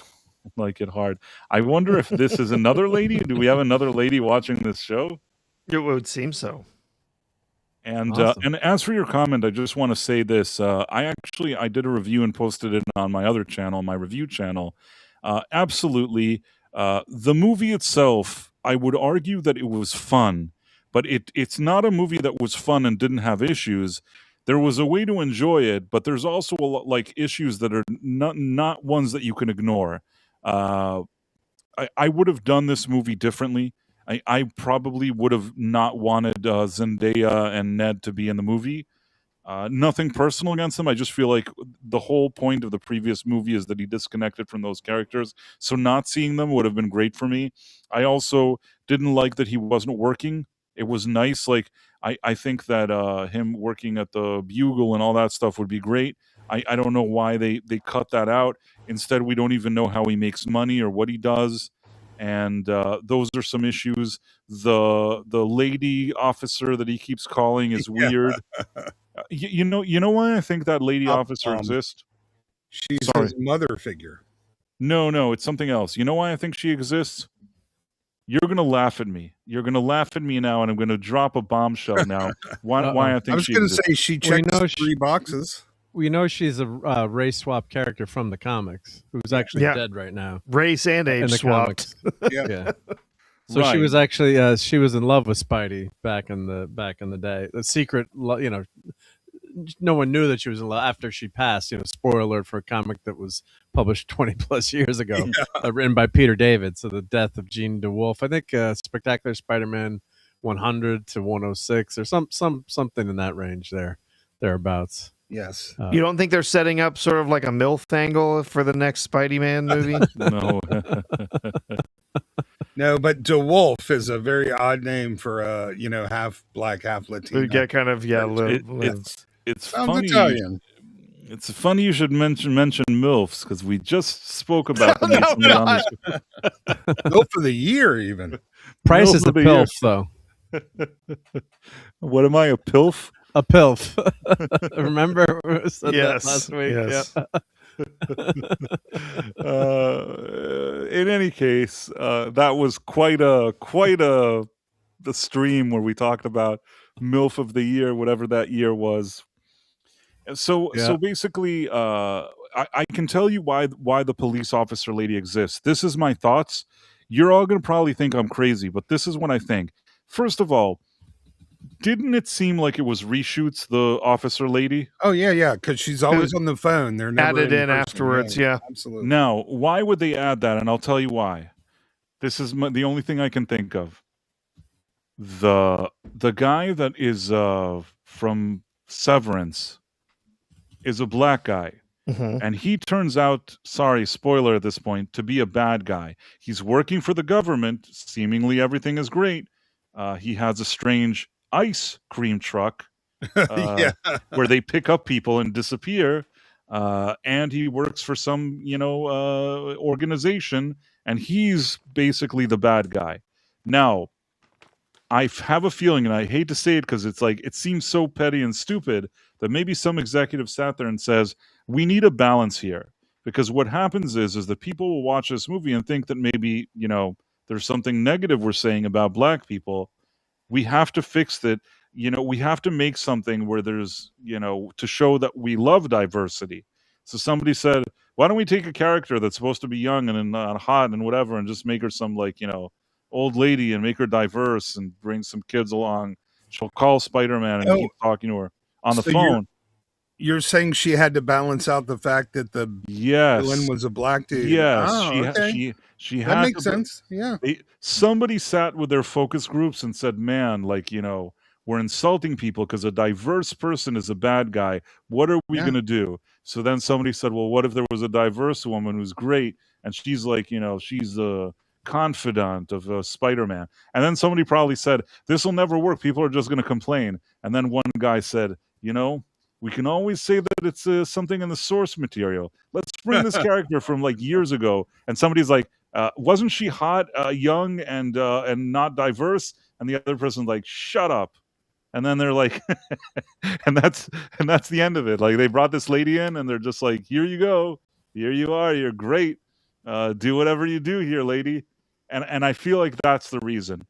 like it hard. I wonder if this is another lady. Do we have another lady watching this show? It would seem so. And Awesome. and as for your comment, I just want to say this. I did a review and posted it on my other channel, my review channel. Absolutely, the movie itself, I would argue that it was fun, but it's not a movie that was fun and didn't have issues. There was a way to enjoy it, but there's also a lot, like, issues that are not ones that you can ignore. I would have done this movie differently. I probably would have not wanted Zendaya and Ned to be in the movie. Nothing personal against him. I just feel like the whole point of the previous movie is that he disconnected from those characters. So not seeing them would have been great for me. I also didn't like that he wasn't working. It was nice. Like, I think that him working at the Bugle and all that stuff would be great. I don't know why they cut that out. Instead, we don't even know how he makes money or what he does. And those are some issues. The lady officer that he keeps calling is weird. You know why I think that lady officer exists? She's Sorry. his mother figure. No, it's something else. You know why I think she exists? You're gonna laugh at me. You're gonna laugh at me now, and I'm gonna drop a bombshell now. Why I think I was she going to exists. say she Well, you checks know, 3 boxes. We know she's a race swap character from the comics, who's actually dead right now. Race and In age the swapped. Yeah. So Right. she was actually she was in love with Spidey back in the day. The secret, no one knew that she was in love after she passed. Spoiler alert for a comic that was published 20 plus years ago, written by Peter David. So the death of Jean DeWolf. I think Spectacular Spider-Man 100 to 106 or something in that range thereabouts. Yes. You don't think they're setting up sort of like a MILF angle for the next Spidey-Man movie? No. No, but DeWolf is a very odd name for a half black, half Latino. We get kind of It's Sounds funny. Italian. It's funny you should mention MILFs because we just spoke about them No, recently no, on I- this show. Go for the year, even. Price MILF is of a the year. pilf, though. What am I, a pilf? A pilf. Remember we said that Yes, last week? yes. In any case, that was quite the stream where we talked about MILF of the year, whatever that year was. So Yeah. basically, I can tell you why the police officer lady exists. This is my thoughts. You're all gonna probably think I'm crazy, but this is what I think. First of all, didn't it seem like it was reshoots, the officer lady? Oh yeah, because she's always on the phone. They're never Added in person. afterwards, yeah. Absolutely. Now, why would they add that? And I'll tell you why. This is the only thing I can think of. The guy that is from Severance is a black guy. Mhm. And he turns out, sorry, spoiler at this point, to be a bad guy. He's working for the government. Seemingly everything is great. He has a strange ice cream truck Yeah. where they pick up people and disappear. And he works for some, organization, and he's basically the bad guy. Now, I have a feeling, and I hate to say it because it's like it seems so petty and stupid, that maybe some executive sat there and says, we need a balance here. Because what happens is that people will watch this movie and think that maybe, there's something negative we're saying about black people. We have to fix that. We have to make something where there's, to show that we love diversity. So somebody said, why don't we take a character that's supposed to be young and hot and whatever and just make her some old lady and make her diverse and bring some kids along. She'll call Spider-Man and keep talking to her on the So phone. You're saying she had to balance out the fact that the villain was a black dude. Yes, Oh, okay. she That had makes to, sense. Yeah. somebody sat with their focus groups and said, man, we're insulting people because a diverse person is a bad guy. What are we Yeah. going to do? So then somebody said, well, what if there was a diverse woman who's great and she's like, she's the confidant of Spider-Man. And then somebody probably said, this will never work. People are just going to complain. And then one guy said, we can always say that it's something in the source material. Let's bring this character from like years ago. And somebody's like, wasn't she hot, young, and not diverse? And the other person's like, shut up. And then they're like, and that's the end of it. Like they brought this lady in, and they're just like, here you go, here you are, you're great. Do whatever you do here, lady. And I feel like that's the reason.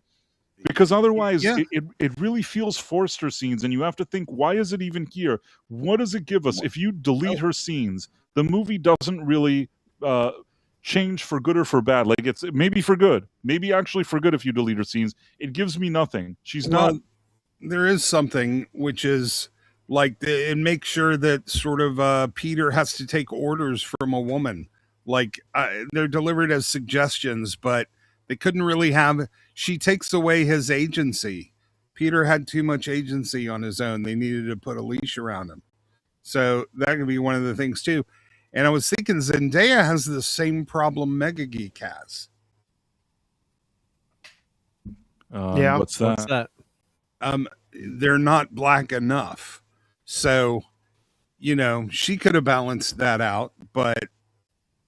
Because otherwise, it really feels forced, her scenes, and you have to think, why is it even here? What does it give us? If you delete her scenes, the movie doesn't really change for good or for bad. Like it's maybe for good, maybe actually for good if you delete her scenes. It gives me nothing. She's not. There is something which is like it makes sure that sort of Peter has to take orders from a woman. Like they're delivered as suggestions, but they couldn't really have. She takes away his agency. Peter had too much agency on his own. They needed to put a leash around him. So that could be one of the things too. And I was thinking Zendaya has the same problem Mega Geek has. Yeah. What's that? They're not black enough. So, she could have balanced that out, but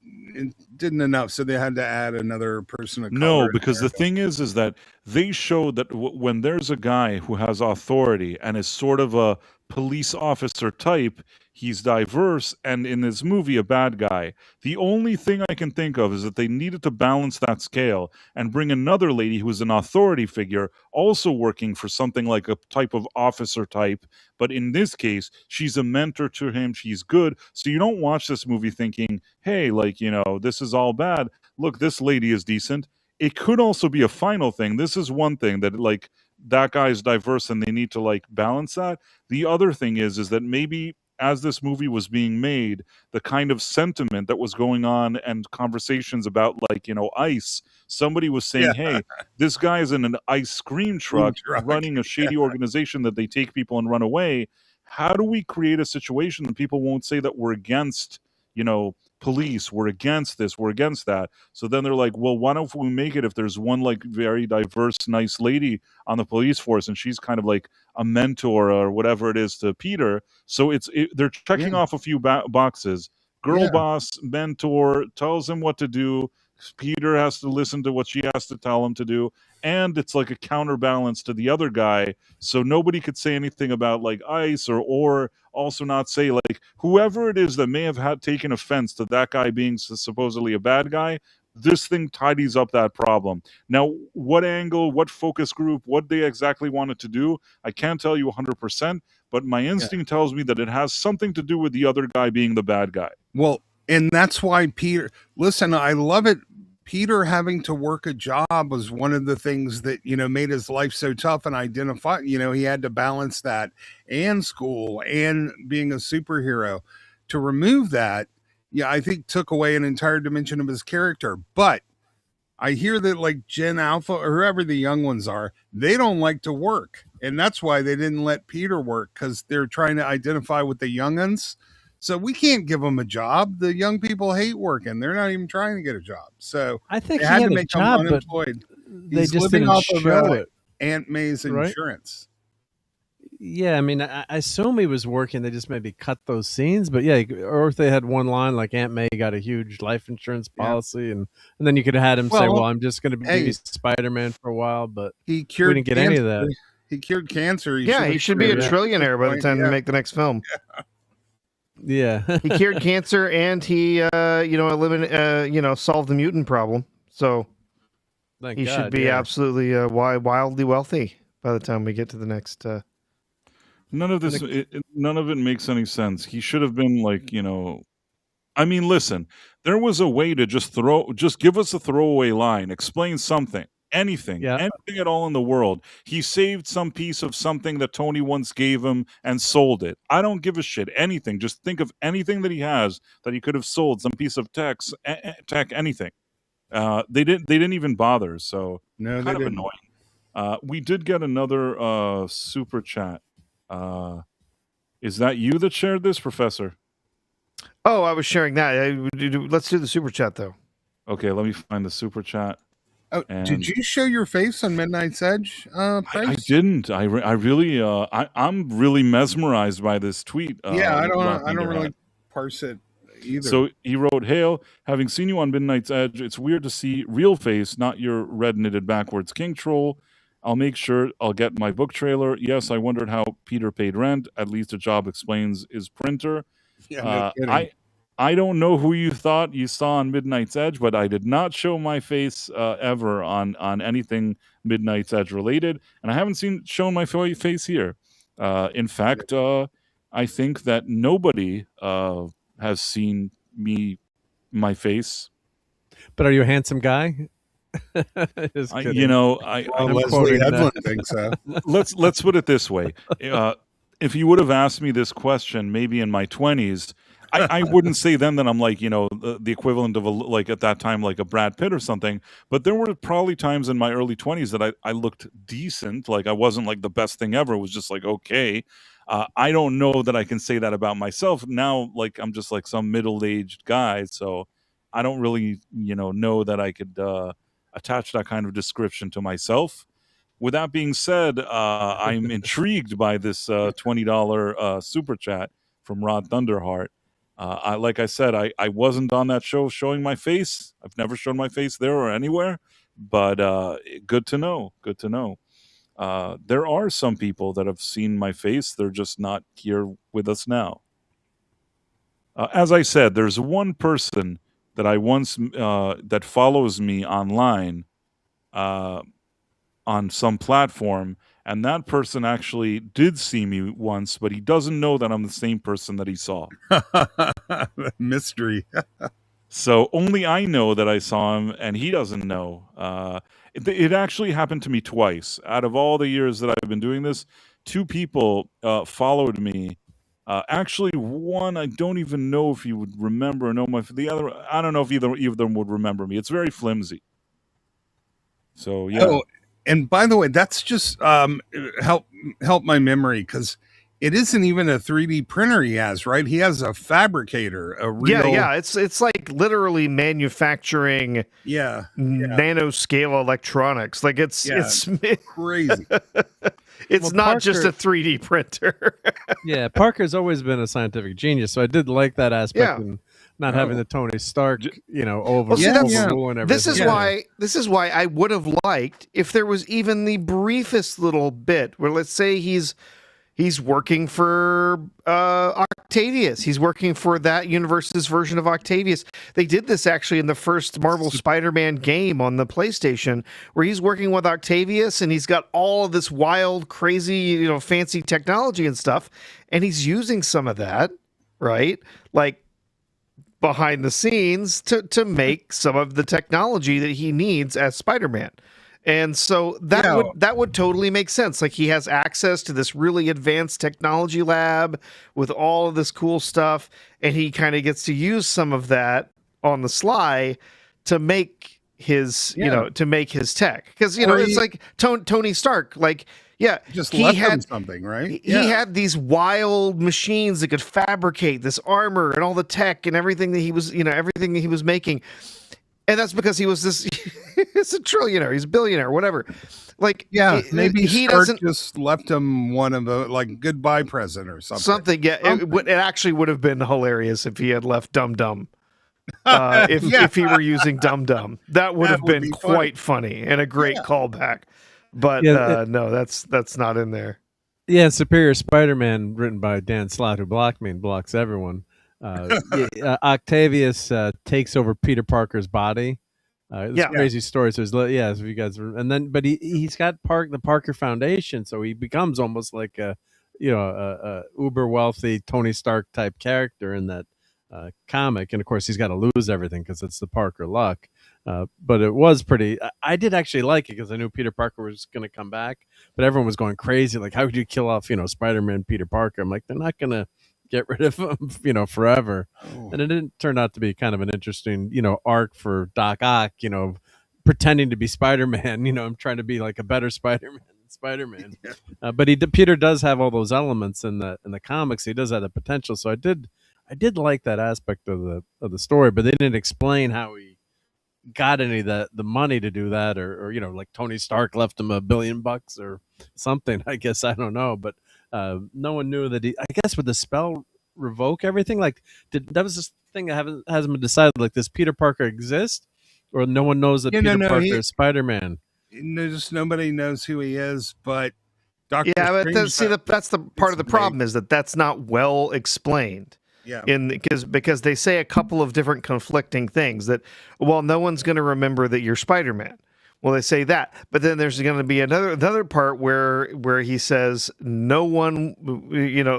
it didn't enough. So they had to add another person of color. No, because the thing is that they show that when there's a guy who has authority and is sort of a police officer type, he's diverse, and in this movie, a bad guy. The only thing I can think of is that they needed to balance that scale and bring another lady who is an authority figure, also working for something like a type of officer type. But in this case, she's a mentor to him. She's good. So you don't watch this movie thinking, hey, this is all bad. Look, this lady is decent. It could also be a final thing. This is one thing that that guy is diverse and they need to balance that. The other thing is that maybe as this movie was being made, the kind of sentiment that was going on and conversations about ice, somebody was saying, hey, this guy is in an ice cream truck running a shady organization that they take people and run away. How do we create a situation that people won't say that we're against, police. We're against this. We're against that. So then they're like, well, why don't we make it if there's one like very diverse, nice lady on the police force, and she's kind of like a mentor or whatever it is to Peter. So they're checking off a few boxes. Girl boss, mentor, tells him what to do. Peter has to listen to what she has to tell him to do. And it's like a counterbalance to the other guy. So nobody could say anything about like ICE or also not say like whoever it is that may have had taken offense to that guy being supposedly a bad guy. This thing tidies up that problem. Now, what angle, what focus group, what they exactly wanted to do, I can't tell you 100%, but my instinct tells me that it has something to do with the other guy being the bad guy. Well, and that's why Peter, listen, I love it. Peter having to work a job was one of the things that, made his life so tough, and identify, he had to balance that and school and being a superhero. To remove that, I think took away an entire dimension of his character. But I hear that like Gen Alpha or whoever the young ones are, they don't like to work. And that's why they didn't let Peter work, because they're trying to identify with the young'uns. So we can't give them a job. The young people hate working. They're not even trying to get a job. So I think they he had had to a make job, them unemployed. they He's just living didn't off show of it. Aunt May's Right? insurance. Yeah, I mean, I assume he was working. They just maybe cut those scenes, but yeah, or if they had one line like Aunt May got a huge life insurance policy, and then you could have had him say, "Well, I'm just going to be Spider-Man for a while," but he cured. We didn't get any of that. He cured cancer. He should be a trillionaire by the time you make the next film. Yeah, he cured cancer and he, eliminated, solved the mutant problem. So Thank he God, should be absolutely wildly wealthy by the time we get to the next. None of this, none of it makes any sense. He should have been like, I mean, listen, there was a way to just give us a throwaway line, explain something. Anything at all in the world. He saved some piece of something that Tony once gave him and sold it. I don't give a shit. Anything. Just think of anything that he has that he could have sold. Some piece of tech, anything. They didn't even bother. So no, kind of annoying. We did get another super chat. Is that you that shared this, Professor? Oh, I was sharing that. Let's do the super chat though. Okay, let me find the super chat. Oh, did you show your face on Midnight's Edge? I didn't. I really. I'm really mesmerized by this tweet. I don't really parse it either. So he wrote, "Hail, having seen you on Midnight's Edge, it's weird to see real face, not your red knitted backwards king troll. I'll make sure I'll get my book trailer. Yes, I wondered how Peter paid rent. At least a job explains his printer. Yeah, no kidding. I don't know who you thought you saw on Midnight's Edge, but I did not show my face ever on anything Midnight's Edge related, and I haven't shown my face here. In fact, I think that nobody has seen my face. But are you a handsome guy? Leslie Edlund thinks so. Let's put it this way: if you would have asked me this question, maybe in my 20s. I wouldn't say then that I'm like, the equivalent of like at that time, like a Brad Pitt or something. But there were probably times in my early 20s that I looked decent. Like I wasn't like the best thing ever. It was just like, okay. I don't know that I can say that about myself now. Like I'm just like some middle-aged guy. So I don't really, know that I could attach that kind of description to myself. With that being said, I'm intrigued by this $20 super chat from Rod Thunderheart. Like I said, I wasn't on that show showing my face. I've never shown my face there or anywhere, but good to know. Good to know. There are some people that have seen my face. They're just not here with us now. As I said, there's one person that I once that follows me online on some platform. And that person actually did see me once, but he doesn't know that I'm the same person that he saw. Mystery. So only I know that I saw him, and he doesn't know. It actually happened to me twice. Out of all the years that I've been doing this, 2 people followed me. Actually, one, I don't even know if he would remember or know the other. I don't know if either of them would remember me. It's very flimsy. So, yeah. Oh, and by the way, that's just help my memory, because it isn't even a 3D printer he has, right? He has a fabricator, a real Yeah. It's like literally manufacturing nanoscale electronics. Like it's crazy. It's not just a 3D printer. Yeah, Parker's always been a scientific genius, so I did like that aspect, and not having the Tony Stark, overruling everything. This is why I would have liked if there was even the briefest little bit where, let's say, he's working for Octavius. He's working for that universe's version of Octavius. They did this actually in the first Marvel Spider-Man game on the PlayStation, where he's working with Octavius and he's got all of this wild, crazy, fancy technology and stuff, and he's using some of that, right? Like behind the scenes to make some of the technology that he needs as Spider-Man. And so that would totally make sense. Like he has access to this really advanced technology lab with all of this cool stuff, and he kind of gets to use some of that on the sly to make his to make his tech. Because it's like Tony Stark. Like just left him something, right? He had these wild machines that could fabricate this armor and all the tech and everything that he was everything that he was making. And that's because he was he's a trillionaire, he's a billionaire, whatever. Like, maybe he doesn't just left him one of a goodbye present or something. It actually would have been hilarious if he had left Dum Dum. If he were using Dum Dum, that would have been quite funny and a great callback. But no, that's not in there. Yeah, Superior Spider-Man, written by Dan Slott, who blocks everyone. Octavius takes over Peter Parker's body. It's a crazy story. So if you guys, but he's got the Parker Foundation, so he becomes almost like a uber wealthy Tony Stark type character in that comic. And of course, he's got to lose everything because it's the Parker luck. But it was pretty. I did actually like it because I knew Peter Parker was going to come back, but everyone was going crazy. Like, how could you kill off Spider-Man Peter Parker? I'm like, they're not going to get rid of him, forever. And it didn't turn out to be kind of an interesting, arc for Doc Ock, pretending to be Spider-Man. I'm trying to be like a better Spider-Man than Spider-Man. But Peter does have all those elements in the comics. He does have the potential. So I did like that aspect of the story, but they didn't explain how he got any of the money to do that, or like Tony Stark left him $1 billion or something. I guess I don't know, but no one knew that I guess, would the spell revoke everything? Like, that was this thing that hasn't been decided. Like, does Peter Parker exist, or no one knows that Peter Parker is Spider-Man? Nobody knows who he is, but Doctor Strange, that's the part of the problem is that's not well explained. Yeah, because they say a couple of different conflicting things that, well, no one's going to remember that you're Spider-Man. Well, they say that, but then there's going to be another part where he says no one,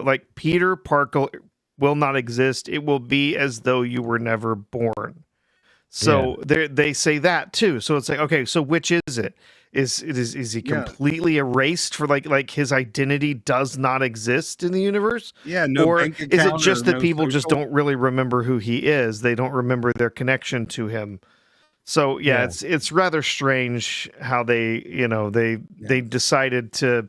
like Peter Parker will not exist. It will be as though you were never born. So they say that too. So it's like, okay, so which is it? Is he completely erased for like his identity does not exist in the universe? Yeah, no. Or is it just that people just don't really remember who he is? They don't remember their connection to him. So it's rather strange how they decided to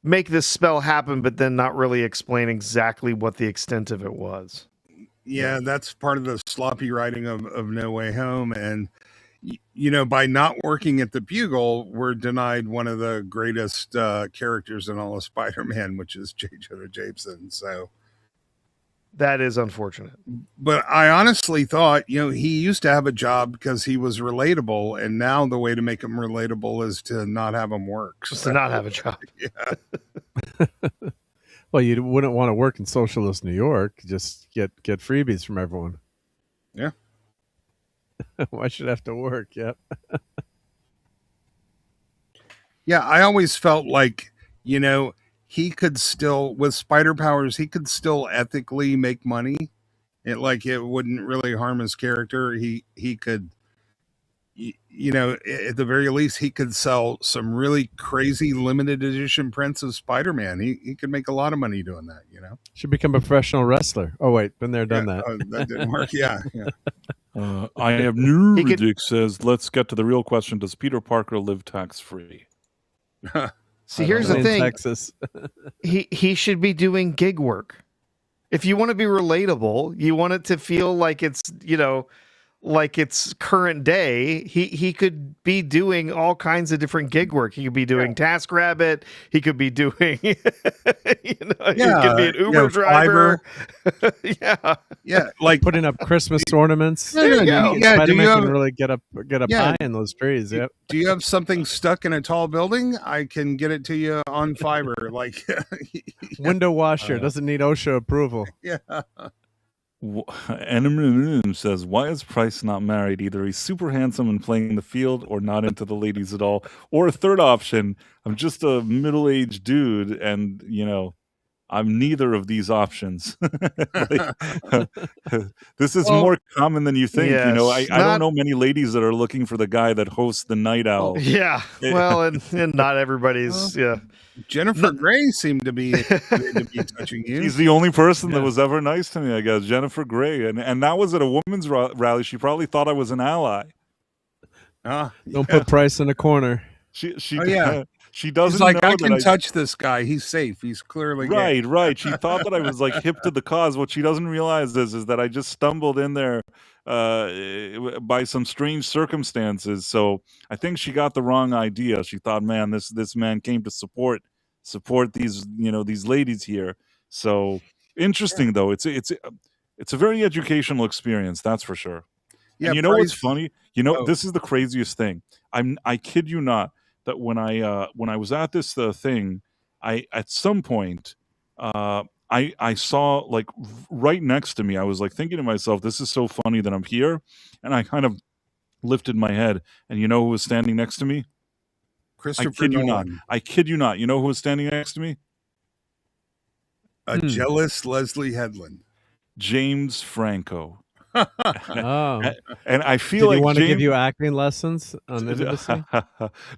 make this spell happen, but then not really explain exactly what the extent of it was. Yeah, that's part of the sloppy writing of No Way Home, and by not working at the Bugle, we're denied one of the greatest characters in all of Spider-Man, which is J. Jonah Jameson. So. That is unfortunate. But I honestly thought, he used to have a job because he was relatable, and now the way to make him relatable is to not have him work. Just to not have a job. Yeah. Well, you wouldn't want to work in socialist New York. Just get freebies from everyone. Yeah. Why should I have to work? Yep. Yeah, I always felt like, he could still, with spider powers, he could still ethically make money. It wouldn't really harm his character. He could, at the very least, he could sell some really crazy limited edition prints of Spider-Man. He could make a lot of money doing that, Should become a professional wrestler. Oh, wait, been there, done that. That didn't work. Yeah. I have new says, let's get to the real question. Does Peter Parker live tax-free? See, I here's don't the know. In thing. Texas. He should be doing gig work. If you want to be relatable, you want it to feel like it's, like it's current day. He could be doing all kinds of different gig work. He could be doing TaskRabbit. He could be doing, he could be an Uber driver. Yeah. Yeah, like Putting up Christmas ornaments. No, no, you go. yeah. Do Spider-Man you can have really get a Yeah. pie in those trees. Yep. do you have something stuck in a tall building? I can get it to you on fiber. Like, Window washer doesn't need OSHA approval. yeah. Enemy says, why is Price not married? Either he's super handsome and playing in the field or not into the ladies at all. Or a third option, I'm just a middle-aged dude and, I'm neither of these options. This is more common than you think. Yes, I don't know many ladies that are looking for the guy that hosts the Night Owl. Yeah. Well, and not everybody's. Yeah. Jennifer Grey seemed to be touching you. He's the only person that was ever nice to me, I guess. Jennifer Grey. And that was at a women's rally. She probably thought I was an ally. Don't put Price in a corner. She She's doesn't like, know I can that touch this guy. He's safe. He's clearly gay. Right. She thought that I was like hip to the cause. What she doesn't realize is that I just stumbled in there by some strange circumstances. So I think she got the wrong idea. She thought, man, this man came to support these these ladies here. So interesting though. It's a very educational experience, that's for sure. Yeah, and what's funny? This is the craziest thing. I kid you not that when I was at this thing, at some point I saw like right next to me. I was like thinking to myself, "This is so funny that I'm here," and I kind of lifted my head, and you know who was standing next to me? Christopher Nolan. I kid you not. You know who was standing next to me? A jealous Leslie Headland. James Franco. Oh. And I feel Did like he want to James, give you acting lessons on intimacy?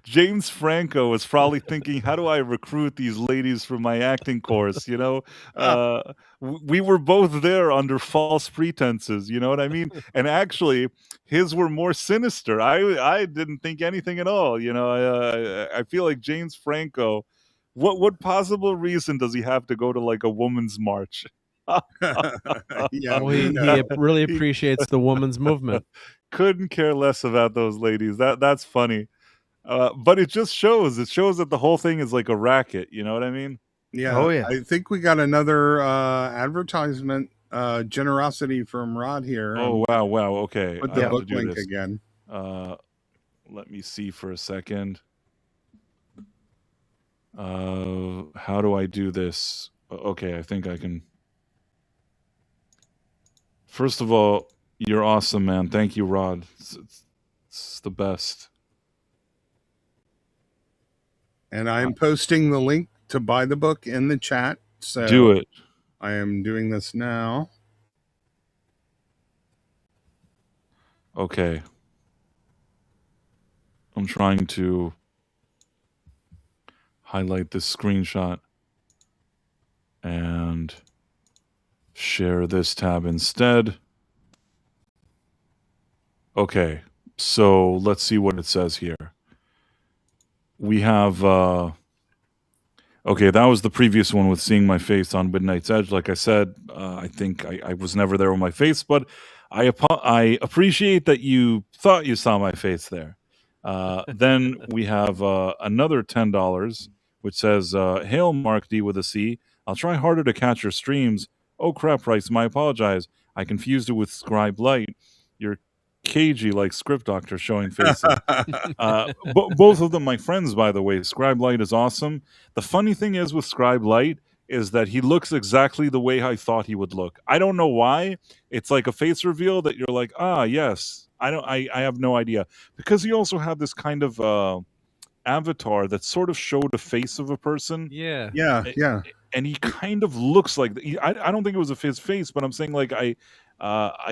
James Franco was probably thinking, how do I recruit these ladies for my acting course? We were both there under false pretenses. You know what I mean? And actually, his were more sinister. I didn't think anything at all. I feel like James Franco. What possible reason does he have to go to like a woman's march? Yeah, Well, he really appreciates the woman's movement. Couldn't care less about those ladies. That's funny. But it just shows. It shows that the whole thing is like a racket. You know what I mean? Yeah. Oh, yeah. I think we got another advertisement generosity from Rod here. Oh, wow. Okay. Put I the have book to do link this. again. Let me see for a second. How do I do this? Okay, I think I can. First of all, you're awesome, man. Thank you, Rod. It's the best. And I am posting the link to buy the book in the chat. So Do it. I am doing this now. Okay. I'm trying to highlight this screenshot and share this tab instead. Okay, so let's see what it says here. We have okay, that was the previous one with seeing my face on Midnight's Edge. Like I said, I think I was never there with my face, but I appreciate that you thought you saw my face there. Then we have another $10, which says, "Hail Mark D with a C. I'll try harder to catch your streams. Oh crap, Rice, I apologize. I confused it with Scribe Light. You're cagey like Script Doctor showing faces." Both of them my friends, by the way. Scribe Light is awesome. The funny thing is with Scribe Light is that he looks exactly the way I thought he would look. I don't know why. It's like a face reveal that you're like, yes. I have no idea. Because he also had this kind of avatar that sort of showed a face of a person. Yeah. And he kind of looks like I don't think it was his face, but I'm saying like I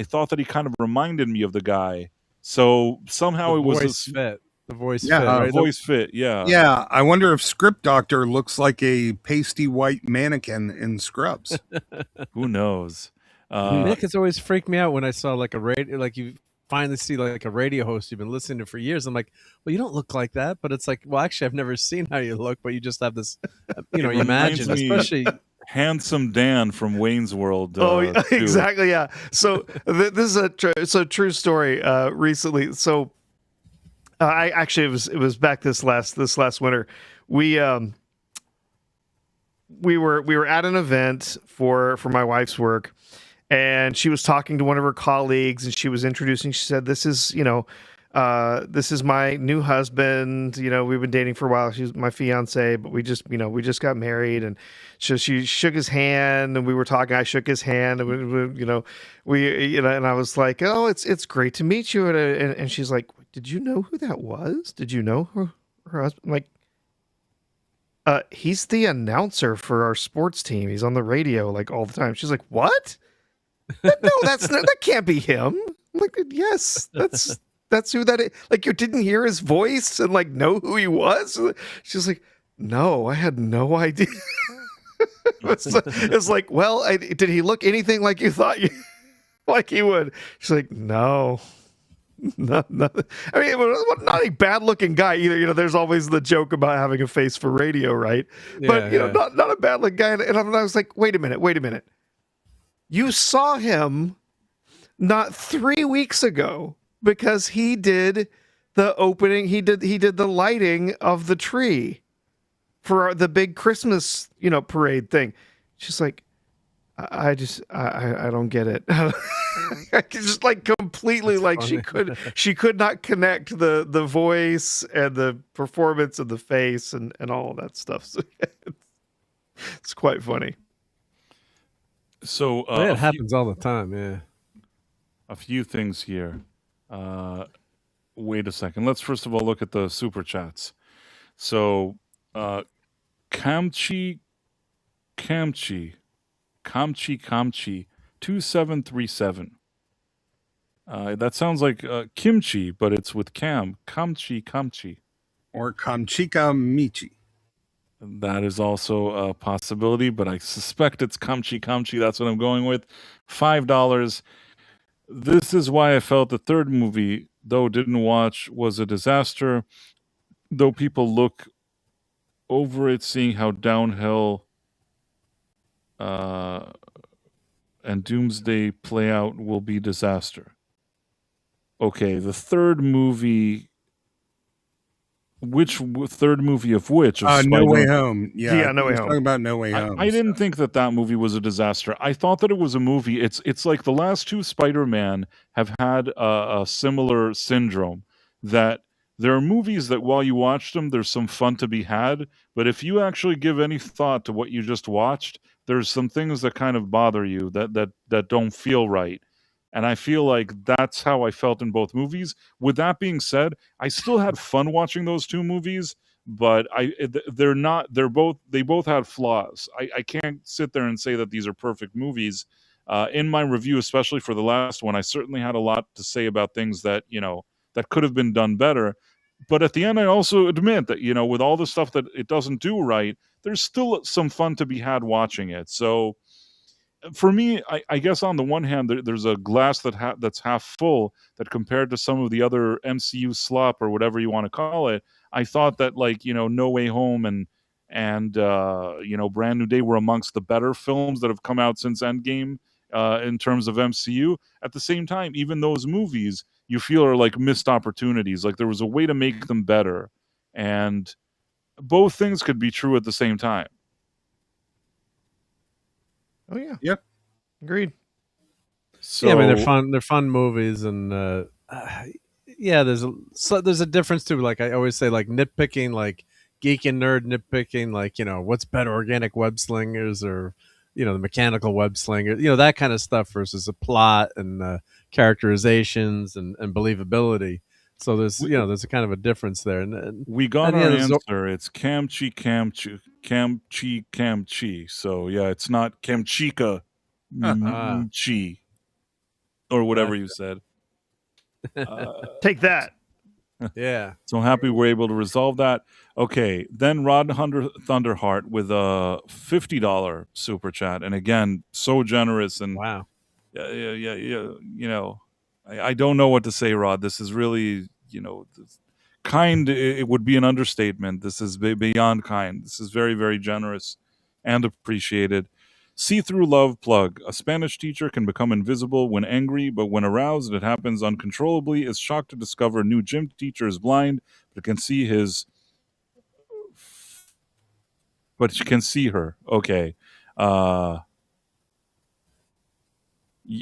thought that he kind of reminded me of the guy. So somehow The it was voice fit. The voice Yeah, fit. Right? voice fit. Yeah. Yeah, I wonder if Script Doctor looks like a pasty white mannequin in Scrubs. Who knows? Nick has always freaked me out when I saw like a radio, like you finally see like a radio host you've been listening to for years. I'm like, well, you don't look like that, but it's like, well, actually, I've never seen how you look, but you just have this, It you reminds imagine, me especially. Handsome Dan from Wayne's World. Oh, yeah, too. exactly. Yeah. So this is a true story. Recently, so I actually it was back this last winter. We were at an event for my wife's work, and she was talking to one of her colleagues, and she was introducing. She said, "This is this is my new husband. We've been dating for a while. She's my fiance, but we just got married." And so she shook his hand, and we were talking. I shook his hand, and and I was like, "Oh, it's great to meet you." And she's like, "Did you know who that was? Did you know her husband?" I'm like, he's the announcer for our sports team. He's on the radio like all the time. She's like, "What? No, that can't be him." I'm like, "Yes, that's who that is." Like, you didn't hear his voice and like know who he was? She's like, "No, I had no idea." It's like, well, did he look anything like you thought like he would? She's like, "No." No, I mean, not a bad-looking guy either. There's always the joke about having a face for radio, right? But not a bad-looking guy. And I was like, wait a minute. You saw him not 3 weeks ago because he did the opening. He did the lighting of the tree for the big Christmas parade thing. She's like, I don't get it. I just like completely That's like funny. she could not connect the voice and the performance and the face and all of that stuff. So it's quite funny. So It happens all the time. Yeah. a few things here. Wait a second. Let's first of all look at the super chats. So Kamchi 2737. That sounds like kimchi, but it's with kamchi. Or Kamchika Michi. That is also a possibility, but I suspect it's kamchi. That's what I'm going with. $5. This is why I felt the third movie, though didn't watch, was a disaster. Though people look over it, seeing how downhill and Doomsday play out will be disaster. Okay, the third movie. Which third movie of which? Of No Way Spider- Home. Yeah, No Way he's Home. talking about No Way Home. I didn't think that movie was a disaster. I thought that it was a movie. It's like the last two Spider-Man have had a similar syndrome, that there are movies that while you watch them, there's some fun to be had, but if you actually give any thought to what you just watched, there's some things that kind of bother you that don't feel right. And I feel like that's how I felt in both movies. With that being said, I still had fun watching those two movies, but they both had flaws. I can't sit there and say that these are perfect movies. In my review, especially for the last one, I certainly had a lot to say about things that that could have been done better. But at the end, I also admit that with all the stuff that it doesn't do right, there's still some fun to be had watching it. So for me, I guess on the one hand, there's a glass that's half full, that compared to some of the other MCU slop or whatever you want to call it, I thought that No Way Home and Brand New Day were amongst the better films that have come out since Endgame in terms of MCU. At the same time, even those movies you feel are like missed opportunities. Like there was a way to make them better, and both things could be true at the same time. Oh yeah. Yep. Agreed. So, Yeah, I mean they're fun movies, and there's a difference too. Like I always say, like nitpicking, like geek and nerd nitpicking, like what's better, organic web slingers or the mechanical web slinger, that kind of stuff versus a plot and characterizations and believability. So there's a kind of a difference there. And we got and, our there's answer. It's Kamchi. So yeah, it's not Kamchika Chi or whatever you said. Take that. yeah. So happy we're able to resolve that. Okay, then Rod Thunderheart with a $50 super chat, and again, so generous and Wow. yeah. I don't know what to say, Rod. This is really, kind. It would be an understatement. This is beyond kind. This is very, very generous and appreciated. See through love plug. A Spanish teacher can become invisible when angry, but when aroused, it happens uncontrollably. Is shocked to discover new gym teacher is blind, but can see his. But she can see her. Okay.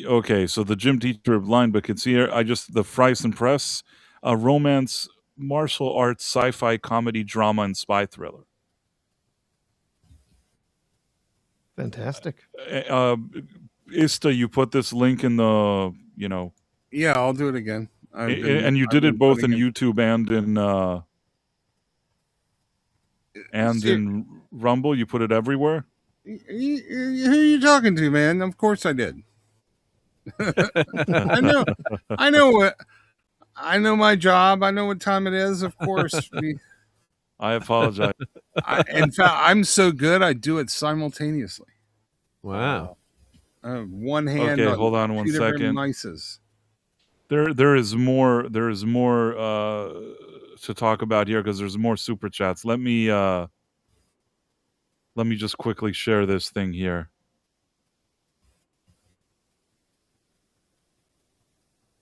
Okay, so the gym teacher blind but can see her. The Fryson Press, a romance, martial arts, sci-fi, comedy, drama, and spy thriller. Fantastic. Ista, you put this link in the, Yeah, I'll do it again. And you did it both in YouTube and in Rumble. You put it everywhere. Who are you talking to, man? Of course I did. I know my job. I know what time it is. Of course. I apologize. In fact, I'm so good. I do it simultaneously. Wow. One hand. Okay, hold on 1 second. Mices. There is more. There is more to talk about here because there's more super chats. Let me just quickly share this thing here.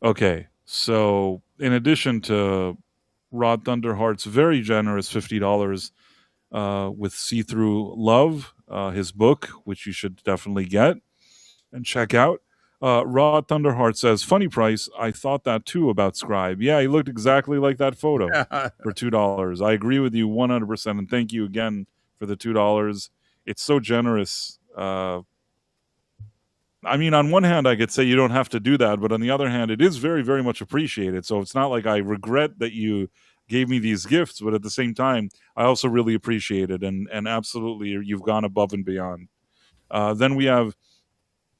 Okay, so in addition to Rod Thunderheart's very generous $50 with See Through Love, his book, which you should definitely get and check out. Rod Thunderheart says, funny price. I thought that too about Scribe. Yeah, he looked exactly like that photo for $2. I agree with you 100%. And thank you again for the $2. It's so generous. I mean, on one hand, I could say you don't have to do that, but on the other hand, it is very, very much appreciated. So it's not like I regret that you gave me these gifts, but at the same time, I also really appreciate it. And absolutely, you've gone above and beyond. Then we have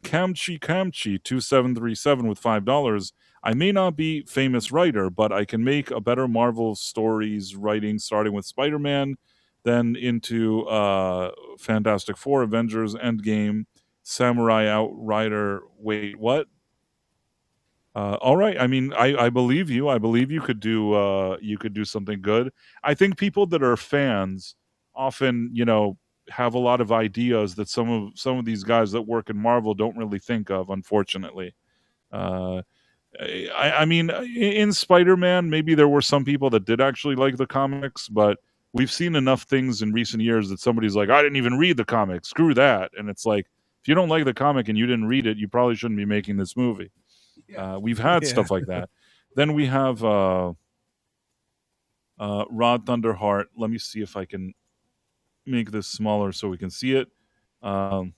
Kamchi 2737 with $5. I may not be famous writer, but I can make a better Marvel stories writing, starting with Spider-Man, then into Fantastic Four, Avengers, Endgame, Samurai Outrider. Wait, what? All right. I mean, I believe you. I believe you could do something good. I think people that are fans often, have a lot of ideas that some of these guys that work in Marvel don't really think of, unfortunately. I mean, in Spider-Man, maybe there were some people that did actually like the comics, but we've seen enough things in recent years that somebody's like, I didn't even read the comic. Screw that. And it's like, if you don't like the comic and you didn't read it, you probably shouldn't be making this movie. We've had stuff like that. Then we have Rod Thunderheart. Let me see if I can make this smaller so we can see it. And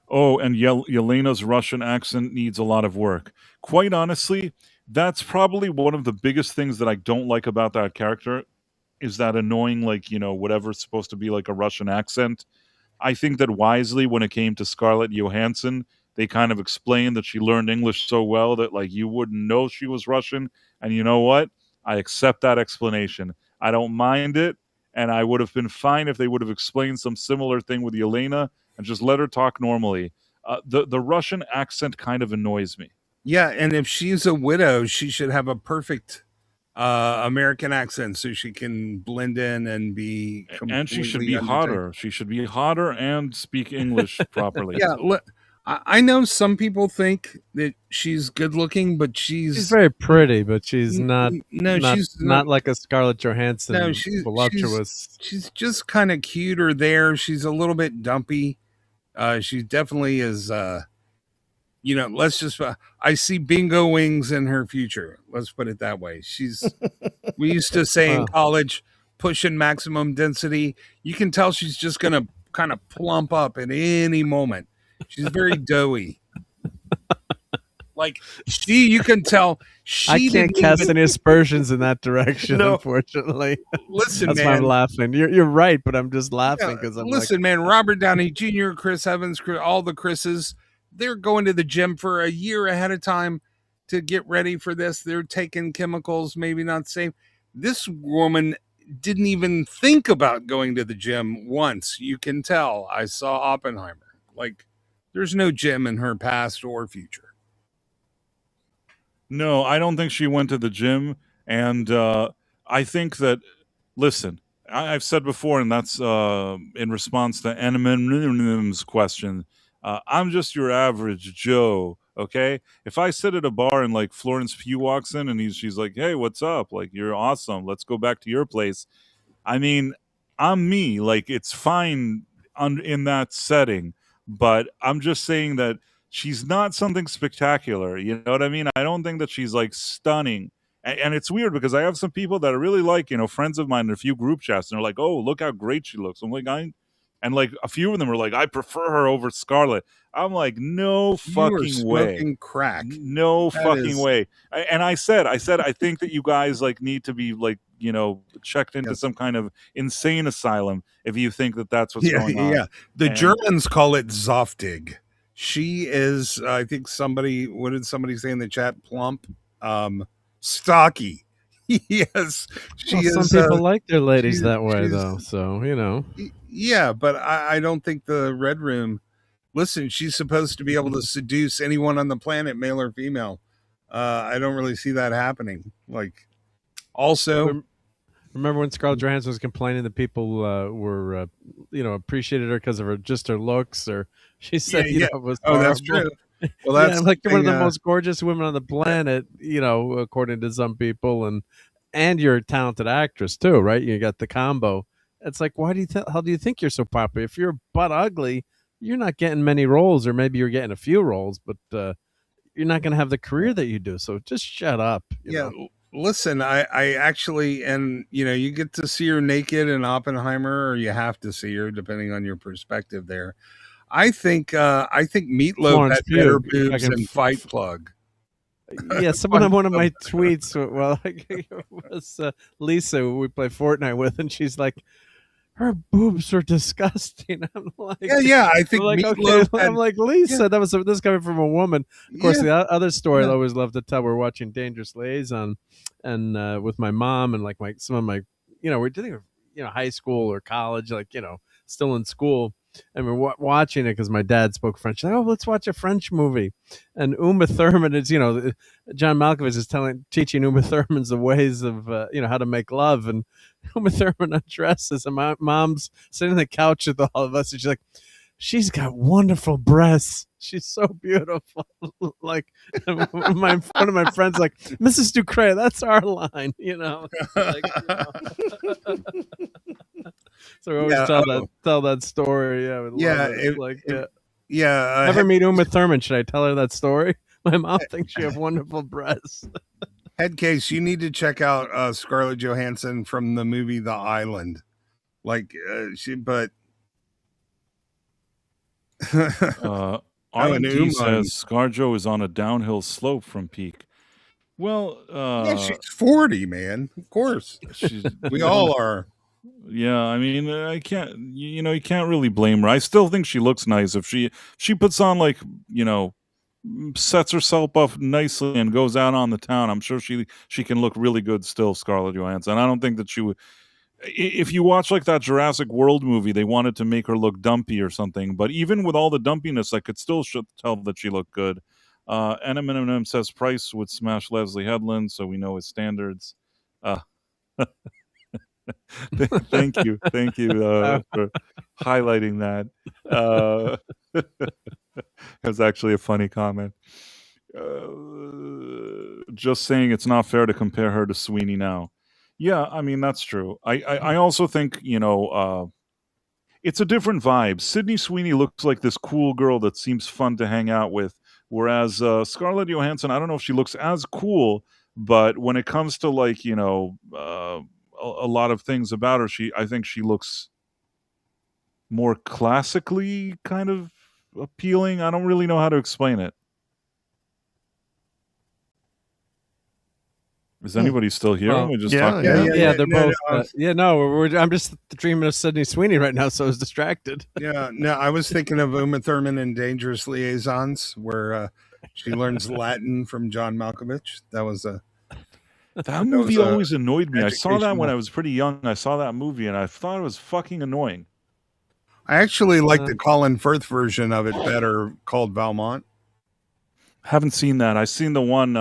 Yelena's Russian accent needs a lot of work. Quite honestly, that's probably one of the biggest things that I don't like about that character is that annoying, whatever's supposed to be like a Russian accent. I think that wisely when it came to Scarlett Johansson, they kind of explained that she learned English so well that you wouldn't know she was Russian. And you know what? I accept that explanation. I don't mind it. And I would have been fine if they would have explained some similar thing with Yelena and just let her talk normally. The Russian accent kind of annoys me. Yeah, and if she's a widow, she should have a perfect American accent so she can blend in and be and she should be hotter. She should be hotter and speak English properly. Yeah, look, I know some people think that she's good looking, but she's very pretty, but she's not. She's not like a Scarlett Johansson. No, she's voluptuous. She's just kind of cute or there. She's a little bit dumpy. She definitely is. Let's just. I see bingo wings in her future. Let's put it that way. We used to say in college, pushing maximum density. You can tell she's just gonna kind of plump up at any moment. She's very doughy. You can tell. I can't cast any aspersions in that direction, unfortunately. Listen, that's man. why I'm laughing. You're right, but I'm just laughing because I'm man. Robert Downey Jr., Chris Evans, all the Chris's, they're going to the gym for a year ahead of time to get ready for this. They're taking chemicals, maybe not safe. This woman didn't even think about going to the gym once. You can tell. I saw Oppenheimer. There's no gym in her past or future. No, I don't think she went to the gym, and I think that. Listen, I've said before, and that's in response to Eminem's question. I'm just your average Joe, okay? If I sit at a bar and like Florence Pugh walks in and she's like, "Hey, what's up? Like, you're awesome. Let's go back to your place." I mean, I'm me. Like, it's fine in that setting, but I'm just saying that she's not something spectacular. You know what I mean? I don't think that she's like stunning. And it's weird because I have some people that are really like, friends of mine in a few group chats, and they're like, "Oh, look how great she looks." I'm like, and like a few of them are like, "I prefer her over Scarlett." I'm like, no You are fucking way. smoking crack. No That fucking is- way. And I said, I think that you guys like need to be like, checked into Yes. some kind of insane asylum if you think that that's what's Yeah, going on. yeah. The And- Germans call it Zoftig. She is, I think what did somebody say in the chat? Plump, stocky. Yes, she Well, is. some people like their ladies she's- that way, she's- though. So Yeah, but I don't think the Red Room. Listen, she's supposed to be able to seduce anyone on the planet, male or female. I don't really see that happening. Like, also, remember when Scarlett Johansson was complaining that people were, appreciated her because of her looks, or she said, yeah. it was Oh, that's horrible. true. Well, that's yeah, like the you're one of thing, the most gorgeous women on the planet, according to some people, and you're a talented actress too, right? You got the combo. It's like, how do you think you're so popular? If you're butt ugly, you're not getting many roles, or maybe you're getting a few roles, but you're not going to have the career that you do. So just shut up. You know? Listen, I actually, and you get to see her naked in Oppenheimer, or you have to see her depending on your perspective there. I think Meatloaf Florence had better Pugh, boobs than Fight Plug. Yeah, someone on one of my tweets, well, it was Lisa, who we play Fortnite with, and she's like, her boobs are disgusting. I'm like, Yeah. I think Meatloaf I'm like, Lisa, this coming from a woman. Of course, Yeah. the other story I always love to tell. We're watching Dangerous Liaison, and with my mom and like some of my, we're doing, high school or college, like still in school, and we're watching it because my dad spoke French. Like, oh, let's watch a French movie, and Uma Thurman is, John Malkovich is teaching Uma Thurman's the ways of, how to make love, and Uma Thurman undresses, and my mom's sitting on the couch with all of us, and she's like, she's got wonderful breasts. She's so beautiful. Like one of my friends, like, Mrs. Ducre, that's our line, Like, So we always tell that story. Yeah, we love it. Never meet Uma Thurman. Should I tell her that story? My mom thinks you have wonderful breasts. Head case, you need to check out Scarlett Johansson from the movie The Island. Like RT says ScarJo is on a downhill slope from peak. Well, she's 40, man. Of course, we all are. Yeah, I mean, I can't. You can't really blame her. I still think she looks nice if she puts on like sets herself up nicely and goes out on the town. I'm sure she can look really good still, Scarlett Johansson. I don't think that she would. If you watch like that Jurassic World movie, they wanted to make her look dumpy or something. But even with all the dumpiness, I could still tell that she looked good. Eminem says Price would smash Leslie Headland, so we know his standards. Thank you for highlighting that. It was actually a funny comment. Just saying it's not fair to compare her to Sweeney now. Yeah, I mean, that's true. I also think, it's a different vibe. Sydney Sweeney looks like this cool girl that seems fun to hang out with, whereas Scarlett Johansson, I don't know if she looks as cool, but when it comes to like, a lot of things about her, I think she looks more classically kind of appealing. I don't really know how to explain it. Is anybody still here? Well, we just yeah, talking. yeah. They're both. I'm just dreaming of Sydney Sweeney right now, so I was distracted. Yeah, no, I was thinking of Uma Thurman in Dangerous Liaisons, where she learns Latin from John Malkovich. That movie always annoyed me. I saw that when I was pretty young. I saw that movie, and I thought it was fucking annoying. I actually like the Colin Firth version of it better, called Valmont. Haven't seen that. I've seen the one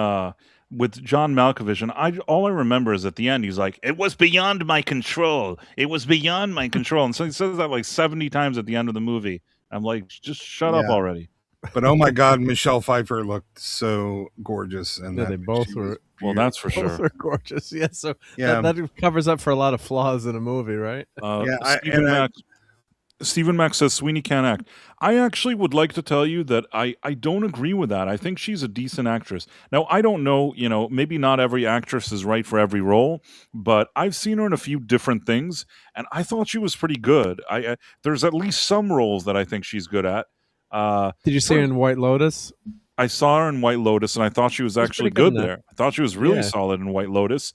with John Malkovich, and all I remember is at the end he's like, "It was beyond my control. It was beyond my control," and so he says that like 70 times at the end of the movie. I'm like, just shut up Yeah. already. But oh my God, Michelle Pfeiffer looked so gorgeous, and Yeah, they both were. Well, that's for Both sure. are gorgeous. Yeah, so Yeah. that covers up for a lot of flaws in a movie, right? Yeah, Stephen Mack says Sweeney can't act. I actually would like to tell you that I don't agree with that. I think she's a decent actress. Now, I don't know, maybe not every actress is right for every role, but I've seen her in a few different things, and I thought she was pretty good. There's at least some roles that I think she's good at. Did you see her in White Lotus? I saw her in White Lotus, and I thought she was actually good there. I thought she was really solid in White Lotus.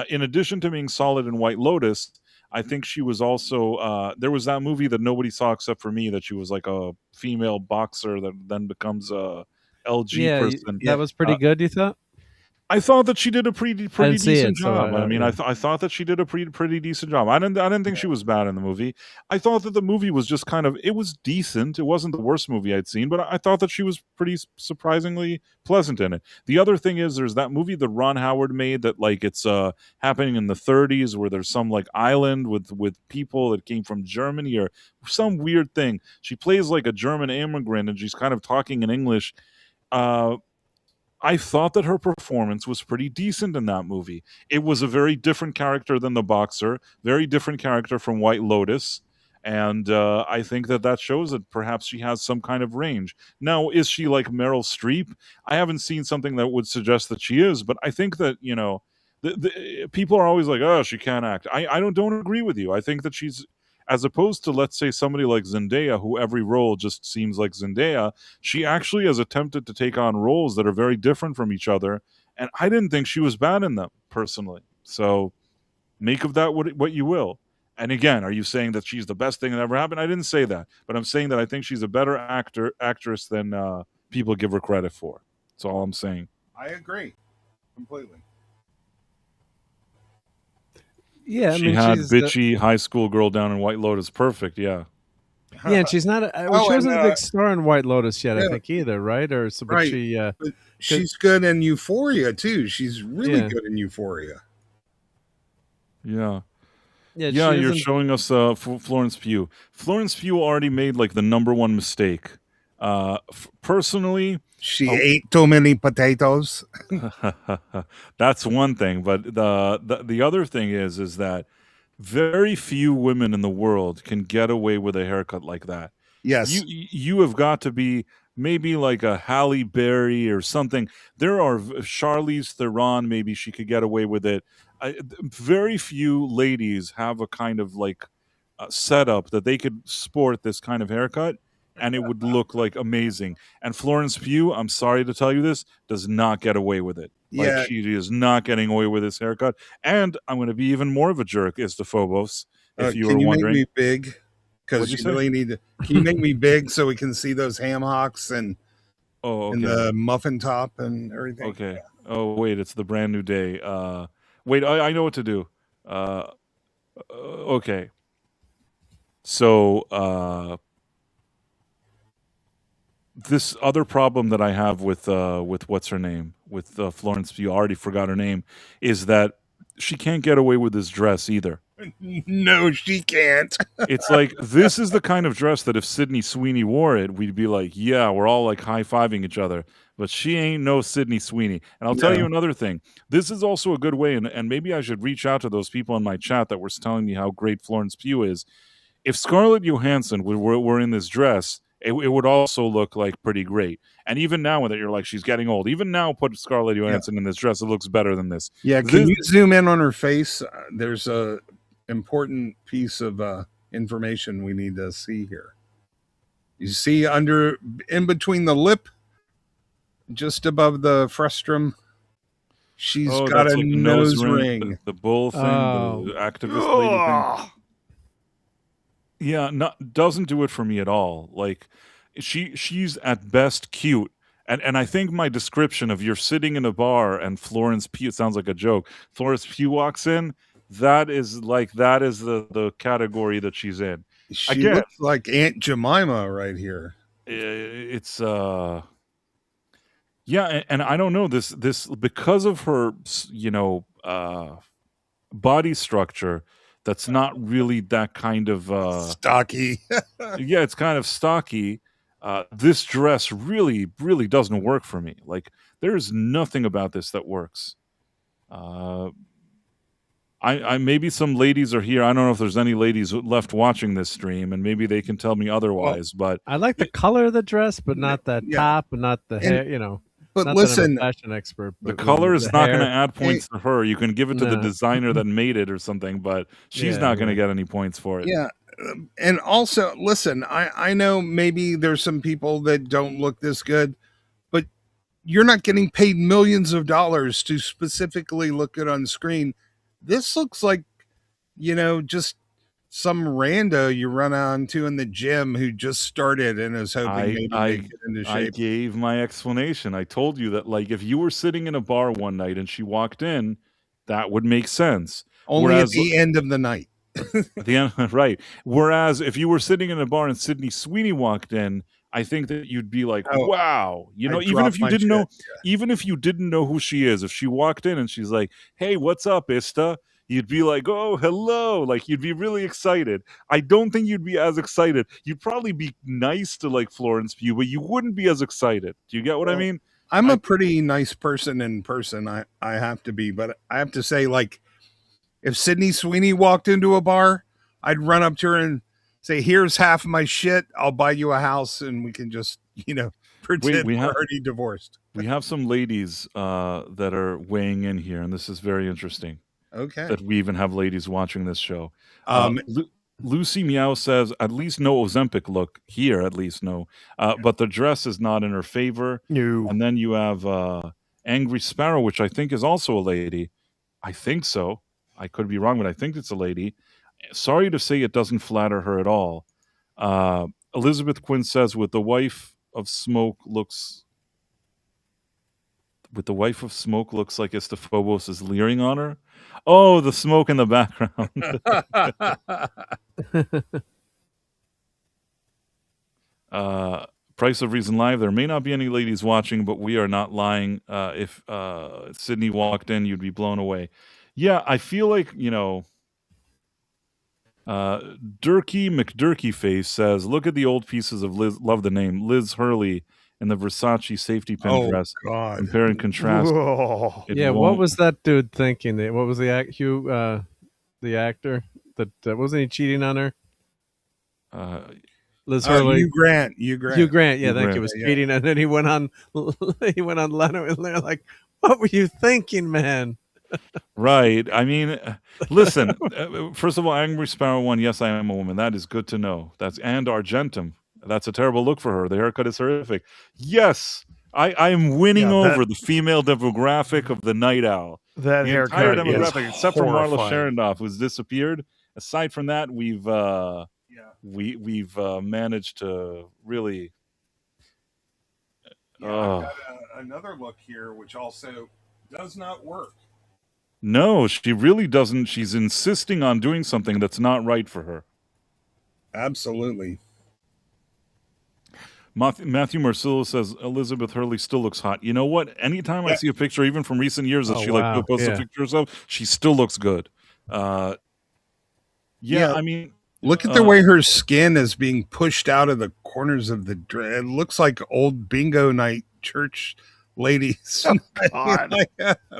In addition to being solid in White Lotus, I think she was also there was that movie that nobody saw except for me, that she was like a female boxer that then becomes a LG person. That was pretty good, you thought? I thought that she did a pretty decent job. So, I thought that she did a pretty decent job. I didn't think she was bad in the movie. I thought that the movie was just it was decent. It wasn't the worst movie I'd seen, but I thought that she was pretty surprisingly pleasant in it. The other thing is, there's that movie that Ron Howard made that like it's happening in the 30s, where there's some like island with people that came from Germany or some weird thing. She plays like a German immigrant and she's kind of talking in English. I thought that her performance was pretty decent in that movie. It was a very different character than the boxer, very different character from White Lotus, and I think that shows that perhaps she has some kind of range. Now, is she like Meryl Streep? I haven't seen something that would suggest that she is, but I think that, the people are always like, oh, she can't act. I don't agree with you. I think that she's, as opposed to, let's say, somebody like Zendaya, who every role just seems like Zendaya, she actually has attempted to take on roles that are very different from each other, and I didn't think she was bad in them, personally. So make of that what you will. And again, are you saying that she's the best thing that ever happened? I didn't say that, but I'm saying that I think she's a better actress than people give her credit for. That's all I'm saying. I agree completely. Yeah, she had bitchy high school girl down in White Lotus. Perfect, yeah. Yeah, and she's not. She wasn't a big star in White Lotus yet, I think, either, right? Or so, but right. But she's good in Euphoria too. She's really good in Euphoria. Yeah. Yeah, you're showing us Florence Pugh. Florence Pugh already made like the #1 mistake. Personally, she ate too many potatoes. That's one thing, but the other thing is that very few women in the world can get away with a haircut like that. Yes, you have got to be maybe like a Halle Berry or something. There are Charlize Theron. Maybe she could get away with it. Very few ladies have a kind of like setup that they could sport this kind of haircut, and it would look like amazing. And Florence Pugh, I'm sorry to tell you this, does not get away with it. Like, she is not getting away with this haircut. And I'm going to be even more of a jerk as to Phobos, if you were wondering. Can you make me big? Because you really need to. Can you make me big so we can see those ham hocks and and the muffin top and everything? Okay. Yeah. Oh, wait, it's the brand new day. Wait, I know what to do. Okay. So, this other problem that I have with what's her name, with Florence Pugh, I already forgot her name, is that she can't get away with this dress either. No, she can't. It's like, this is the kind of dress that if Sydney Sweeney wore it, we'd be like, yeah, we're all like high-fiving each other. But she ain't no Sydney Sweeney. And I'll tell you another thing. This is also a good way, and maybe I should reach out to those people in my chat that were telling me how great Florence Pugh is. If Scarlett Johansson were in this dress, it would also look like pretty great. And even now that you're like, she's getting old, even now put Scarlett Johansson in this dress, it looks better than this. Yeah, can you zoom in on her face? There's a important piece of information we need to see here. You see in between the lip, just above the frustrum, she's got a like nose ring. The bull thing, the activist lady thing. Yeah, doesn't do it for me at all. Like, she's at best cute. And I think my description of you're sitting in a bar and Florence Pugh, it sounds like a joke. Florence Pugh walks in, that is the category that she's in. She looks like Aunt Jemima right here. It's Yeah, and I don't know this because of her, body structure. That's not really that kind of. Stocky. Yeah, it's kind of stocky. This dress really, really doesn't work for me. Like, there's nothing about this that works. Uh, I maybe some ladies are here. I don't know if there's any ladies left watching this stream, and maybe they can tell me Well, otherwise. But I like the color of the dress, but not that yeah. top, and not the And- hair. You know, But not listen, that I'm a fashion expert. the But color is not going to hair, add points to her. You can give it to the No. designer that made it or something, but she's Yeah, not going to yeah. get any points for it. yeah. And also, listen, I know maybe there's some people that don't look this good, but you're not getting paid millions of dollars to specifically look good on screen. This looks like, just some rando you run onto in the gym who just started and is hoping maybe they get into I shape. gave my explanation. I told you that, like, if you were sitting in a bar one night and she walked in, that would make sense. Only Whereas at the end of the night. at the end, right. Whereas if you were sitting in a bar and Sydney Sweeney walked in, I think that you'd be like, Oh, wow. You know, I even dropped if you my didn't shit. know, even if you didn't know who she is, if she walked in and she's like, hey, what's up, Ista? You'd be like, oh, hello. Like, you'd be really excited. I don't think you'd be as excited. You'd probably be nice to, like, Florence Pugh, but you wouldn't be as excited. Do you get what I Well, mean? I'm a pretty nice person in person. I have to be, but I have to say, like, if Sydney Sweeney walked into a bar, I'd run up to her and say, here's half of my shit. I'll buy you a house and we can just, pretend we're already divorced. We have some ladies that are weighing in here, and this is very interesting. Okay. That we even have ladies watching this show. Lucy Meow says, at least no Ozempic look here, at least no. But the dress is not in her favor. No. And then you have Angry Sparrow, which I think is also a lady. I think so. I could be wrong, but I think it's a lady. Sorry to say it doesn't flatter her at all. Elizabeth Quinn says, with the wife of smoke looks like Estephobos is leering on her. Oh, the smoke in the background. Price of Reason Live. There may not be any ladies watching, but we are not lying. If Sydney walked in, you'd be blown away. Yeah, I feel like, Durkee McDurkey Face says, look at the old pieces of Liz. Love the name. Liz Hurley in the Versace safety pin dress. God. Compare and contrast. Yeah, what was that dude thinking? What was the the actor that wasn't he cheating on her? Liz Hurley. Hugh Grant. Hugh Grant. Yeah, Hugh thank Grant. you. Was cheating, and then he went on Leno, and they're like, "What were you thinking, man?" Right. I mean, listen. First of all, Angry Sparrow won. Yes, I am a woman. That is good to know. And Argentum. That's a terrible look for her. The haircut is horrific. Yes, I am winning over the female demographic of the Night Owl. That the haircut entire demographic, is except for Marla horrifying. Sharondoff, who's disappeared. Aside from that, we've managed to really. I've got another look here, which also does not work. No, she really doesn't. She's insisting on doing something that's not right for her. Absolutely. Matthew Marcillo says Elizabeth Hurley still looks hot. You know what? Anytime I see a picture, even from recent years, that she like posts a picture of, she still looks good. I mean, look at the way her skin is being pushed out of the corners of the dress. It looks like old bingo night church ladies. Oh, God.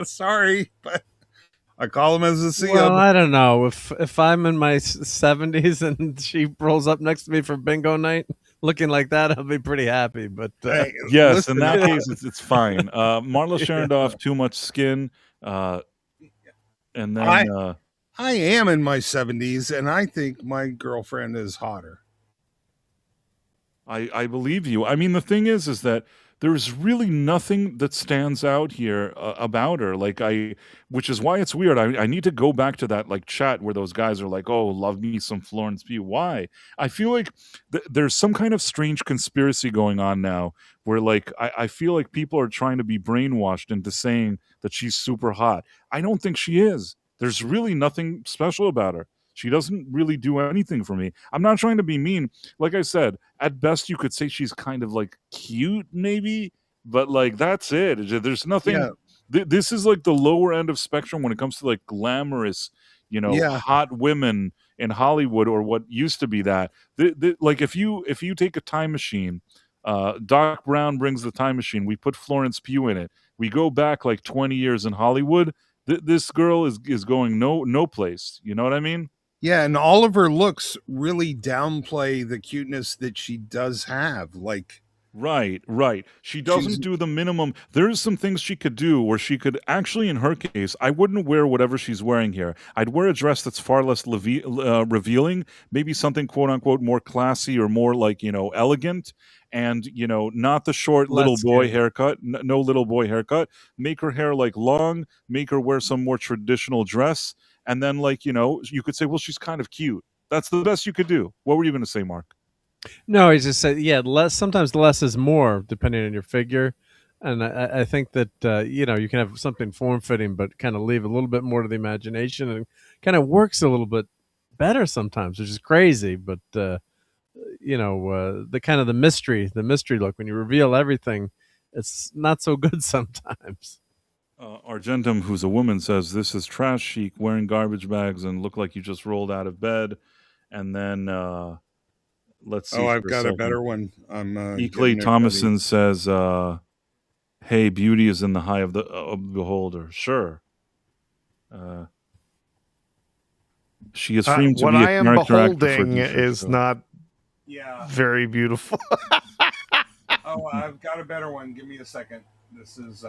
Sorry, but I call them as I see Well, them. I don't know if I'm in my 70s and she rolls up next to me for bingo night looking like that, I'll be pretty happy. But yes, listen, in that case, it's fine. Marla Sharondoff, too much skin, and then I am in my 70s, and I think my girlfriend is hotter. I believe you. I mean, the thing is that there's really nothing that stands out here about her. Which is why it's weird. I need to go back to that like chat where those guys are like, "Oh, love me some Florence Pugh." Why? I feel like there's some kind of strange conspiracy going on now, where like I feel like people are trying to be brainwashed into saying that she's super hot. I don't think she is. There's really nothing special about her. She doesn't really do anything for me. I'm not trying to be mean. Like I said, at best you could say she's kind of like cute, maybe. but like that's it. There's nothing. Yeah. This is like the lower end of spectrum when it comes to like glamorous, Yeah. hot women in Hollywood, or what used to be that. Like if you take a time machine, Doc Brown brings the time machine. We put Florence Pugh in it. We go back like 20 years in Hollywood. This girl is going no place. You know what I mean? Yeah, and all of her looks really downplay the cuteness that she does have. Like, Right. She she's doesn't do the minimum. There's some things she could do where she could actually, in her case, I wouldn't wear whatever she's wearing here. I'd wear a dress that's far less revealing, maybe something quote unquote more classy or more like, elegant, and, not the short little Less boy skinny. haircut, no little boy haircut. Make her hair like long, make her wear some more traditional dress. And then, like, you could say, well, she's kind of cute. That's the best you could do. What were you going to say, Mark? No, he just said, yeah, less. Sometimes less is more, depending on your figure. And I think that you can have something form fitting, but kind of leave a little bit more to the imagination, and kind of works a little bit better sometimes, which is crazy. But the kind of the mystery look when you reveal everything, it's not so good sometimes. Argentum, who's a woman, says this is trash chic, wearing garbage bags and look like you just rolled out of bed. And then let's see. oh, I've for a got a second. better one. I'm E. getting Clay it ready. Thomason says, "Hey, beauty is in the eye of the beholder." Sure. She is framed to What be a I am character actor for a beholding t-shirt is show. not Yeah. very beautiful. Oh, I've got a better one. Give me a second. This is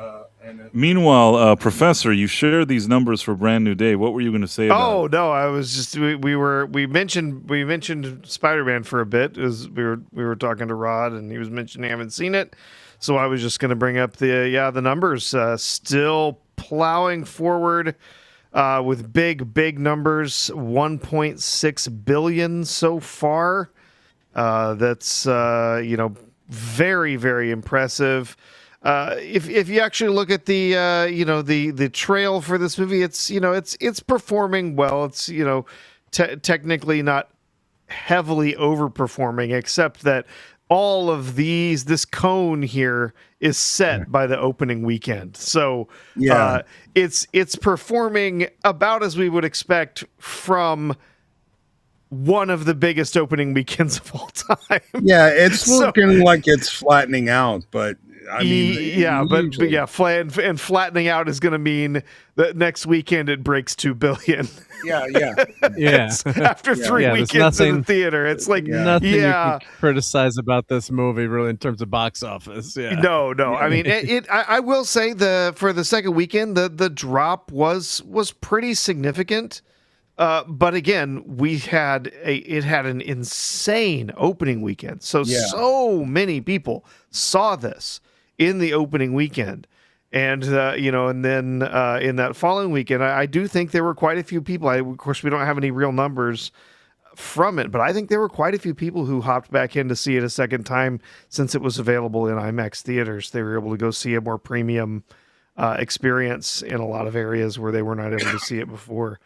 Meanwhile, Professor, you shared these numbers for Brand New Day. What were you going to say about Oh it? no, I was just we mentioned Spider-Man for a bit as we were talking to Rod, and he was mentioning I haven't seen it, so I was just going to bring up the numbers. Still plowing forward with big numbers, 1.6 billion so far. That's very impressive. If you actually look at the the trail for this movie, it's performing well. It's technically not heavily overperforming, except that all of this cone here is set by the opening weekend. So Yeah. it's performing about as we would expect from one of the biggest opening weekends of all time. Yeah, it's So- looking like it's flattening out, but I mean, yeah, but usually- yeah, and flattening out is going to mean that next weekend it breaks 2 billion. yeah. Yeah. After three Yeah, there's weekends in the nothing- theater, it's like Nothing yeah. you can criticize about this movie, really, in terms of box office. Yeah. No. I mean, I will say for the second weekend, the drop was pretty significant. But again, it had an insane opening weekend. So many people saw this in the opening weekend, and and then in that following weekend, I do think there were quite a few people. Of course, we don't have any real numbers from it, but I think there were quite a few people who hopped back in to see it a second time since it was available in IMAX theaters. They were able to go see a more premium experience in a lot of areas where they were not able to see it before.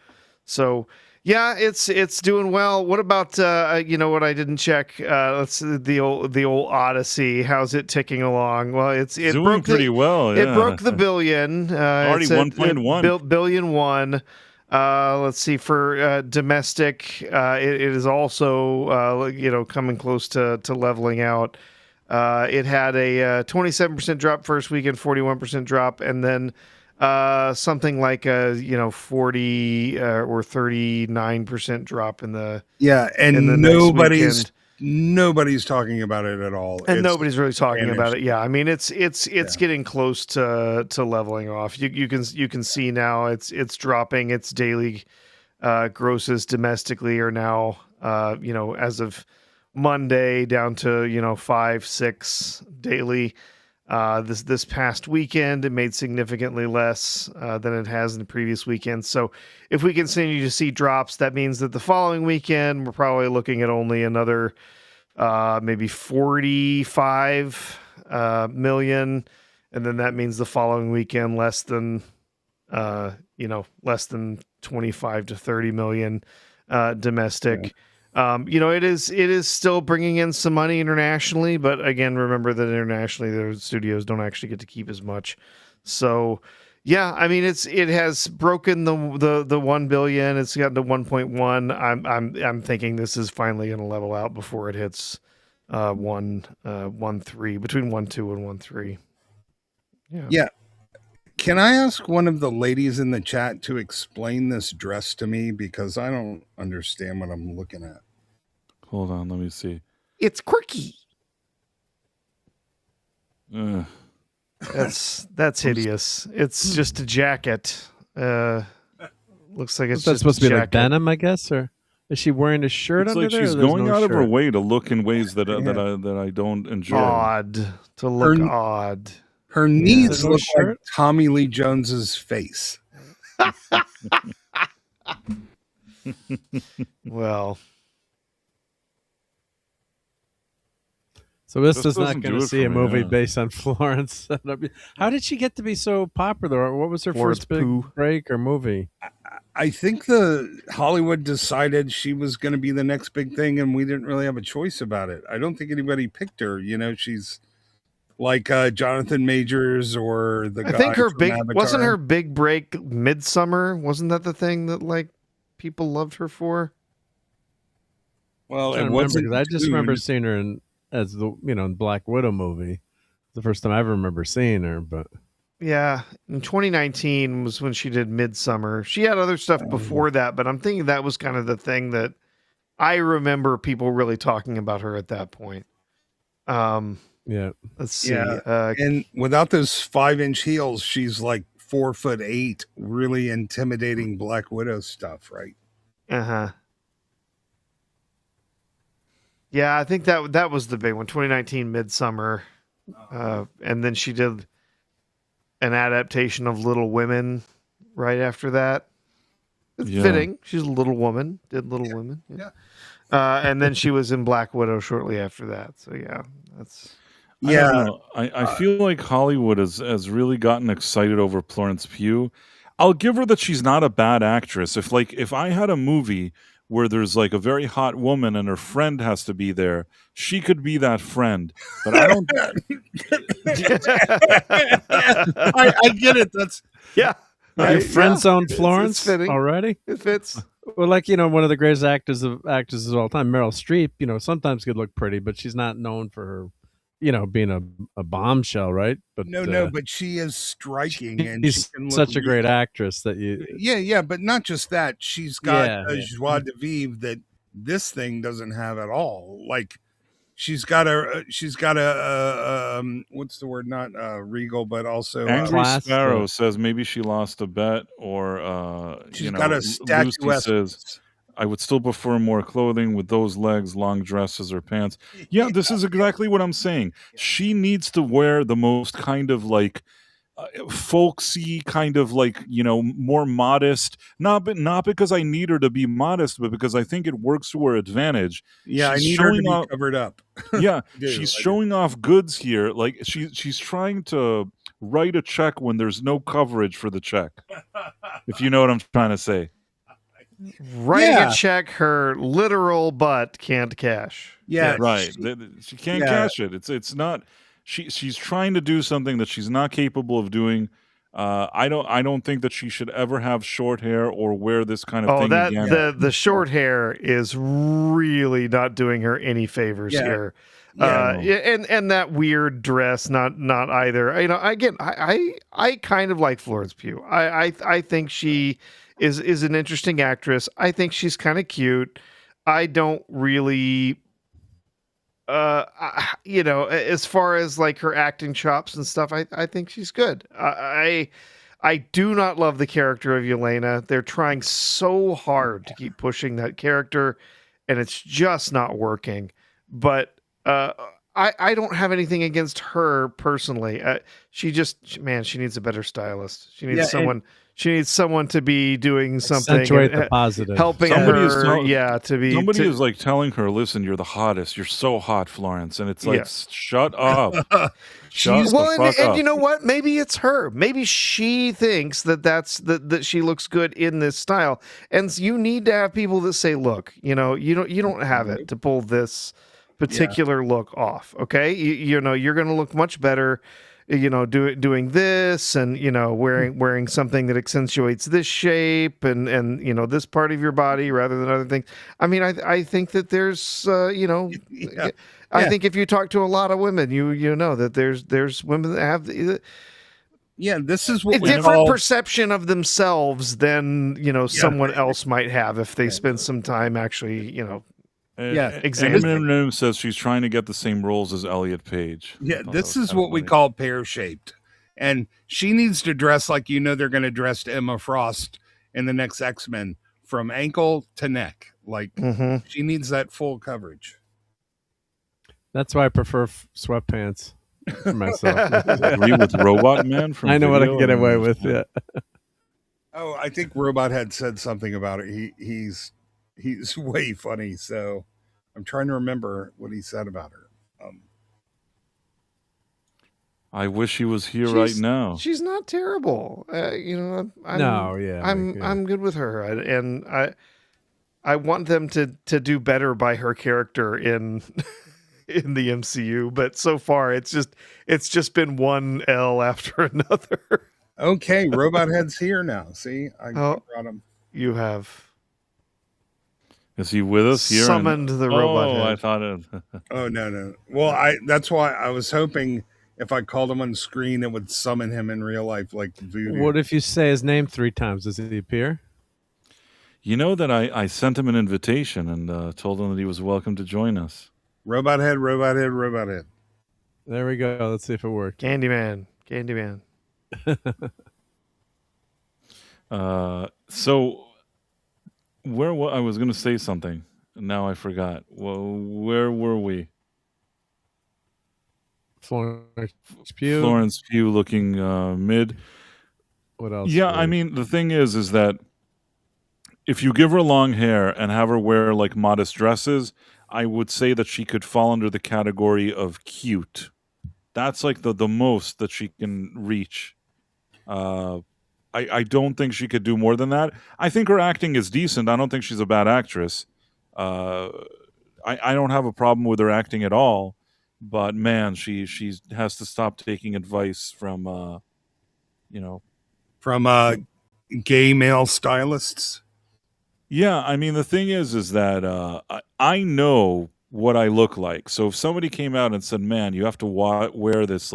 So yeah, it's doing well. What about what I didn't check? Let's see, the old Odyssey. How's it ticking along? Well, it Doing broke pretty well. It Yeah. broke the billion. Already It's at 1.1. billion one. Let's see, for domestic, it is also coming close to leveling out. It had a 27% drop first weekend, 41% drop, and then something like a 40 or 39% drop in the and in the next weekend. nobody's talking about it at all. And It's nobody's really talking vanished. about it. Yeah, I mean it's getting close to leveling off. You can see now it's dropping. Its daily grosses domestically are now as of Monday down to 5-6 daily. This past weekend, it made significantly less than it has in the previous weekend. So if we continue to see drops, that means that the following weekend, we're probably looking at only another maybe 45 million. And then that means the following weekend, less than 25 to 30 million domestic. It is still bringing in some money internationally, but again, remember that internationally, the studios don't actually get to keep as much. So, yeah, I mean, it has broken the 1 billion. It's gotten to 1.1. I'm thinking this is finally going to level out before it hits 1.3 between 1.2 and 1.3. Yeah. Can I ask one of the ladies in the chat to explain this dress to me, because I don't understand what I'm looking at. Hold on, let me see. It's quirky. Ugh. That's hideous. It's just a jacket. Looks like it's That's just supposed to be like jacket. denim, I guess, or is she wearing a shirt It's under like there? she's going out of her way to look in ways that I don't enjoy. Odd to look odd. Her knees There's no look like shirt? Tommy Lee Jones's face. Well, so this This is not doesn't going do to it see for a me, movie yeah. based on Florence. How did she get to be so popular? What was her Florence first big Pugh. break or movie? I think the Hollywood decided she was going to be the next big thing, and we didn't really have a choice about it. I don't think anybody picked her. She's like Jonathan Majors or the I guy think her from big Avatar. wasn't her big break Midsummer. Wasn't that the thing that like people loved her for? Well, I it don't remember wasn't. because I just remember Dune. seeing her as the in Black Widow movie. The first time I ever remember seeing her, but Yeah, in 2019 was when she did Midsummer. She had other stuff before that, but I'm thinking that was kind of the thing that I remember people really talking about her at that point. yeah. Let's see. Yeah. And without those 5-inch heels, she's like 4'8", really intimidating Black Widow stuff, right? Uh-huh. Yeah, I think that was the big one, 2019 Midsummer. And then she did an adaptation of Little Women right after that. It's fitting. She's a little woman. Did Little Women. Yeah. And then she was in Black Widow shortly after that. So yeah, that's. I don't know. I feel like Hollywood has really gotten excited over Florence Pugh. I'll give her that she's not a bad actress. If I had a movie where there's like a very hot woman and her friend has to be there, she could be that friend. But I don't. I get it. That's Yeah. Your friend zoned It's Florence fitting. already? It fits. Well, like one of the greatest actors of all time, Meryl Streep. Sometimes could look pretty, but she's not known for her, being a bombshell, right? But no, but she is striking, and she's she can look such a great actress that you. Yeah, but not just that. She's got a Yeah. joie de vivre that this thing doesn't have at all. Like she's got a what's the word? Not regal, but also Angry Class, Sparrow says maybe she lost a bet, or she's got a Lucy statuesque. says, I would still prefer more clothing with those legs, long dresses or pants. Yeah, this is exactly what I'm saying. She needs to wear the most kind of like folksy, kind of like more modest. Not because I need her to be modest, but because I think it works to her advantage. Yeah, I She's need her to showing be off- covered up. Yeah, do, she's I do. showing off goods here. Like she's trying to write a check when there's no coverage for the check. If you know what I'm trying to say. Writing Yeah. a check her literal butt can't cash. Yeah, Right. She can't cash it. It's not. She's trying to do something that she's not capable of doing. I don't think that she should ever have short hair or wear this kind of thing again. The short hair is really not doing her any favors Yeah. here. Yeah, and that weird dress, not either. I kind of like Florence Pugh. I think she is an interesting actress. I think she's kind of cute. I don't really as far as like her acting chops and stuff, I think she's good. I do not love the character of Yelena. They're trying so hard to keep pushing that character, and it's just not working. But I don't have anything against her personally. She needs a better stylist. She needs someone. She needs someone to be doing something, Accentuate the positive. helping her. Somebody is like telling her, "Listen, you're the hottest. You're so hot, Florence," and it's like, shut up. Shut the fuck up. And you know what? Maybe it's her. Maybe she thinks that she looks good in this style, and you need to have people that say, "Look, you don't have it to pull this particular look off. Okay, you know you're going to look much better." Doing this and wearing something that accentuates this shape and this part of your body rather than other things. I mean, I think that there's I think if you talk to a lot of women, you know that there's women that have this is what a different perception of themselves than someone else might have if they spend some time actually examining. Eminem says she's trying to get the same roles as Elliot Page. Yeah, this is what we call pear-shaped. And she needs to dress like they're going to dress Emma Frost in the next X-Men from ankle to neck. Like, she needs that full coverage. That's why I prefer sweatpants for myself. Agree with Robot Man from I know what I can get away with, yeah. Oh, I think Robot had said something about it. He's way funny, so I'm trying to remember what he said about her. I wish he was here right now. She's not terrible. I'm good with her, and I want them to do better by her character in the MCU. But so far, it's just been one L after another. Okay, Robot Head's here now. See, I brought him. You have. Is he with us here? Summoned the Robot Head. I thought it. Oh no. Well, that's why I was hoping if I called him on screen, it would summon him in real life like Voodoo. What if you say his name 3 times? Does he appear? You know that I sent him an invitation and told him that he was welcome to join us. Robot Head, Robot Head, Robot Head. There we go. Let's see if it worked. Candyman. So. I was going to say something, and now I forgot. Well, where were we? Florence Pugh. Florence Pugh looking mid. What else? Yeah, I mean, the thing is that if you give her long hair and have her wear like modest dresses, I would say that she could fall under the category of cute. That's like the most that she can reach. I don't think she could do more than that. I think her acting is decent. I don't think she's a bad actress. I don't have a problem with her acting at all. But man, she has to stop taking advice from gay male stylists. Yeah, I mean the thing is that I know what I look like. So if somebody came out and said, "Man, you have to wear this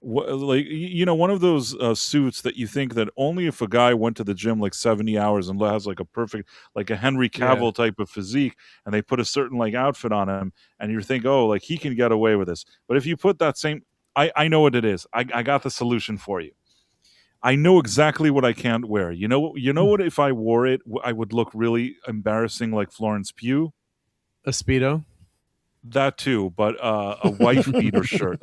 one of those suits that you think that only if a guy went to the gym like 70 hours and has like a perfect, like a Henry Cavill type of physique, and they put a certain like outfit on him, and you think, oh, like he can get away with this. But if you put that same, I know what it is. I got the solution for you. I know exactly what I can't wear. You know what? If I wore it, I would look really embarrassing, like Florence Pugh. A Speedo. That too, but a wife beater shirt.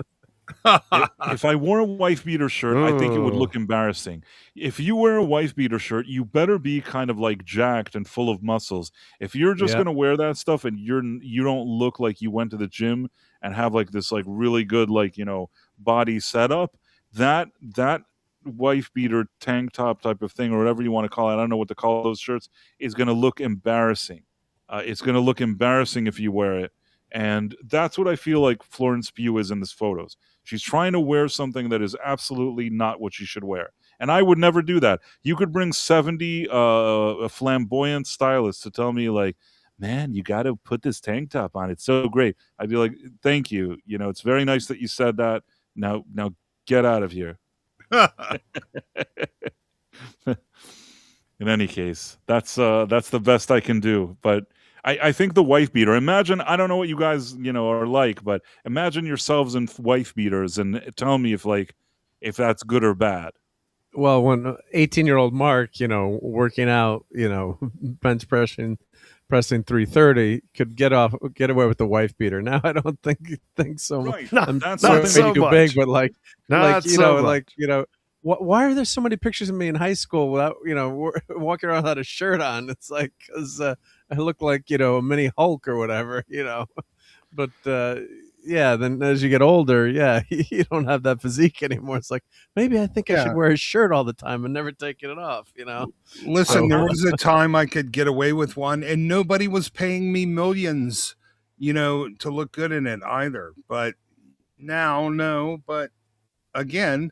If I wore a wife beater shirt, I think it would look embarrassing. If you wear a wife beater shirt, you better be kind of like jacked and full of muscles. If you're just going to wear that stuff and you don't look like you went to the gym and have like this like really good body setup, that wife beater tank top type of thing or whatever you want to call it, I don't know what to call those shirts, is going to look embarrassing. It's going to look embarrassing if you wear it. And that's what I feel like Florence Pugh is in this photos. She's trying to wear something that is absolutely not what she should wear. And I would never do that. You could bring 70 flamboyant stylists to tell me like, man, you got to put this tank top on. It's so great. I'd be like, thank you. It's very nice that you said that. Now get out of here. In any case, that's the best I can do. But I think the wife beater, imagine, I don't know what you guys, are like, but imagine yourselves in wife beaters and tell me if that's good or bad. Well, when 18-year-old Mark, working out, bench pressing pressing 330 could get away with the wife beater. Now I don't think so much. Right. Not, I'm That's sorry not something so to go much. big, but like Not so much. why are there so many pictures of me in high school without walking around without a shirt on? It's like because I look like a mini Hulk or whatever, But yeah, then as you get older, yeah, you don't have that physique anymore. It's like maybe I think I Yeah. should wear a shirt all the time and never taking it off. Listen, So- there was a time I could get away with one, and nobody was paying me millions, to look good in it either. But now, no. But again,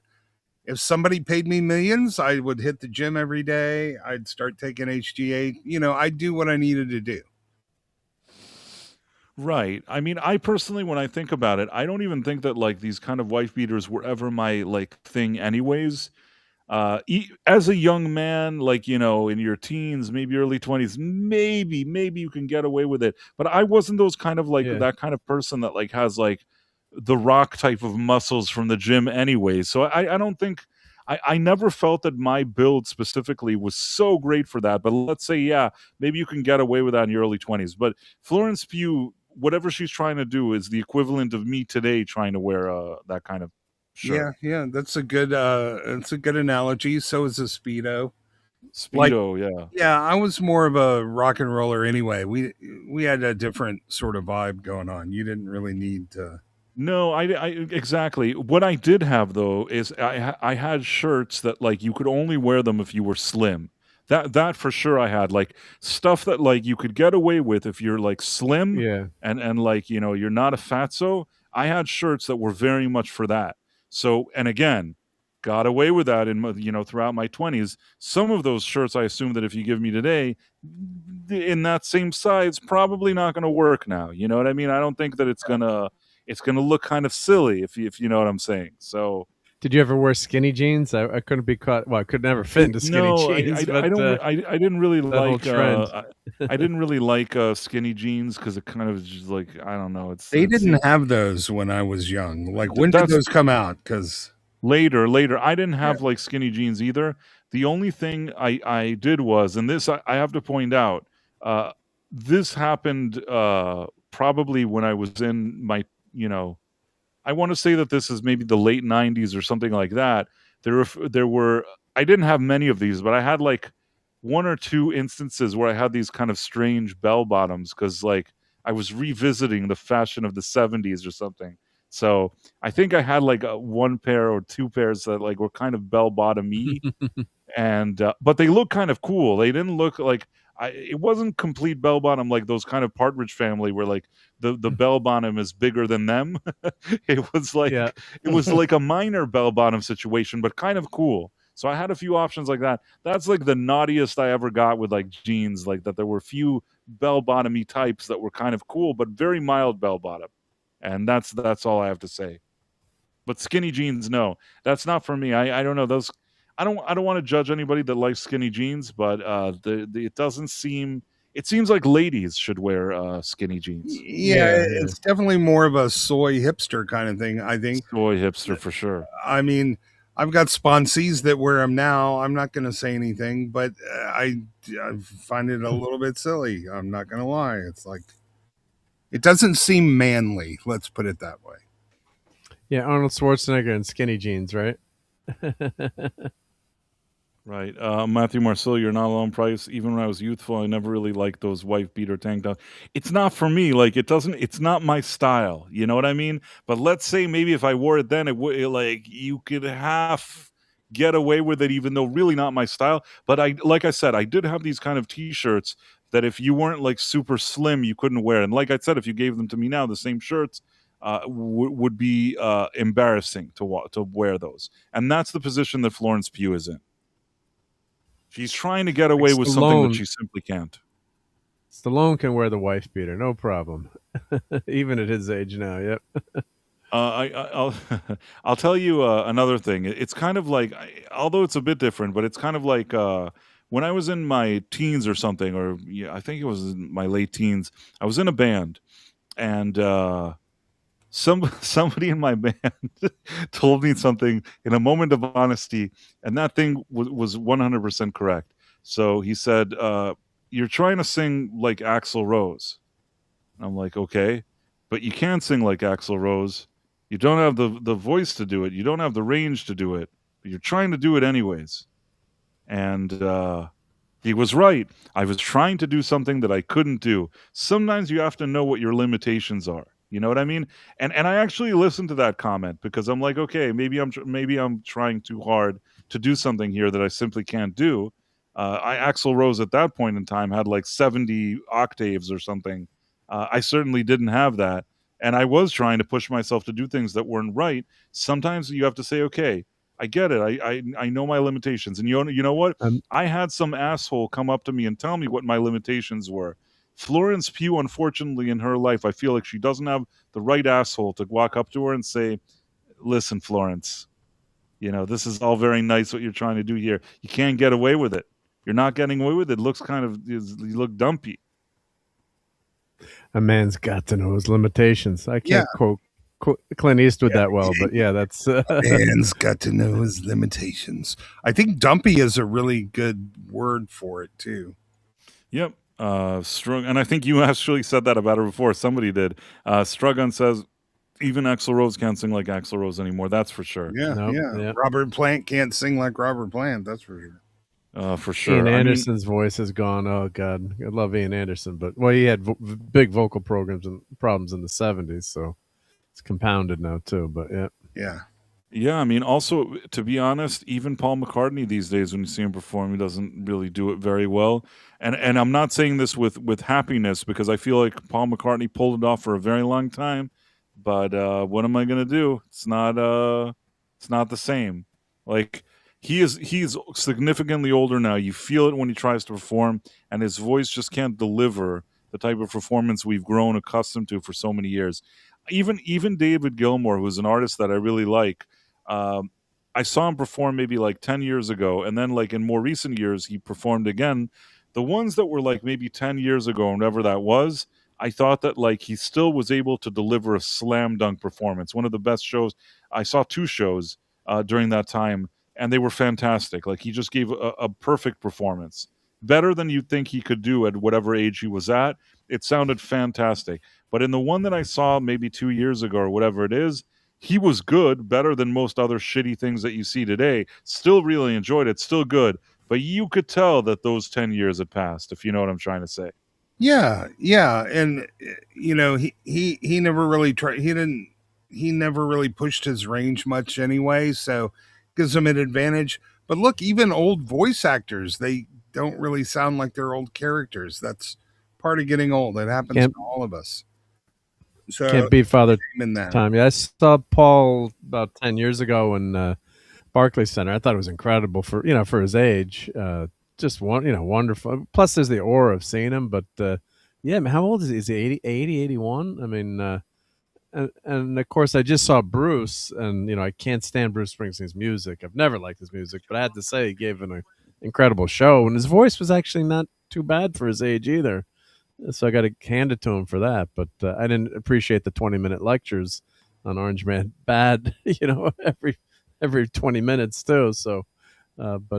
if somebody paid me millions, I would hit the gym every day. I'd start taking HGH. I'd do what I needed to do. Right. I mean, I personally, when I think about it, I don't even think that like these kind of wife beaters were ever my like thing, anyways. As a young man, like in your teens, maybe early 20s, maybe you can get away with it. But I wasn't those kind of like Yeah. that kind of person that like has like the Rock type of muscles from the gym, anyway. So I don't think. I never felt that my build specifically was so great for that. But let's say, yeah, maybe you can get away with that in your early 20s. But Florence Pugh, whatever she's trying to do is the equivalent of me today trying to wear that kind of shirt. Yeah, that's a good analogy. So is a Speedo. Speedo, yeah. Yeah, I was more of a rock and roller anyway. We had a different sort of vibe going on. You didn't really need to. No, I exactly. What I did have though is I had shirts that like you could only wear them if you were slim. That for sure I had like stuff that like you could get away with if you're like slim Yeah. and like you're not a fatso. I had shirts that were very much for that. So and again, got away with that throughout my 20s. Some of those shirts I assume that if you give me today in that same size probably not going to work now. You know what I mean? I don't think that it's going to look kind of silly if you know what I'm saying. So Did you ever wear skinny jeans? I couldn't be caught. Well, I could never fit into skinny no, jeans. I don't. I didn't really that whole like. trend. I didn't really like skinny jeans because it kind of just like I don't know. They it didn't seemed- have those when I was young. Like when did That's- those come out? Because later. I didn't have like skinny jeans either. The only thing I did was, and this I have to point out, this happened probably when I was in my I want to say that this is maybe the late 90s or something like that. There were I didn't have many of these, but I had like one or two instances where I had these kind of strange bell bottoms because like I was revisiting the fashion of the 70s or something. So I think I had like one pair or two pairs that like were kind of bell bottom-y, and but they look kind of cool. They didn't look like it wasn't complete bell bottom like those kind of Partridge Family where like the bell bottom is bigger than them. It was like Yeah. it was like a minor bell bottom situation, but kind of cool. So I had a few options like that. That's like the naughtiest I ever got with like jeans, like that there were a few bell bottomy types that were kind of cool, but very mild bell bottom. And that's all I have to say. But skinny jeans, no, that's not for me. I don't know those. I don't want to judge anybody that likes skinny jeans, but it doesn't seem. It seems like ladies should wear skinny jeans. yeah, it's definitely more of a soy hipster kind of thing. I think. Soy hipster for sure. I mean, I've got sponsees that wear them now. I'm not going to say anything, but I find it a little bit silly. I'm not going to lie. It's like it doesn't seem manly. Let's put it that way. Yeah, Arnold Schwarzenegger in skinny jeans, right? Right. Matthew Marcel, you're not alone, Price. Even when I was youthful, I never really liked those wife beater tank tops. It's not for me. Like it's not my style. You know what I mean? But let's say maybe if I wore it then, it would like you could half get away with it, even though really not my style. But like I said, I did have these kind of t-shirts that if you weren't like super slim, you couldn't wear. And like I said, if you gave them to me now, the same shirts would be embarrassing to wear those. And that's the position that Florence Pugh is in. She's trying to get away with something that she simply can't. Stallone can wear the wife beater, no problem. Even at his age now, yep. I'll tell you another thing. It's kind of like, although it's a bit different, but it's kind of like when I was in my teens or something, or I think it was in my late teens, I was in a band, and somebody in my band told me something in a moment of honesty, and that thing was 100% correct. So he said, you're trying to sing like Axl Rose. And I'm like, okay, but you can't sing like Axl Rose. You don't have the voice to do it. You don't have the range to do it. But you're trying to do it anyways. And he was right. I was trying to do something that I couldn't do. Sometimes you have to know what your limitations are. You know what I mean? And I actually listened to that comment because I'm like, okay, maybe I'm trying too hard to do something here that I simply can't do. Axl Rose at that point in time had like 70 octaves or something. I certainly didn't have that, and I was trying to push myself to do things that weren't right. Sometimes you have to say, okay, I get it. I know my limitations, and you know what? I had some asshole come up to me and tell me what my limitations were. Florence Pugh, unfortunately, in her life, I feel like she doesn't have the right asshole to walk up to her and say, listen, Florence, this is all very nice what you're trying to do here. You can't get away with it. You're not getting away with it. It looks you look dumpy. A man's got to know his limitations. I can't quote Clint Eastwood that well, but yeah, that's a man's got to know his limitations. I think dumpy is a really good word for it too. Yep. Strug, and I think you actually said that about her before. Somebody did. Strugun says even Axl Rose can't sing like Axl Rose anymore. That's for sure. Yeah. Robert Plant can't sing like Robert Plant. That's for sure. For sure. Ian Anderson's voice has gone. Oh God, I love Ian Anderson, but he had big vocal problems in the '70s, so it's compounded now too. But yeah. I mean, also to be honest, even Paul McCartney these days, when you see him perform, he doesn't really do it very well. And I'm not saying this with happiness because I feel like Paul McCartney pulled it off for a very long time. But what am I gonna do? It's not the same. Like. He's significantly older now. You feel it when he tries to perform, and his voice just can't deliver the type of performance we've grown accustomed to for so many years. Even David Gilmour, who's an artist that I really like, I saw him perform maybe like 10 years ago, and then like in more recent years, he performed again. The ones that were like maybe 10 years ago, whenever that was, I thought that like he still was able to deliver a slam dunk performance. One of the best shows. I saw 2 shows during that time, and they were fantastic. Like he just gave a perfect performance, better than you'd think he could do at whatever age he was at. It sounded fantastic. But in the one that I saw maybe 2 years ago or whatever it is, he was good, better than most other shitty things that you see today. Still really enjoyed it, still good. But you could tell that those 10 years had passed, if you know what I'm trying to say. Yeah. And he never really tried. He never really pushed his range much anyway, so gives them an advantage. But look, even old voice actors, they don't really sound like their old characters. That's part of getting old. It happens to all of us. So can't beat Father Time. Yeah, I saw Paul about 10 years ago in Barclays Center. I thought it was incredible for his age. Just wonderful. Plus, there's the aura of seeing him. But man, how old is he? Is he 80, 81? I mean. And of course, I just saw Bruce, and I can't stand Bruce Springsteen's music. I've never liked his music, but I had to say he gave an incredible show, and his voice was actually not too bad for his age either. So I got to hand it to him for that. But I didn't appreciate the 20-minute lectures on Orange Man Bad, every 20 minutes too. So, and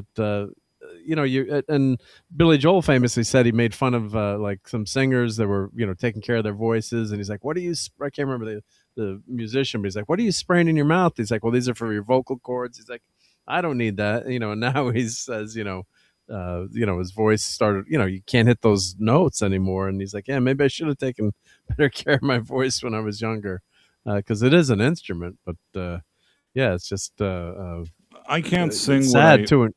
Billy Joel famously said he made fun of like some singers that were taking care of their voices, and he's like, I can't remember the musician, but he's like, what are you spraying in your mouth? He's like, well, these are for your vocal cords. He's like, I don't need that. And now he says his voice started, you can't hit those notes anymore, and he's like, yeah, maybe I should have taken better care of my voice when I was younger, because it is an instrument. But it's just I can't sing. Sad too.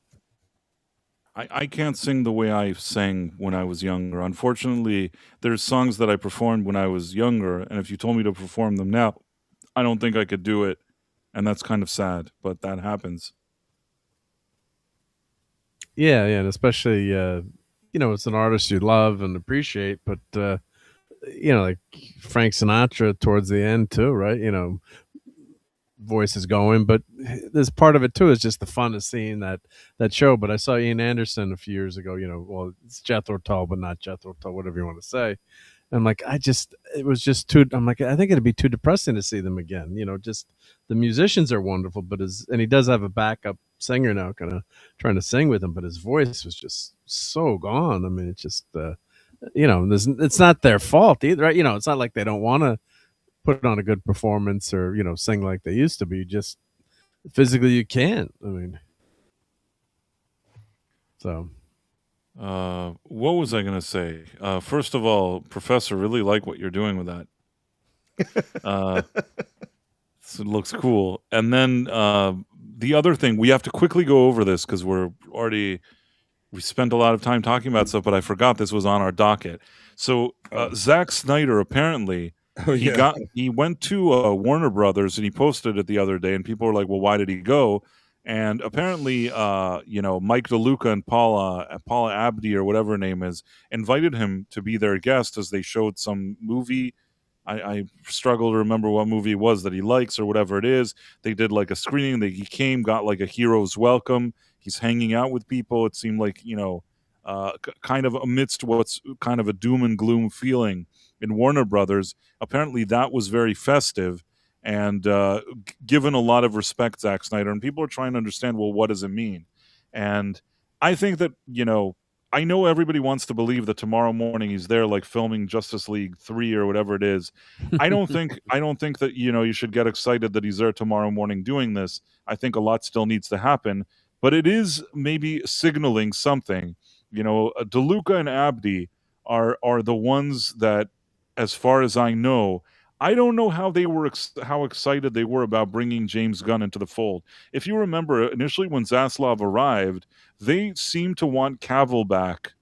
I can't sing the way I sang when I was younger. Unfortunately, there's songs that I performed when I was younger, and if you told me to perform them now, I don't think I could do it, and that's kind of sad, but that happens. Yeah, and especially it's an artist you love and appreciate, but like Frank Sinatra towards the end too, right? Voice is going, but there's part of it too is just the fun of seeing that show. But I saw Ian Anderson a few years ago, well, it's Jethro Tull, but not Jethro Tull, whatever you want to say. And I'm like, it was just too, I'm like, I think it'd be too depressing to see them again. Just the musicians are wonderful, but and he does have a backup singer now, kind of trying to sing with him, but his voice was just so gone. I mean, it's just it's not their fault either, right? It's not like they don't want to put on a good performance or sing like they used to be. Just physically, you can't. I mean, so. What was I going to say? First of all, Professor, really like what you're doing with that. So it looks cool. And then the other thing, we have to quickly go over this because we spent a lot of time talking about stuff, but I forgot this was on our docket. So Zack Snyder apparently he went to Warner Brothers and he posted it the other day, and people were like, "Well, why did he go?" And apparently, Mike DeLuca and Paula Abdi or whatever her name is invited him to be their guest as they showed some movie. I struggle to remember what movie it was that he likes or whatever it is. They did like a screening. He came, got like a hero's welcome. He's hanging out with people. It seemed like, kind of amidst what's kind of a doom and gloom feeling in Warner Brothers. Apparently that was very festive and given a lot of respect, Zack Snyder. And people are trying to understand, well, what does it mean? And I think that, I know everybody wants to believe that tomorrow morning he's there like filming Justice League 3 or whatever it is. I don't think that, you should get excited that he's there tomorrow morning doing this. I think a lot still needs to happen, but it is maybe signaling something. DeLuca and Abdi are the ones that, as far as I know, I don't know how they were how excited they were about bringing James Gunn into the fold. If you remember, initially when Zaslav arrived, they seemed to want Cavill back,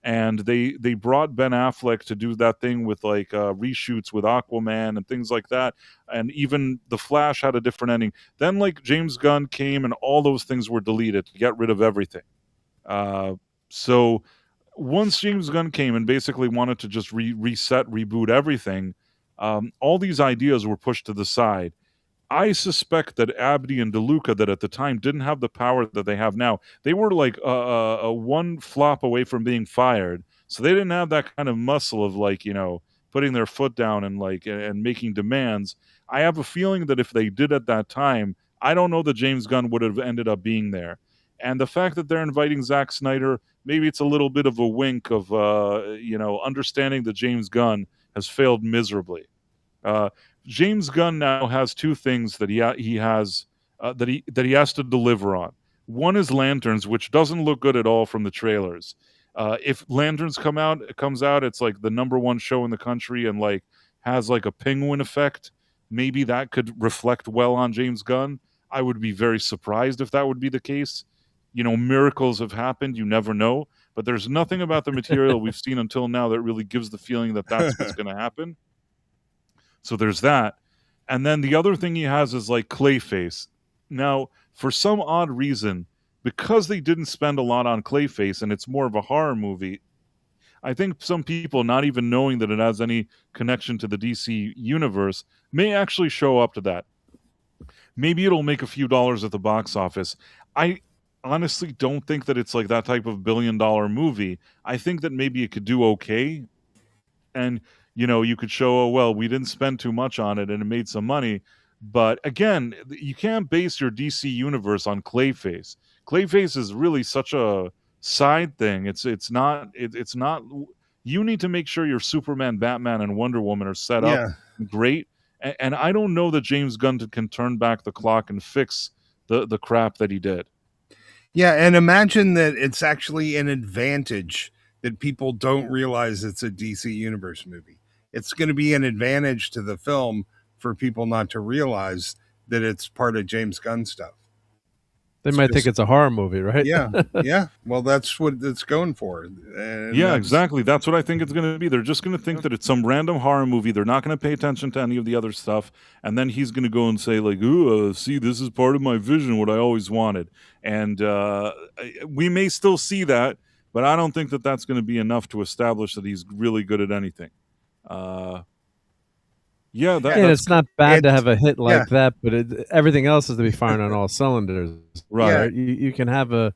and they brought Ben Affleck to do that thing with like reshoots with Aquaman and things like that, and even The Flash had a different ending. Then like James Gunn came, and all those things were deleted to get rid of everything. So once James Gunn came and basically wanted to just reset, reboot everything, all these ideas were pushed to the side. I suspect that Abdi and DeLuca, that at the time didn't have the power that they have now, they were like a one flop away from being fired. So they didn't have that kind of muscle of like, putting their foot down and like and making demands. I have a feeling that if they did at that time, I don't know that James Gunn would have ended up being there. And the fact that they're inviting Zack Snyder, maybe it's a little bit of a wink of understanding that James Gunn has failed miserably. James Gunn now has two things that he has that he has to deliver on. One is Lanterns, which doesn't look good at all from the trailers. If Lanterns comes out, it's like the #1 show in the country and like has like a penguin effect. Maybe that could reflect well on James Gunn. I would be very surprised if that would be the case. Miracles have happened. You never know. But there's nothing about the material we've seen until now that really gives the feeling that that's what's going to happen. So there's that. And then the other thing he has is like Clayface. Now, for some odd reason, because they didn't spend a lot on Clayface and it's more of a horror movie, I think some people, not even knowing that it has any connection to the DC universe, may actually show up to that. Maybe it'll make a few dollars at the box office. I honestly don't think that it's like that type of billion-dollar movie. I think that maybe it could do okay. And you could show, oh, well, we didn't spend too much on it and it made some money. But again, you can't base your DC universe on Clayface. Clayface is really such a side thing. It's not. You need to make sure your Superman, Batman, and Wonder Woman are set up great. And I don't know that James Gunn can turn back the clock and fix the crap that he did. Yeah, and imagine that it's actually an advantage that people don't realize it's a DC Universe movie. It's going to be an advantage to the film for people not to realize that it's part of James Gunn stuff. They might think it's a horror movie, right? Yeah. Well, that's what it's going for. And exactly. That's what I think it's going to be. They're just going to think that it's some random horror movie. They're not going to pay attention to any of the other stuff. And then he's going to go and say, like, ooh, see, this is part of my vision, what I always wanted. And we may still see that, but I don't think that that's going to be enough to establish that he's really good at anything. It's not bad to have a hit like that, but everything else has to be firing on all cylinders. Right? You can have a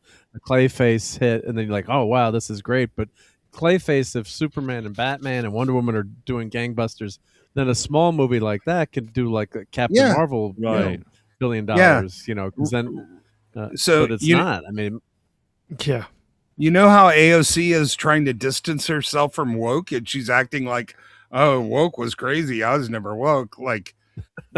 Clayface hit, and then you're like, oh wow, this is great. But Clayface, if Superman and Batman and Wonder Woman are doing gangbusters, then a small movie like that could do like a Captain Marvel, $1 billion. Because then So but it's not. I mean, Yeah. you know how AOC is trying to distance herself from woke, and she's acting like, "Oh, woke was crazy. I was never woke." Like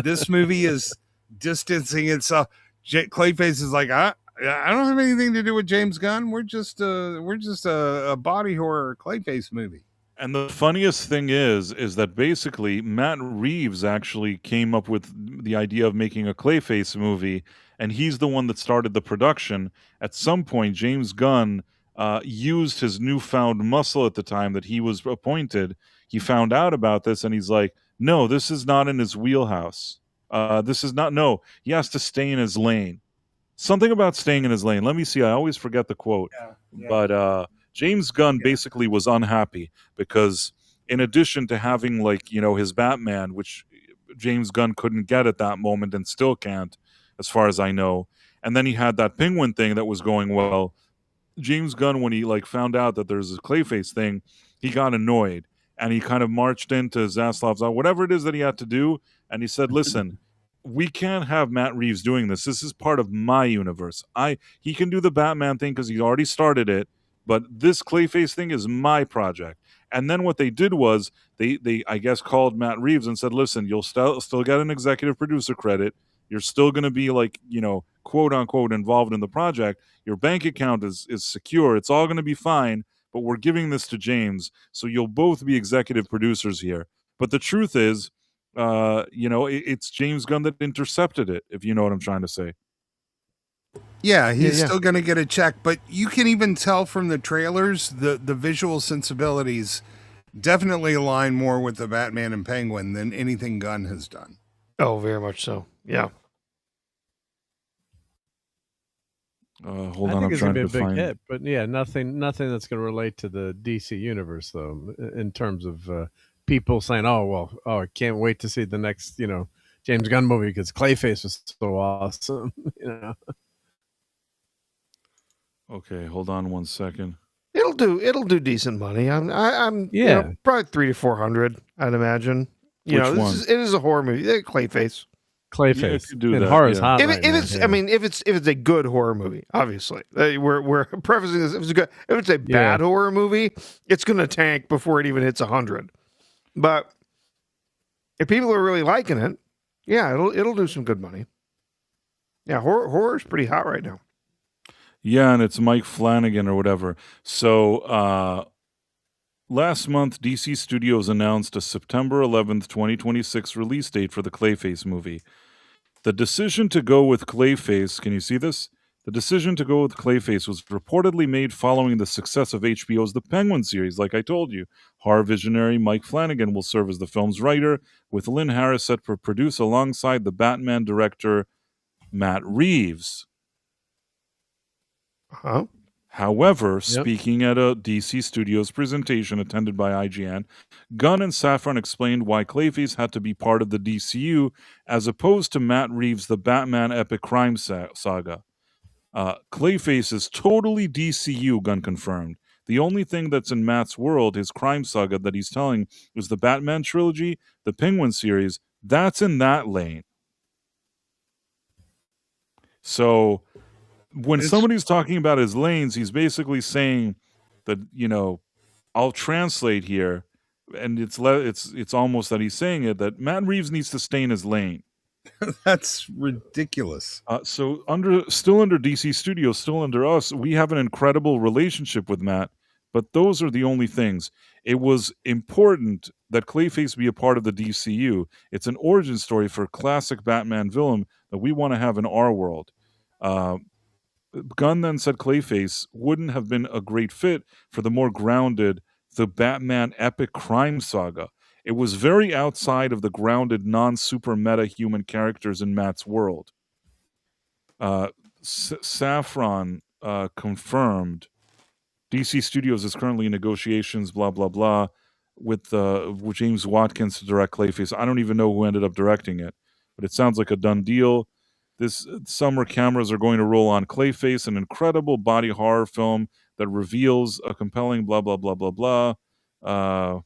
this movie is distancing itself. Clayface is like, I don't have anything to do with James Gunn. We're just a body horror Clayface movie. And the funniest thing is that basically Matt Reeves actually came up with the idea of making a Clayface movie, and he's the one that started the production. At some point, James Gunn used his newfound muscle at the time that he was appointed. He found out about this, and he's like, "No, this is not in his wheelhouse. This is not. No, he has to stay in his lane." Something about staying in his lane. Let me see. I always forget the quote. Yeah. But James Gunn basically was unhappy because in addition to having his Batman, which James Gunn couldn't get at that moment and still can't, as far as I know, and then he had that Penguin thing that was going well. James Gunn, when he found out that there's a Clayface thing, he got annoyed and he kind of marched into Zaslav's whatever it is that he had to do, and he said, "Listen, we can't have Matt Reeves doing this. This is part of my universe. He can do the Batman thing because he already started it, but this Clayface thing is my project." And then what they did was they I guess called Matt Reeves and said, "Listen, you'll still get an executive producer credit. You're still going to be quote unquote involved in the project. Your bank account is secure. It's all going to be fine, but we're giving this to James, so you'll both be executive producers here." But the truth is, it's James Gunn that intercepted it, if you know what I'm trying to say. Yeah, he's still going to get a check, but you can even tell from the trailers the visual sensibilities definitely align more with the Batman and Penguin than anything Gunn has done. Oh, very much so. Yeah. Hold I on, think I'm it's trying gonna be to a big find. hit, but yeah, nothing that's gonna relate to the DC universe though, in terms of people saying, I can't wait to see the next James Gunn movie because Clayface was so awesome. Okay, hold on one second. It'll do decent money. I'm probably 300 to 400, I'd imagine. Which one? It is a horror movie. Clayface. Yeah, it Clayface could do and that, horror's yeah. hot If right now, it's, yeah. I mean, if it's a good horror movie, obviously, we're prefacing this. If it's a bad horror movie, it's going to tank before it even hits 100. But if people are really liking it, yeah, it'll do some good money. Yeah, horror's pretty hot right now. Yeah, and it's Mike Flanagan or whatever. So last month, DC Studios announced a September 11th, 2026 release date for the Clayface movie. The decision to go with Clayface, can you see this? The decision to go with Clayface was reportedly made following the success of HBO's The Penguin series, like I told you. Horror visionary Mike Flanagan will serve as the film's writer, with Lynn Harris set to produce alongside the Batman director Matt Reeves. Huh? However, speaking at a DC Studios presentation attended by IGN, Gunn and Safran explained why Clayface had to be part of the DCU as opposed to Matt Reeves' The Batman Epic Crime Saga. Clayface is totally DCU, Gunn confirmed. The only thing that's in Matt's world, his crime saga that he's telling, is the Batman trilogy, the Penguin series. That's in that lane. So when somebody's talking about his lanes, he's basically saying that, I'll translate here, and it's almost that he's saying it, that Matt Reeves needs to stay in his lane. That's ridiculous. So still under DC Studios, still under us, we have an incredible relationship with Matt, but those are the only things. It was important that Clayface be a part of the DCU. It's an origin story for a classic Batman villain that we want to have in our world. Gunn then said Clayface wouldn't have been a great fit for the more grounded The Batman Epic Crime Saga. It was very outside of the grounded, non-super meta human characters in Matt's world. Safran confirmed DC Studios is currently in negotiations, blah, blah, blah, with James Watkins to direct Clayface. I don't even know who ended up directing it, but it sounds like a done deal. This summer, cameras are going to roll on Clayface, an incredible body horror film that reveals a compelling blah, blah, blah, blah, blah.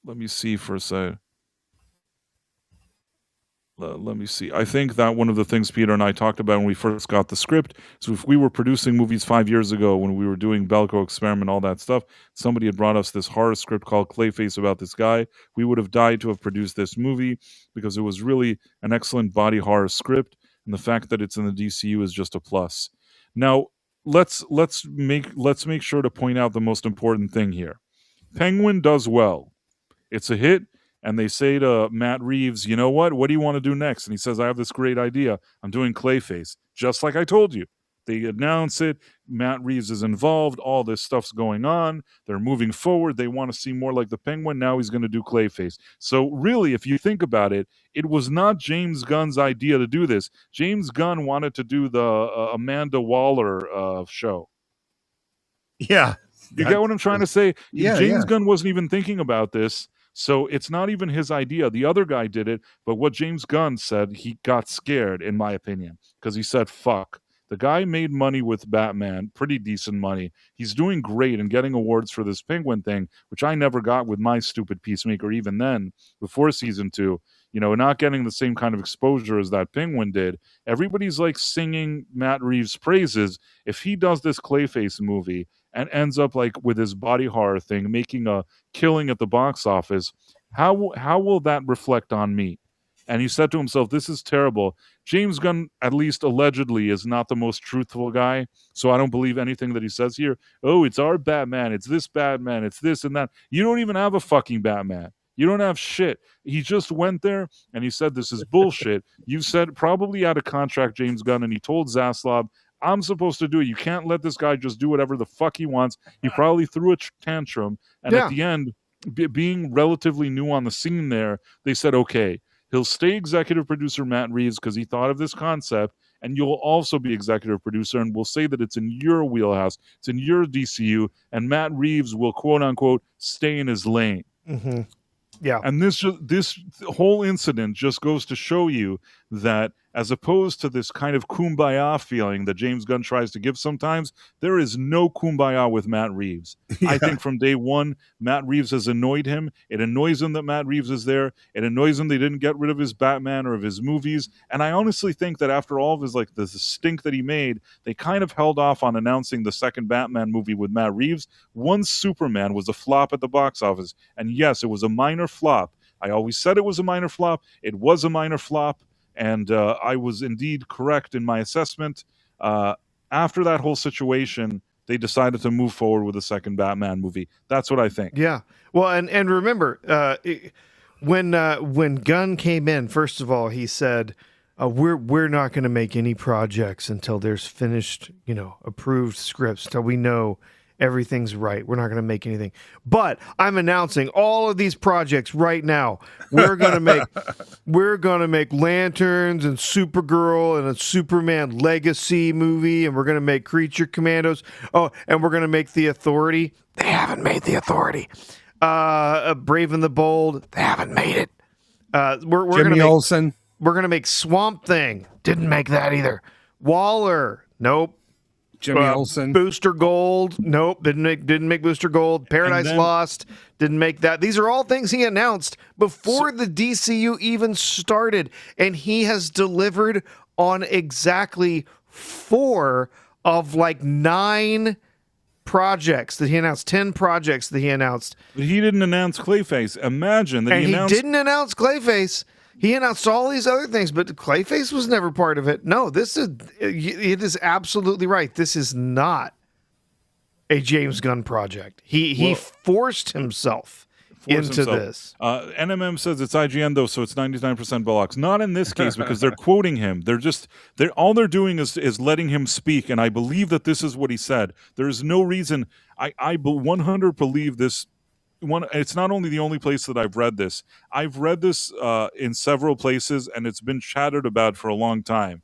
Let me see for a second. let me see. I think that one of the things Peter and I talked about when we first got the script is if we were producing movies 5 years ago when we were doing Belko Experiment, all that stuff, somebody had brought us this horror script called Clayface about this guy. We would have died to have produced this movie because it was really an excellent body horror script, and the fact that it's in the DCU is just a plus. Now, let's make sure to point out the most important thing here. Penguin does well. It's a hit, and they say to Matt Reeves, you know what? What do you want to do next? And he says, I have this great idea. I'm doing Clayface, just like I told you. They announce it. Matt Reeves is involved. All this stuff's going on. They're moving forward. They want to see more like the Penguin. Now he's going to do Clayface. So really, if you think about it, it was not James Gunn's idea to do this. James Gunn wanted to do the Amanda Waller show. Yeah. You get what I'm trying to say? Yeah, James Gunn wasn't even thinking about this, so it's not even his idea. The other guy did it, but what James Gunn said, he got scared, in my opinion, because he said, fuck. The guy made money with Batman, pretty decent money. He's doing great and getting awards for this Penguin thing, which I never got with my stupid Peacemaker even then, before season 2. You know, not getting the same kind of exposure as that Penguin did. Everybody's like singing Matt Reeves' praises. If he does this Clayface movie and ends up like with his body horror thing, making a killing at the box office, how will that reflect on me? And he said to himself, this is terrible. James Gunn, at least allegedly, is not the most truthful guy, so I don't believe anything that he says here. Oh, it's our Batman, it's this Batman, it's this and that. You don't even have a fucking Batman. You don't have shit. He just went there and he said this is bullshit. You said probably out of contract, James Gunn, and he told Zaslav, I'm supposed to do it. You can't let this guy just do whatever the fuck he wants. He probably threw a tantrum, and at the end, being relatively new on the scene there, they said, okay, he'll stay executive producer Matt Reeves because he thought of this concept, and you'll also be executive producer, and we'll say that it's in your wheelhouse, it's in your DCU, and Matt Reeves will, quote unquote, stay in his lane. Mm-hmm. Yeah. And this whole incident just goes to show you that as opposed to this kind of kumbaya feeling that James Gunn tries to give sometimes, there is no kumbaya with Matt Reeves. Yeah. I think from day one, Matt Reeves has annoyed him. It annoys him that Matt Reeves is there. It annoys him they didn't get rid of his Batman or of his movies. And I honestly think that after all of his, like, the stink that he made, they kind of held off on announcing the second Batman movie with Matt Reeves. Once Superman was a flop at the box office. And yes, it was a minor flop. I always said it was a minor flop. It was a minor flop. And I was indeed correct in my assessment. After that whole situation, they decided to move forward with a second Batman movie. That's what I think. Yeah. Well, and remember, when Gunn came in, first of all, he said, "We're not going to make any projects until there's finished, approved scripts, until we know everything's right. We're not going to make anything. But I'm announcing all of these projects right now. We're going to make Lanterns and Supergirl and a Superman Legacy movie, and we're going to make Creature Commandos. Oh, and we're going to make The Authority. They haven't made The Authority. Brave and the Bold. They haven't made it. We're Jimmy Olsen. We're going to make Swamp Thing. Didn't make that either. Waller. Nope. Jimmy Olsen. Booster Gold. Nope. Didn't make Booster Gold. Paradise Lost. Didn't make that. These are all things he announced before the DCU even started. And he has delivered on exactly 4 of like 9 projects that he announced. 10 projects that he announced. But he didn't announce Clayface. Imagine that he didn't announce Clayface. He announced all these other things, but Clayface was never part of it. No, it is absolutely right. This is not a James Gunn project. He forced himself into this. NMM says it's IGN though, so it's 99% Bullocks. Not in this case because they're quoting him. All they're doing is letting him speak, and I believe that this is what he said. There is no reason. I 100% believe this. It's not only the only place that I've read this. I've read this in several places, and it's been chattered about for a long time.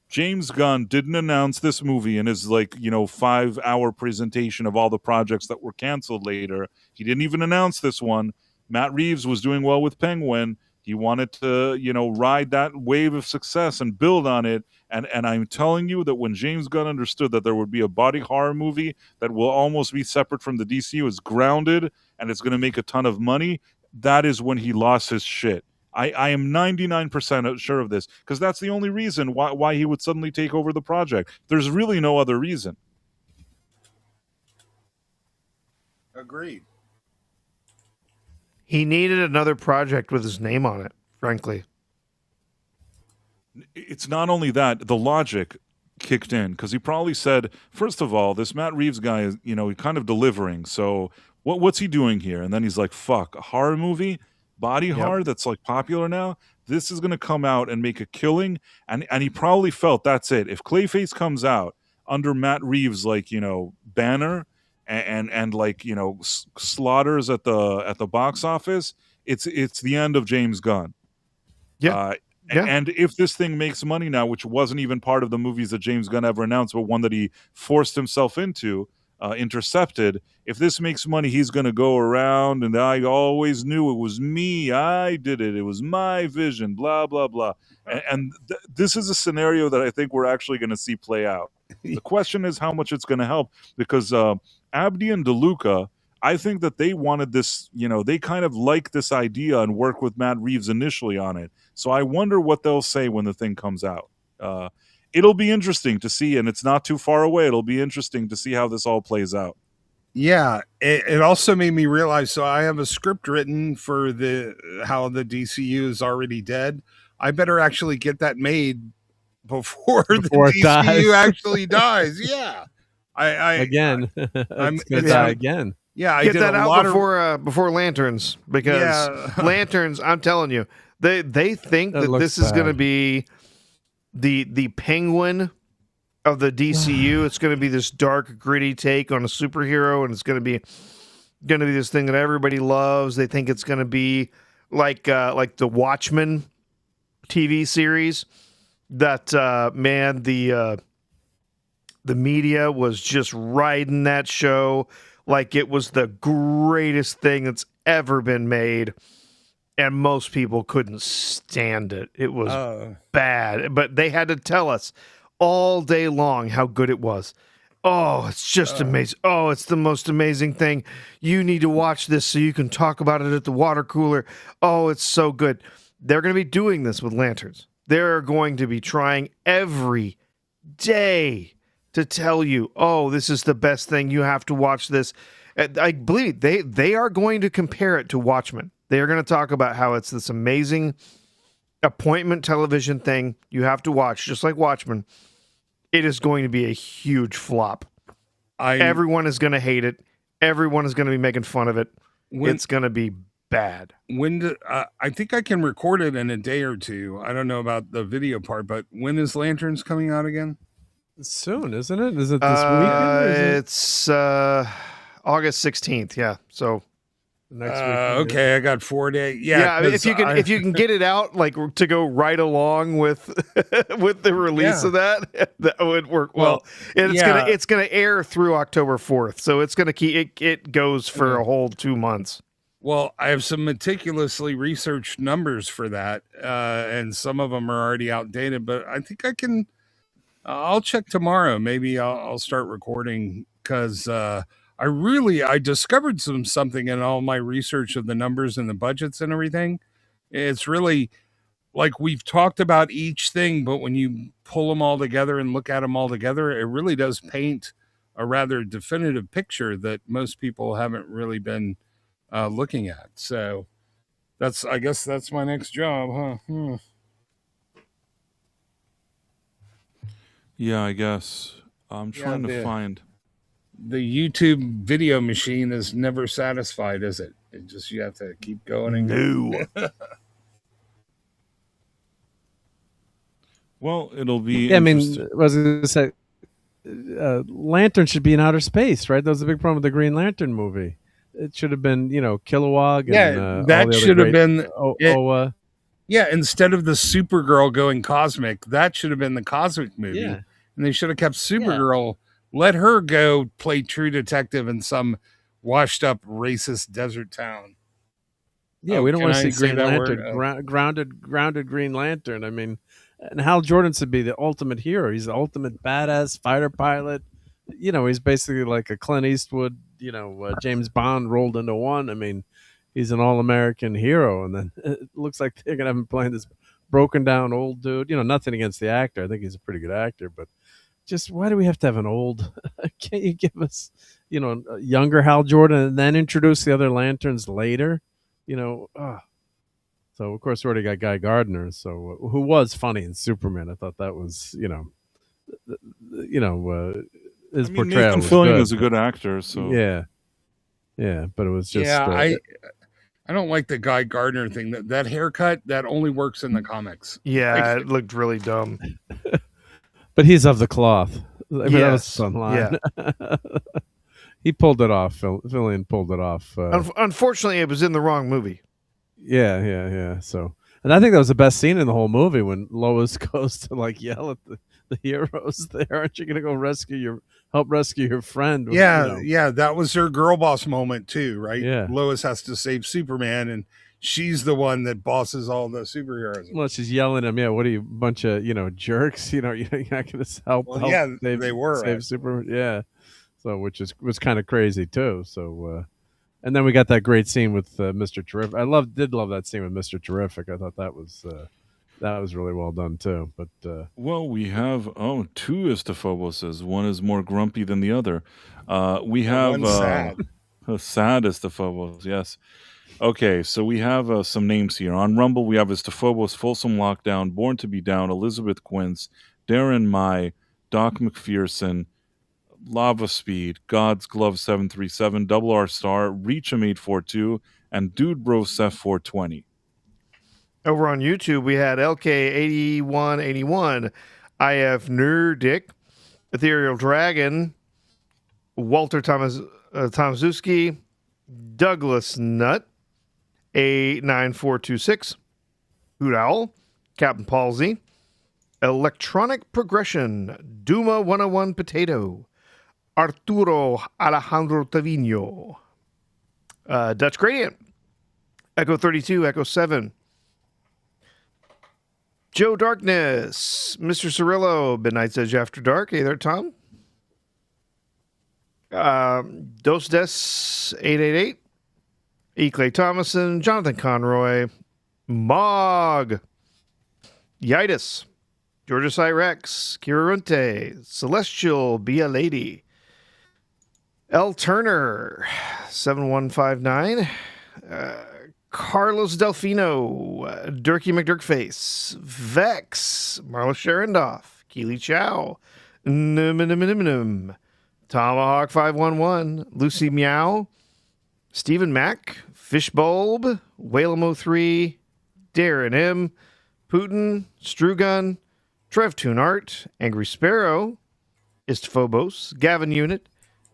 James Gunn didn't announce this movie in his 5-hour presentation of all the projects that were canceled later. He didn't even announce this one. Matt Reeves was doing well with Penguin. He wanted to, ride that wave of success and build on it. And I'm telling you that when James Gunn understood that there would be a body horror movie that will almost be separate from the DCU, is grounded, and it's going to make a ton of money, that is when he lost his shit. I am 99% sure of this, because that's the only reason why he would suddenly take over the project. There's really no other reason. Agreed. He needed another project with his name on it, frankly. It's not only that, the logic kicked in, because he probably said, first of all, this Matt Reeves guy is, he's kind of delivering. So what's he doing here? And then he's like, fuck, a horror movie, body horror that's like popular now. This is going to come out and make a killing. And he probably felt that's it. If Clayface comes out under Matt Reeves, like, banner and like, slaughters at the box office, it's the end of James Gunn. Yeah. And if this thing makes money now, which wasn't even part of the movies that James Gunn ever announced, but one that he forced himself into, Intercepted, if this makes money, he's going to go around and I always knew it was me. I did it. It was my vision, blah, blah, blah. And this is a scenario that I think we're actually going to see play out. The question is how much it's going to help, because Abdi and DeLuca, I think that they wanted this, they kind of like this idea and work with Matt Reeves initially on it. So I wonder what they'll say when the thing comes out. It'll be interesting to see, and it's not too far away. It'll be interesting to see how this all plays out. Yeah, it also made me realize, so I have a script written for how the DCU is already dead. I better actually get that made before the DCU actually dies. Yeah. Again. I'm gonna die again. Yeah, I get did that a out lot before Lanterns, because Lanterns, I'm telling you, they think that this is going to be the Penguin of the DCU. It's going to be this dark, gritty take on a superhero, and it's going to be this thing that everybody loves. They think it's going to be like the Watchmen TV series. That man, the media was just riding that show like it was the greatest thing that's ever been made, and most people couldn't stand it. It was bad, but they had to tell us all day long how good it was. Oh, it's just amazing. Oh, it's the most amazing thing. You need to watch this so you can talk about it at the water cooler. Oh, it's so good. They're going to be doing this with Lanterns. They're going to be trying every day to tell you, oh, this is the best thing. You have to watch this. I believe they are going to compare it to Watchmen. They are going to talk about how it's this amazing appointment television thing you have to watch, just like Watchmen. It is going to be a huge flop. Everyone is going to hate it. Everyone is going to be making fun of it. It's going to be bad. I think I can record it in a day or two. I don't know about the video part, but when is Lanterns coming out again? Soon, isn't it? Is it this weekend? It's August 16th. Yeah. So next weekend. Okay, I got 4 days. Yeah. If you can get it out, like to go right along with with the release of that would work well. And it's gonna air through October 4th, so it's gonna keep it goes for a whole 2 months. Well, I have some meticulously researched numbers for that, and some of them are already outdated. But I think I can. I'll check tomorrow. Maybe I'll start recording, because I discovered something in all my research of the numbers and the budgets and everything. It's really like we've talked about each thing, but when you pull them all together and look at them all together, it really does paint a rather definitive picture that most people haven't really been looking at. So I guess that's my next job, huh? Yeah, I guess. I'm trying to find. The YouTube video machine is never satisfied, is it? You have to keep going and going. Well, it'll be. Yeah, I mean, I was going to say, Lantern should be in outer space, right? That was the big problem with the Green Lantern movie. It should have been, Kilowog. And, that should have been. Oa. Yeah, instead of the Supergirl going cosmic, that should have been the cosmic movie. Yeah. And they should have kept Supergirl, let her go play True Detective in some washed up racist desert town. Yeah, we don't want to see Green Lantern, grounded Green Lantern. I mean, and Hal Jordan should be the ultimate hero. He's the ultimate badass fighter pilot. He's basically like a Clint Eastwood, James Bond rolled into one. I mean, he's an all-American hero, and then it looks like they're gonna have him playing this broken down old dude. Nothing against the actor. I think he's a pretty good actor, but just why do we have to have an old? Can't you give us, a younger Hal Jordan and then introduce the other Lanterns later? So of course we already got Guy Gardner, so who was funny in Superman. I thought that was, his portrayal Nathan was Fillion good. is a good actor, so Yeah, but it was just I don't like the Guy Gardner thing. That haircut that only works in the comics. Yeah, it looked really dumb. But he's of the cloth. I mean, that was Yes, a fun line. He pulled it off. Fillion pulled it off. Unfortunately, it was in the wrong movie. Yeah. So, and I think that was the best scene in the whole movie when Lois goes to yell at the heroes. There, aren't you going to go help rescue your friend? Yeah. That was her girl boss moment too, right? Yeah. Lois has to save Superman, and she's the one that bosses all the superheroes. Well, she's yelling at him. Yeah, what are you, bunch of jerks? You're not going to help. Well, yeah, they were save Superman. Yeah. So, which was kind of crazy too. So, and then we got that great scene with Mr. Terrific. I did love that scene with Mr. Terrific. I thought that was really well done too. But well, we have two Istophoboses. One is more grumpy than the other. We have sad. a sad Istophobos. Yes. Okay, so we have some names here on Rumble. We have Istophobos, Folsom Lockdown, Born to Be Down, Elizabeth Quince, Darren Mai, Doc McPherson, Lava Speed, God's Glove 737, Double R Star, Reach'em 842, and Dude Bro Seth 420. Over on YouTube, we had LK8181, IF Nerdick, Ethereal Dragon, Walter Tomaszewski, Douglas Nutt, A9426, Hoot Owl, Captain Palsy, Electronic Progression, Duma 101 Potato, Arturo Alejandro Tavino, Dutch Gradient, Echo 32, Echo 7, Joe Darkness, Mr. Cirillo, Midnight's Edge After Dark. Hey there, Tom. Dos Des 888, E. Clay Thomason, Jonathan Conroy, Mog, Yitis, Georgia Cyrex, Kirunte, Celestial, Be a Lady, L. Turner, 7159, Carlos Delfino, Durkee McDurkface, Vex, Marla Sharondoff, Keely Chow, Num, Tomahawk 511, Lucy Meow, Stephen Mack, Fishbulb, Whalemo 3, Darren M, Putin, Strugun, Trev Toonart, Angry Sparrow, Istphobos, Gavin Unit,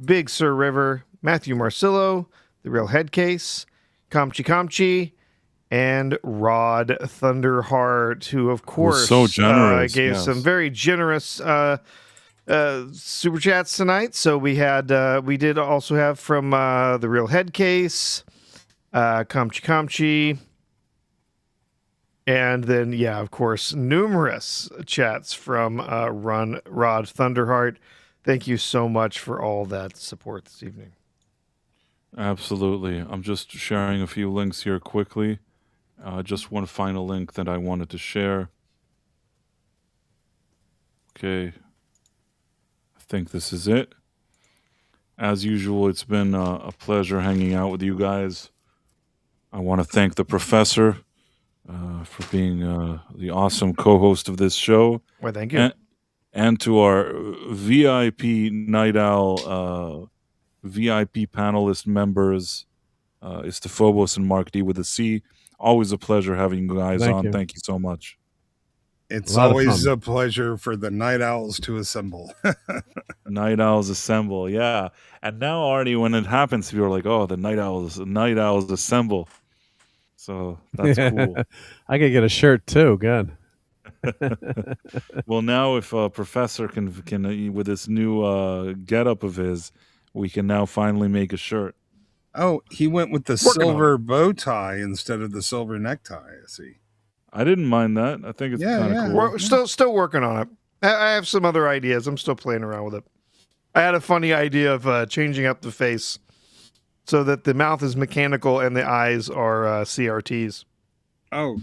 Big Sir River, Matthew Marcillo, The Real Headcase, Kamchi, and Rod Thunderheart, who, of course, so generous, gave yes. some very generous super chats tonight. So we did also have from The Real Headcase, Kamchi, and then, yeah, of course, numerous chats from Rod Thunderheart. Thank you so much for all that support this evening. Absolutely. I'm just sharing a few links here quickly. Just one final link that I wanted to share. Okay. I think this is it. As usual, it's been a pleasure hanging out with you guys. I want to thank the professor for being the awesome co-host of this show. Well, thank you. And to our VIP Night Owl VIP panelist members, Istophobos and Mark D with a C. Always a pleasure having you guys on. Thank you so much. It's always a pleasure for the Night Owls to assemble. Night Owls assemble, yeah. And now, Arnie, when it happens, people are like, "Oh, the Night Owls assemble." So that's cool. I could get a shirt too. Good. Well, now if Professor can with this new getup of his, we can now finally make a shirt. Oh, he went with the silver bow tie instead of the silver necktie. I see. I didn't mind that. I think it's kind of cool. We're still working on it. I have some other ideas. I'm still playing around with it. I had a funny idea of changing up the face so that the mouth is mechanical and the eyes are CRTs. Oh,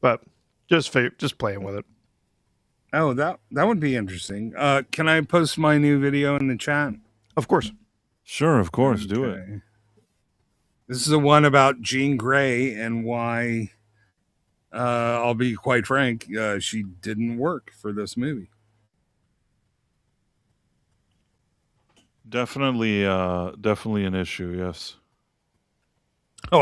But just playing with it. oh, that would be interesting. Can I post my new video in the chat? Of course. Sure, of course, do it. Okay. This is the one about Jean Grey and why, I'll be quite frank, she didn't work for this movie. Definitely an issue. Yes. Oh,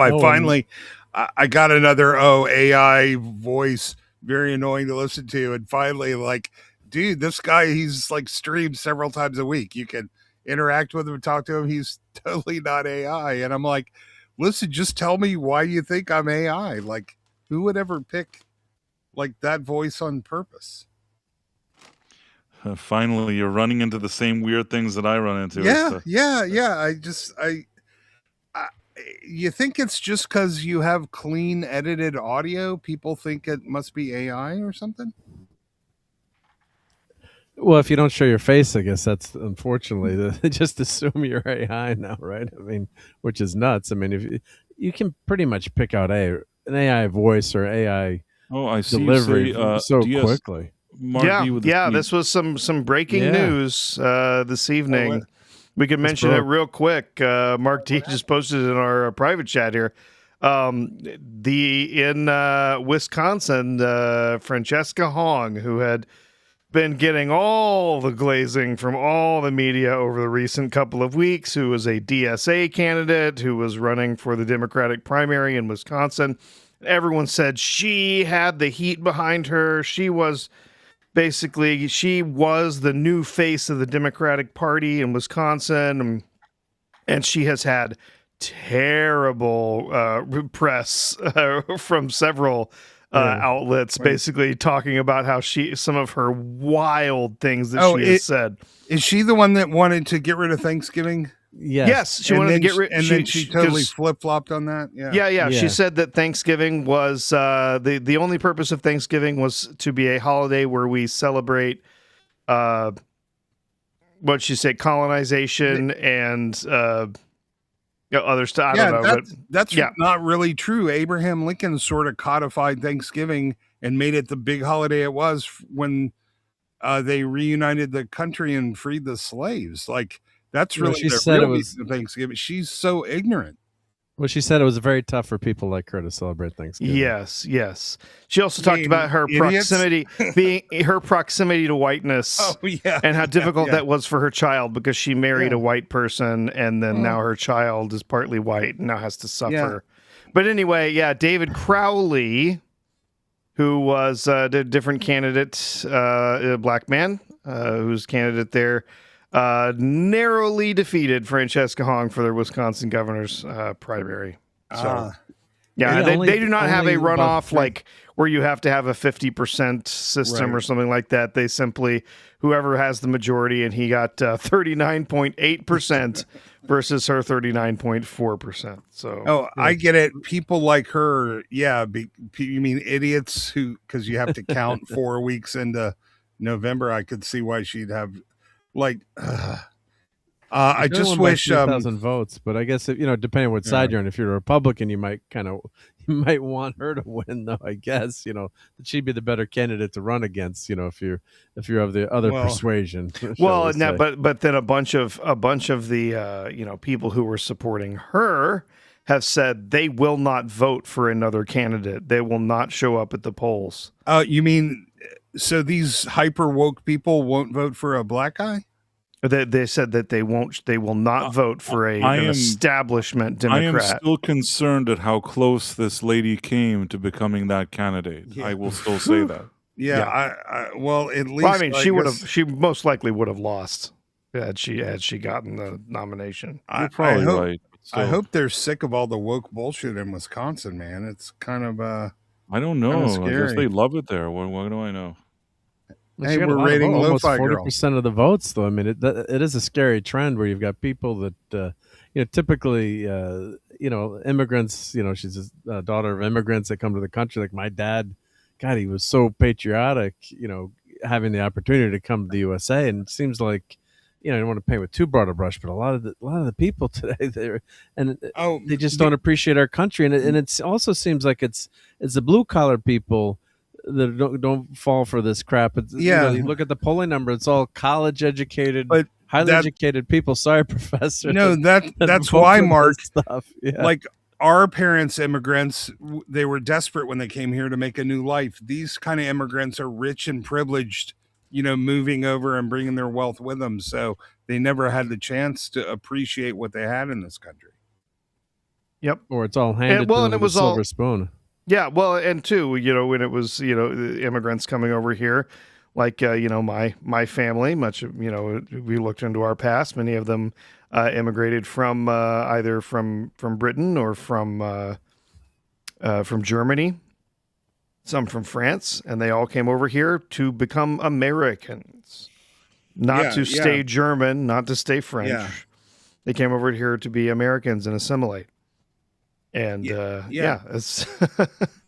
I got another AI voice, very annoying to listen to, and finally, like, dude, this guy, he's like streamed several times a week. You can interact with him and talk to him. He's totally not AI, and I'm like, listen, just tell me why you think I'm AI. Like, who would ever pick like that voice on purpose? Finally, you're running into the same weird things that I run into. Yeah. You think it's just because you have clean edited audio, people think it must be AI or something? Well, if you don't show your face, I guess that's unfortunately they just assume you're AI now, right? I mean, which is nuts. I mean, if you can pretty much pick out an AI voice or AI I see delivery you say, so quickly. Mark This was some breaking news this evening. We could mention it real quick. Mark D just posted it in our private chat here. In Wisconsin, Francesca Hong, who had been getting all the glazing from all the media over the recent couple of weeks, who was a DSA candidate, who was running for the Democratic primary in Wisconsin. Everyone said she had the heat behind her. She was the new face of the Democratic Party in Wisconsin, and she has had terrible press from several outlets, basically talking about how some of her wild things that she has said. Is she the one that wanted to get rid of Thanksgiving? Yes, she wanted to get rid, and then she totally flip flopped on that. Yeah. She said that Thanksgiving was the only purpose of Thanksgiving was to be a holiday where we celebrate, what she said, colonization and other stuff. I don't know. That's not really true. Abraham Lincoln sort of codified Thanksgiving and made it the big holiday it was when they reunited the country and freed the slaves. Like, that's really she said it was Thanksgiving. She's so ignorant. Well, she said it was very tough for people like her to celebrate Thanksgiving. Yes. She also talked about her proximity to whiteness. And how difficult that was for her child because she married a white person, and then now her child is partly white and now has to suffer. But anyway, David Crowley, who was a different candidate, a black man, who's candidate there, narrowly defeated Francesca Hong for their Wisconsin governor's primary. So, they do not have a runoff like where you have to have a 50% system or something like that. They simply, whoever has the majority, and he got 39.8% versus her 39.4%. So, I get it. People like her, you mean idiots because you have to count 4 weeks into November. I could see why she'd have. Like, I just wish 1,000 votes, but I guess if, depending on what side you're on, if you're a Republican, you might want her to win, though. I guess that she'd be the better candidate to run against. If you're of the other persuasion. Well, but then a bunch of the people who were supporting her have said they will not vote for another candidate. They will not show up at the polls. You mean? So these hyper woke people won't vote for a black guy? They said that they won't. They will not vote for an establishment Democrat. I am still concerned at how close this lady came to becoming that candidate. I will still say that. Well, at least. Well, I mean, she most likely would have lost had she gotten the nomination. You're probably right. I hope they're sick of all the woke bullshit in Wisconsin, man. It's kind of I don't know. I guess they love it there. What do I know? Hey, we're rating almost Lo-Fi Girl. 40% of the votes, though. I mean, it is a scary trend where you've got people that, typically, immigrants. She's a daughter of immigrants that come to the country. Like my dad, God, he was so patriotic. Having the opportunity to come to the USA, and it seems like, you know, I don't want to paint with too broad a brush, but a lot of the people today, they just the- don't appreciate our country, and it also seems like it's the blue collar people that don't fall for this crap. It's, you know, you look at the polling number; it's all college educated, But highly educated people. Sorry, Professor. No, that's vote why, for this Mark. stuff. Yeah. Like our parents, immigrants, they were desperate when they came here to make a new life. These kind of immigrants are rich and privileged, you know, moving over and bringing their wealth with them. So they never had the chance to appreciate what they had in this country. Yep. Or it's all handed to them with a silver spoon. Yeah, well, and too, you know, when it was, you know, the immigrants coming over here, like, you know, my family, much, you know, we looked into our past. Many of them immigrated from either from Britain or from Germany, some from France, and they all came over here to become Americans, not to stay German, not to stay French. Yeah. They came over here to be Americans and assimilate. And it's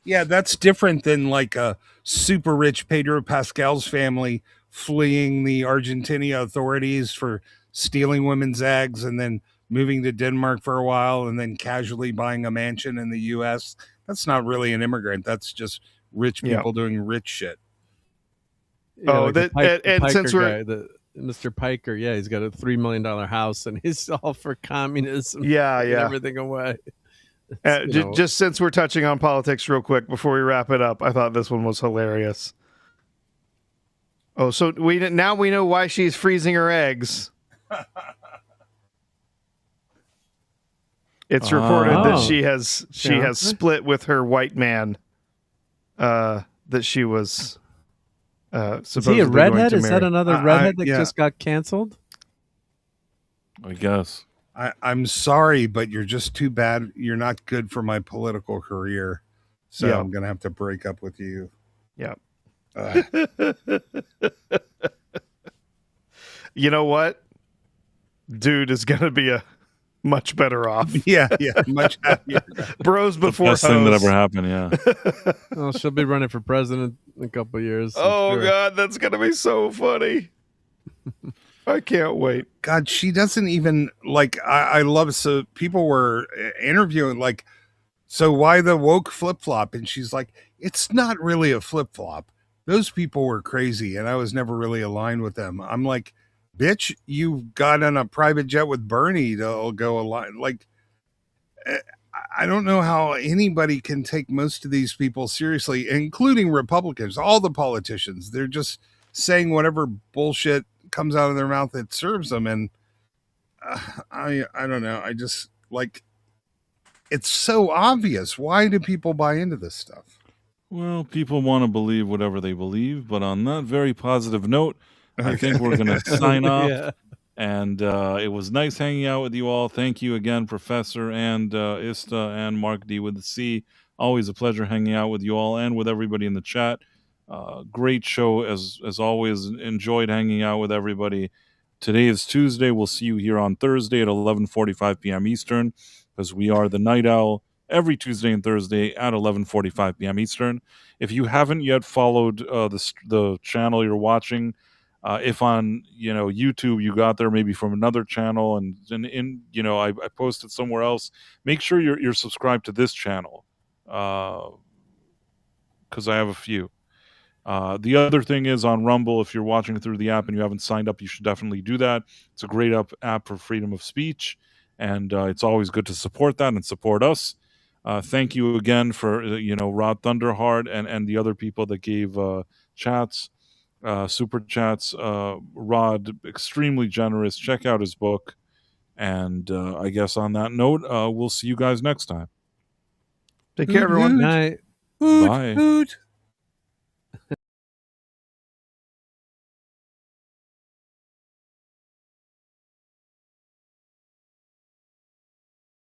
Yeah, that's different than like a super rich Pedro Pascal's family fleeing the Argentina authorities for stealing women's eggs and then moving to Denmark for a while and then casually buying a mansion in the US. That's not really an immigrant. That's just rich people doing rich shit. Yeah, like since we're Mr. Piker, he's got a $3 million house and he's all for communism. Everything away. Just since we're touching on politics real quick before we wrap it up, I thought this one was hilarious. Oh, so now we know why she's freezing her eggs. It's reported that she has split with her white man. That she was supposedly Is he a redhead? going to Is that marry. another redhead that just got canceled? I guess. I'm sorry, but you're just too bad. You're not good for my political career. So I'm going to have to break up with you. Yeah. You know what? Dude is going to be a much better off. Yeah, much happier. Bros before Best thing that ever happened, yeah. Well, she'll be running for president in a couple of years. Oh, God, that's going to be so funny. I can't wait. God, she doesn't even like. I love. So people were interviewing like, so why the woke flip flop? And she's like, it's not really a flip flop. Those people were crazy, and I was never really aligned with them. I'm like, bitch, you got on a private jet with Bernie to go align. Like, I don't know how anybody can take most of these people seriously, including Republicans. All the politicians, they're just saying whatever bullshit comes out of their mouth that serves them. And I don't know. I just like, it's so obvious. Why do people buy into this stuff? Well, people want to believe whatever they believe, but on that very positive note, I think we're going to sign off. Yeah. And it was nice hanging out with you all. Thank you again, Professor and Ista and Mark D with the C. Always a pleasure hanging out with you all and with everybody in the chat. Great show as always. Enjoyed hanging out with everybody. Today is Tuesday. We'll see you here on Thursday at 11:45 p.m. Eastern, because we are the Night Owl every Tuesday and Thursday at 11:45 p.m. Eastern. If you haven't yet followed the channel you're watching, if on YouTube you got there maybe from another channel and I posted somewhere else, make sure you're subscribed to this channel, because I have a few. The other thing is on Rumble, if you're watching through the app and you haven't signed up, you should definitely do that. It's a great app for freedom of speech, and it's always good to support that and support us. Thank you again for Rod Thunderheart and the other people that gave chats, super chats. Rod, extremely generous. Check out his book, and I guess on that note, we'll see you guys next time. Take care, everyone. Night. Hoot, Bye. hoot.